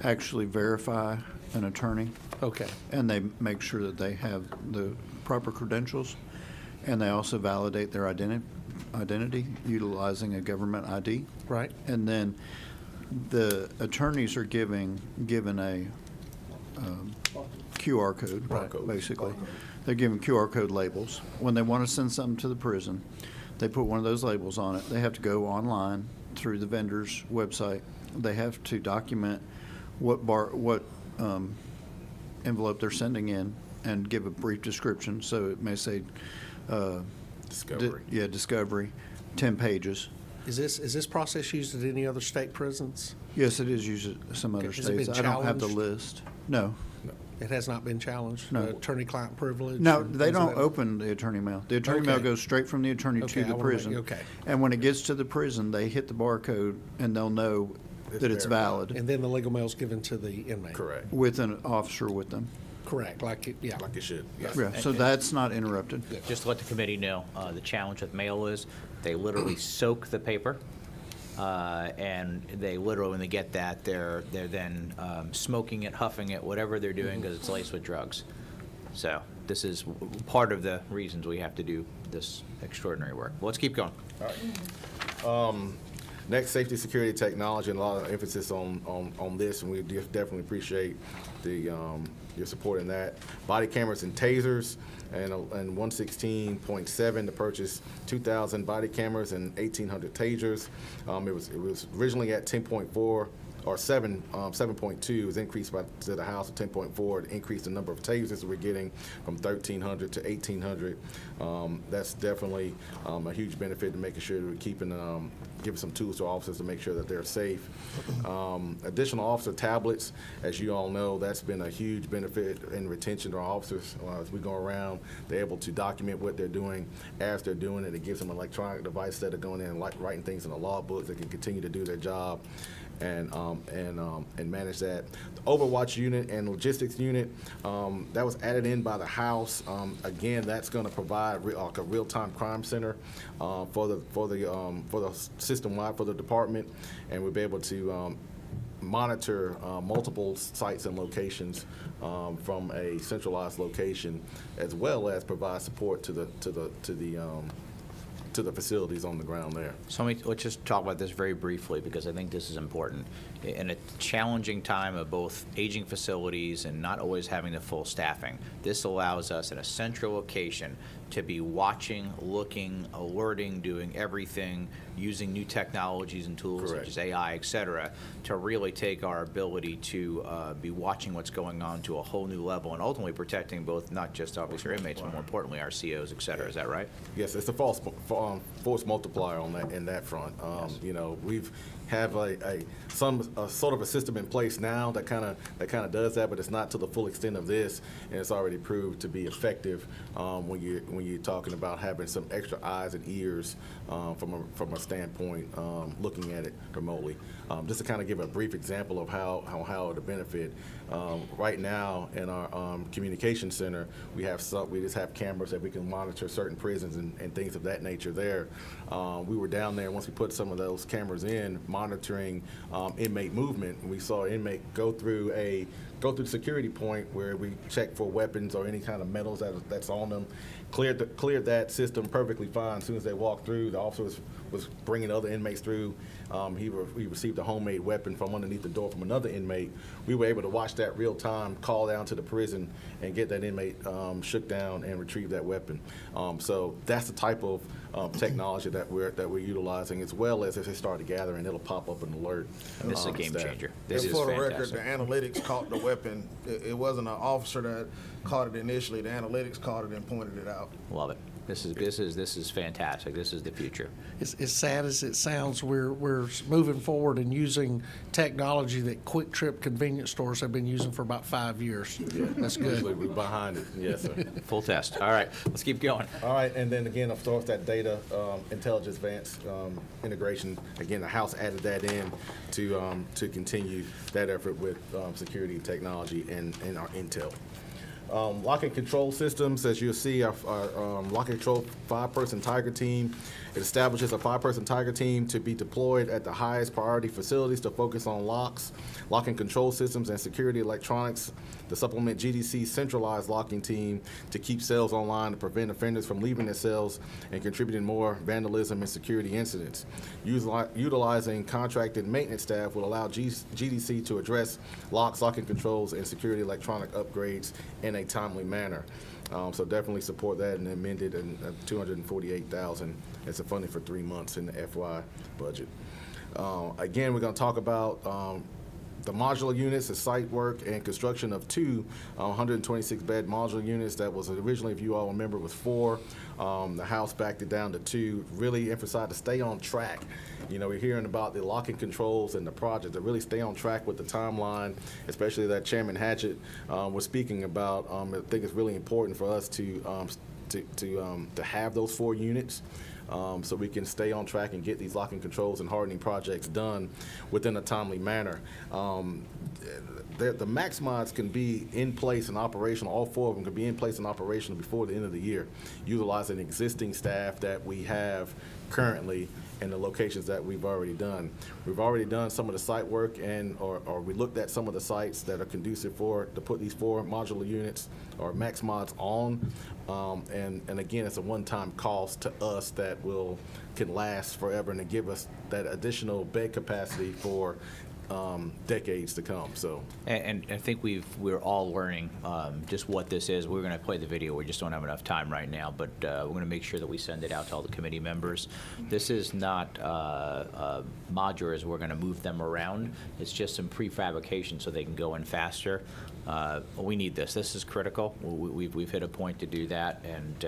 actually verify an attorney. Okay. And they make sure that they have the proper credentials, and they also validate their identity utilizing a government ID. Right. And then the attorneys are given a QR code, basically. They're given QR code labels. When they want to send something to the prison, they put one of those labels on it. They have to go online through the vendor's website. They have to document what envelope they're sending in and give a brief description. So it may say, Discovery. discovery, 10 pages. Is this process used at any other state prisons? Yes, it is used at some other Okay, has it states. been I don't have the challenged? list. No. It has not been challenged? No. Attorney-client privilege? No, and they things of don't that- open the attorney mail. The attorney mail Okay. goes straight from the attorney Okay, to I the wanna make- prison. okay. And when it gets to the prison, they hit the barcode and they'll know that it's valid And then the legal mail's given to the inmate? Correct. with an officer with them. Correct, like Like it should. Yes. Yeah, so that's not interrupted. Just to let the committee know, the challenge with mail is they literally soak the paper, and they literally, when they get that, they're then smoking it, huffing it, whatever they're doing, because it's laced with drugs. So this is part of the reasons we have to do this extraordinary work. Let's keep going. Next, safety, security, technology, and a lot of emphasis on this, and we definitely appreciate the your support in that. Body cameras and tasers, and 116.7 to purchase 2,000 body cameras and 1,800 tasers. It was originally at 10.4. Or 7.2 was increased to the House of 10.4. It increased the number of tasers we're getting from 1,300 to 1,800. That's definitely a huge benefit to making sure that we're keeping, giving some tools to officers to make sure that they're safe. Additional officer tablets, as you all know, that's been a huge benefit in retention to our officers. As we go around, they're able to document what they're doing as they're doing it. It gives them an electronic device that are going in and writing things in the law books that can continue to do their job and manage that. The Overwatch unit and logistics unit, that was added in by the House. Again, that's going to provide a real-time crime center for the system-wide for the department, and we'll be able to monitor multiple sites and locations from a centralized location, as well as provide support to the facilities on the ground there. So let's just talk about this very briefly, because I think this is important. In a challenging time of both aging facilities and not always having the full staffing, this allows us in a central location to be watching, looking, alerting, doing everything, using new technologies and tools Correct. such as AI, et cetera, to really take our ability to be watching what's going on to a whole new level, and ultimately protecting both, not just obviously our inmates, but more importantly our COs, et cetera. Is that right? Yes, it's a force multiplier on that, in that front. You know, we've have sort of a system in place now that kind of does that, but it's not to the full extent of this, and it's already proved to be effective when you're talking about having some extra eyes and ears from a standpoint looking at it remotely. Just to kind of give a brief example of how it'll benefit. Right now in our communication center, we just have cameras that we can monitor certain prisons and things of that nature there. We were down there once we put some of those cameras in, monitoring inmate movement. We saw an inmate go through the security point where we check for weapons or any kind of metals that's on them. Cleared that system perfectly fine. As soon as they walked through, the officer was bringing other inmates through. He received a homemade weapon from underneath the door from another inmate. We were able to watch that real time, call down to the prison, and get that inmate shook down and retrieve that weapon. So that's the type of technology that we're utilizing, as well as if they start to gather, and it'll pop up an alert. And this is a game staff. changer. This And is for the record, fantastic. the analytics caught the weapon. It wasn't an officer that caught it initially. The analytics caught it and pointed it out. Love it. This is fantastic. This is the future. As sad as it sounds, we're moving forward and using technology that Quick Trip convenience stores have been using for about 5 years. That's good. Usually we're behind it. Yes, sir. Full test. All right, let's keep going. All right, and then again, of course, that data intelligence advanced integration. Again, the House added that in to continue that effort with security and technology and our intel. Lock and control systems, as you'll see, our lock and control 5-person Tiger team. It establishes a 5-person Tiger team to be deployed at the highest priority facilities to focus on locks, lock and control systems, and security electronics. To supplement GDC's centralized locking team to keep cells online to prevent offenders from leaving their cells and contributing more vandalism and security incidents. Utilizing contracted maintenance staff will allow GDC to address locks, locking controls, and security electronic upgrades in a timely manner. So definitely support that, and amended in $248,000 as a funding for 3 months in the FY budget. Again, we're going to talk about the modular units, the site work and construction of two 126-bed modular units that was originally, if you all remember, was 4. The House backed it down to 2, really emphasized to stay on track. You know, we're hearing about the locking controls and the project, to really stay on track with the timeline, especially that Chairman Hatchett was speaking about. I think it's really important for us to have those 4 units. So we can stay on track and get these locking controls and hardening projects done within a timely manner. The max mods can be in place and operational, all 4 of them can be in place and operational before the end of the year, utilizing existing staff that we have currently in the locations that we've already done. We've already done some of the site work or we looked at some of the sites that are conducive to put these 4 modular units or max mods on. And again, it's a one-time cost to us that can last forever and to give us that additional bed capacity for decades to come. So, And I think we're all learning just what this is. We're going to play the video. We just don't have enough time right now, but we're going to make sure that we send it out to all the committee members. This is not modulars. We're going to move them around. It's just some prefabrication so they can go in faster. We need this. This is critical. We've hit a point to do that, and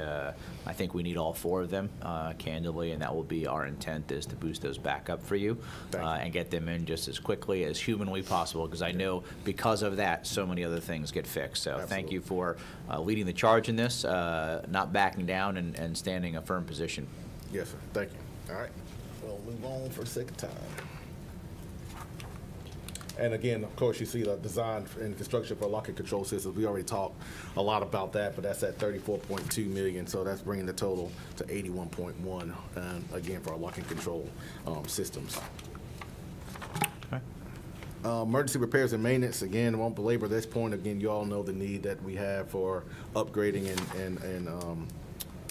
I think we need all 4 of them, candidly, and that will be our intent, is to boost those back up for you and get them in just as quickly as humanly possible, because I know because of that, so many other things get fixed. So thank you for leading the charge in this, not backing down and standing a firm position. yes, sir. Thank you. All right. We'll move on for the sake of time. And again, of course, you see the design and construction for locking control systems. We already talked a lot about that, but that's at $34.2 million. So that's bringing the total to $81.1, again, for our locking control systems. Emergency repairs and maintenance, again, I won't belabor this point. Again, you all know the need that we have for upgrading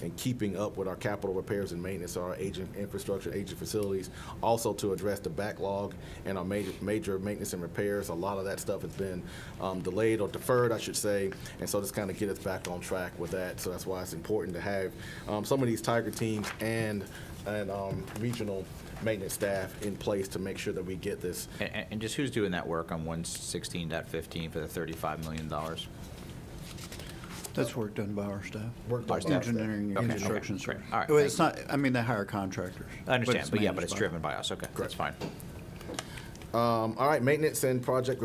and keeping up with our capital repairs and maintenance, our aging infrastructure, aging facilities, also to address the backlog and our major maintenance and repairs. A lot of that stuff has been delayed or deferred, I should say, and so just kind of get us back on track with that. So that's why it's important to have some of these Tiger teams and regional maintenance staff in place to make sure that we get this. And just who's doing that work on 116.15 for the $35 million? That's work done by our staff. Work done by our staff. Engineering and construction. Okay, great. All right, Well, thank it's not, I mean, they hire contractors. I understand, it's but managed it's by- driven by us. Okay, that's fine. All right, maintenance and project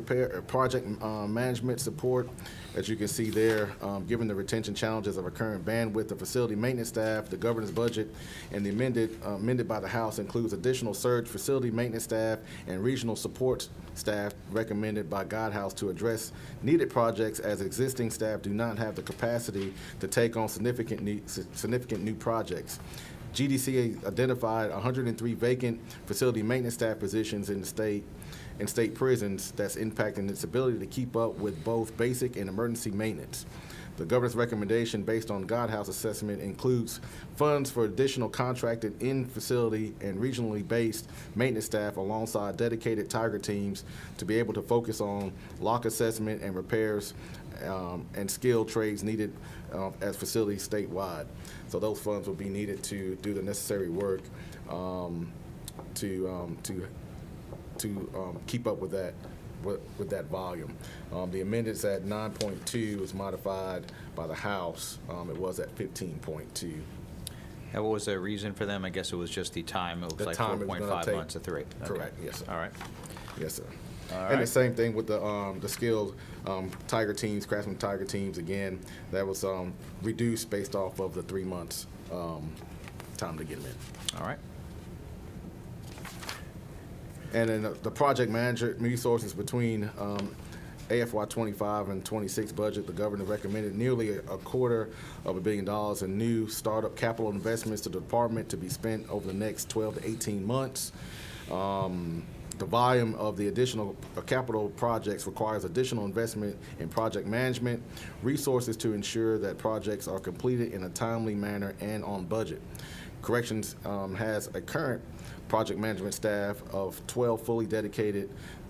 management support. As you can see there, given the retention challenges of our current bandwidth of facility maintenance staff, the governor's budget and the amended by the House includes additional surge facility maintenance staff and regional support staff recommended by Guidehouse to address needed projects, as existing staff do not have the capacity to take on significant new projects. GDC identified 103 vacant facility maintenance staff positions in the state prisons that's impacting its ability to keep up with both basic and emergency maintenance. The governor's recommendation, based on Guidehouse assessment, includes funds for additional contracted in-facility and regionally based maintenance staff alongside dedicated Tiger teams to be able to focus on lock assessment and repairs and skilled trades needed as facilities statewide. So those funds will be needed to do the necessary work to keep up with that volume. The amendments at 9.2 was modified by the House. It was at 15.2. And what was the reason for them? I guess it was just the time. It looks The like time it was gonna 4.5 take. months to 3. Okay. Correct, yes, sir. All right. Yes, sir. All And the right. same thing with the skilled Tiger teams, Craftsman Tiger teams. Again, that was reduced based off of the 3 months time to get them in. All right. And then the project manager resources between AFY 25 and 26 budget, the governor recommended nearly $250 million in new startup capital investments to the department to be spent over the next 12 to 18 months. The volume of the additional capital projects requires additional investment in project management, resources to ensure that projects are completed in a timely manner and on budget. Corrections has a current project management staff of 12 fully dedicated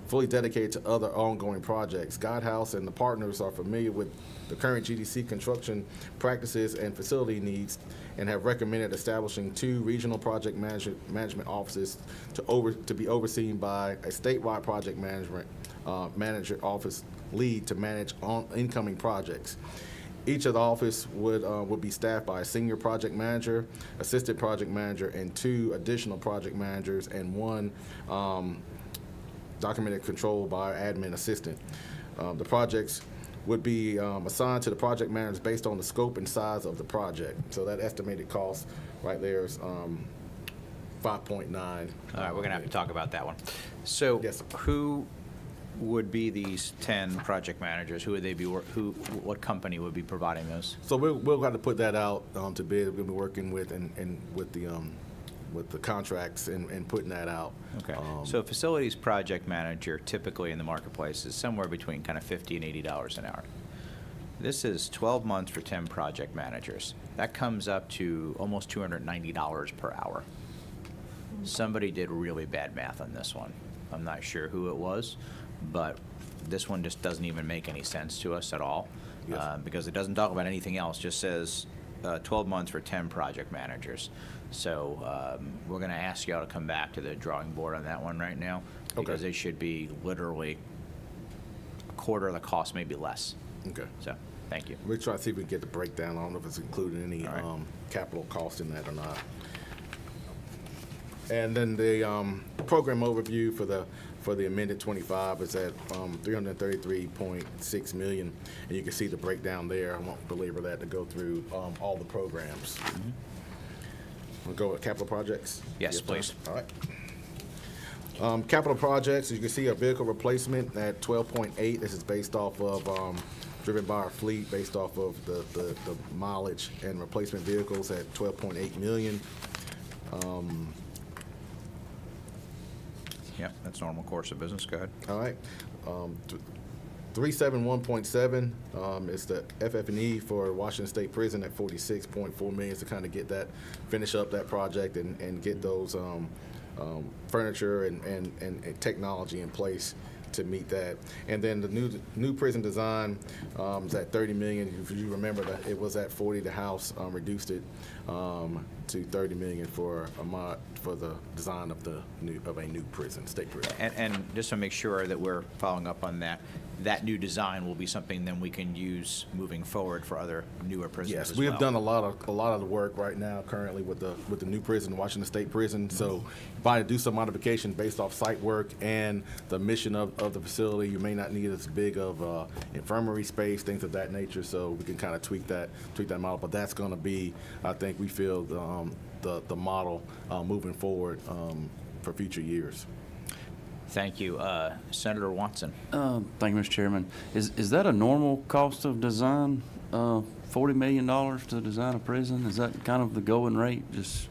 to other ongoing projects. Guidehouse and the partners are familiar with the current GDC construction practices and facility needs and have recommended establishing 2 regional project management offices to be overseen by a statewide project management manager office lead to manage incoming projects. Each of the office would be staffed by a senior project manager, assistant project manager, and 2 additional project managers, and 1 documented control by admin assistant. The projects would be assigned to the project managers based on the scope and size of the project. So that estimated cost right there is 5.9. All right, we're going to have to talk about that one. So Yes, sir. who would be these 10 project managers? Who would they be, what company would be providing those? So we'll have to put that out to bid. We'll be working with and with the contracts and putting that out. Okay, so a facilities project manager typically in the marketplace is somewhere between kind of $50 and $80 an hour. This is 12 months for 10 project managers. That comes up to almost $290 per hour. Somebody did really bad math on this one. I'm not sure who it was, but this one just doesn't even make any sense to us at all. Yes. Because it doesn't talk about anything else, just says 12 months for 10 project managers. So we're going to ask y'all to come back to the drawing board on that one right now, because Okay. they should be literally a quarter of the cost, maybe less. Okay. So, thank you. We'll try to see if we can get the breakdown. I don't know if it's including any All right. capital cost in that or not. And then the program overview for the amended 25 is at $333.6 million, and you can see the breakdown there. I won't belabor that to go through all the programs. We'll go with capital projects? Yes, sir. please. All right. Capital projects, you can see a vehicle replacement at 12.8. This is based off of, driven by our fleet, based off of the mileage and replacement vehicles at 12.8 million. Yeah, that's normal course of business. Go ahead. All right. 371.7 is the FF&E for Washington State Prison at 46.4 million to kind of get that, finish up that project and get those furniture and technology in place to meet that. And then the new prison design is at 30 million. If you remember that it was at 40, the House reduced it to 30 million for the design of a new prison, state prison. And just to make sure that we're following up on that, that new design will be something then we can use moving forward for other newer prisons as Yes, well. we have done a lot of the work right now currently with the new prison, Washington State Prison. So if I do some modification based off site work and the mission of the facility, you may not need as big of infirmary space, things of that nature. So we can kind of tweak that model. But that's going to be, I think, we feel the model moving forward for future years. Thank you. Senator Watson. Thank you, Mr. Chairman. Is that a normal cost of design, $40 million to design a prison? Is that kind of the going rate? Just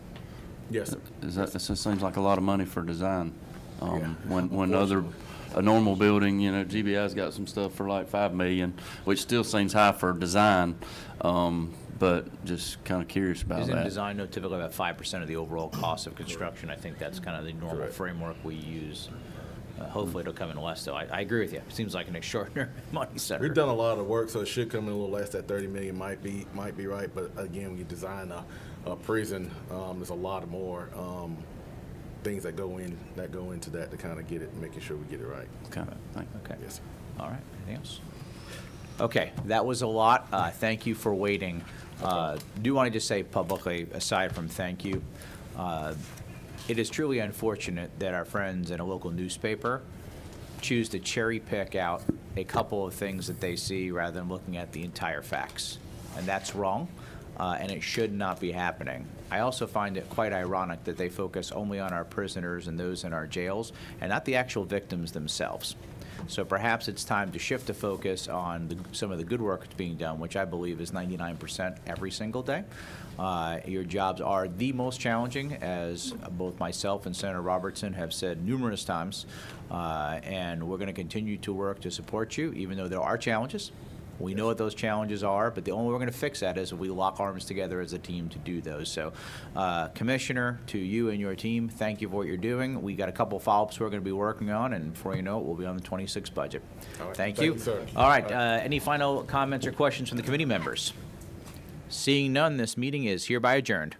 Yes, sir. It just seems like a lot of money for design. Yeah, When a normal building, GBI's got some stuff for like $5 million, which still seems high for design. But just kind of curious about Isn't that. design typically about 5% of the overall cost of construction? I think that's kind of the normal Correct. framework we use. Hopefully it'll come in less, though. I agree with you. It seems like an extraordinary money center. We've done a lot of work, so it should come in a little less. That 30 million might be right, but again, when you design a prison, there's a lot more things that go into that to kind of get it, making sure we get it right. Okay, thank you. Okay. Yes, sir. All right. Anything else? Okay, that was a lot. Thank you for waiting. Do want to just say publicly, aside from thank you, it is truly unfortunate that our friends in a local newspaper choose to cherry pick out a couple of things that they see rather than looking at the entire facts. And that's wrong, and it should not be happening. I also find it quite ironic that they focus only on our prisoners and those in our jails and not the actual victims themselves. So perhaps it's time to shift the focus on some of the good work that's being done, which I believe is 99% every single day. Your jobs are the most challenging, as both myself and Senator Robertson have said numerous times, and we're going to continue to work to support you, even though there are challenges. We know what those challenges are, but the only way we're going to fix that is if we lock arms together as a team to do those. So, Commissioner, to you and your team, thank you for what you're doing. We got a couple of follow-ups we're going to be working on, and before you know it, we'll be on the 26 budget. All right. Thank Thank you. you, sir. All right. Any final comments or questions from the committee members? Seeing none, this meeting is hereby adjourned.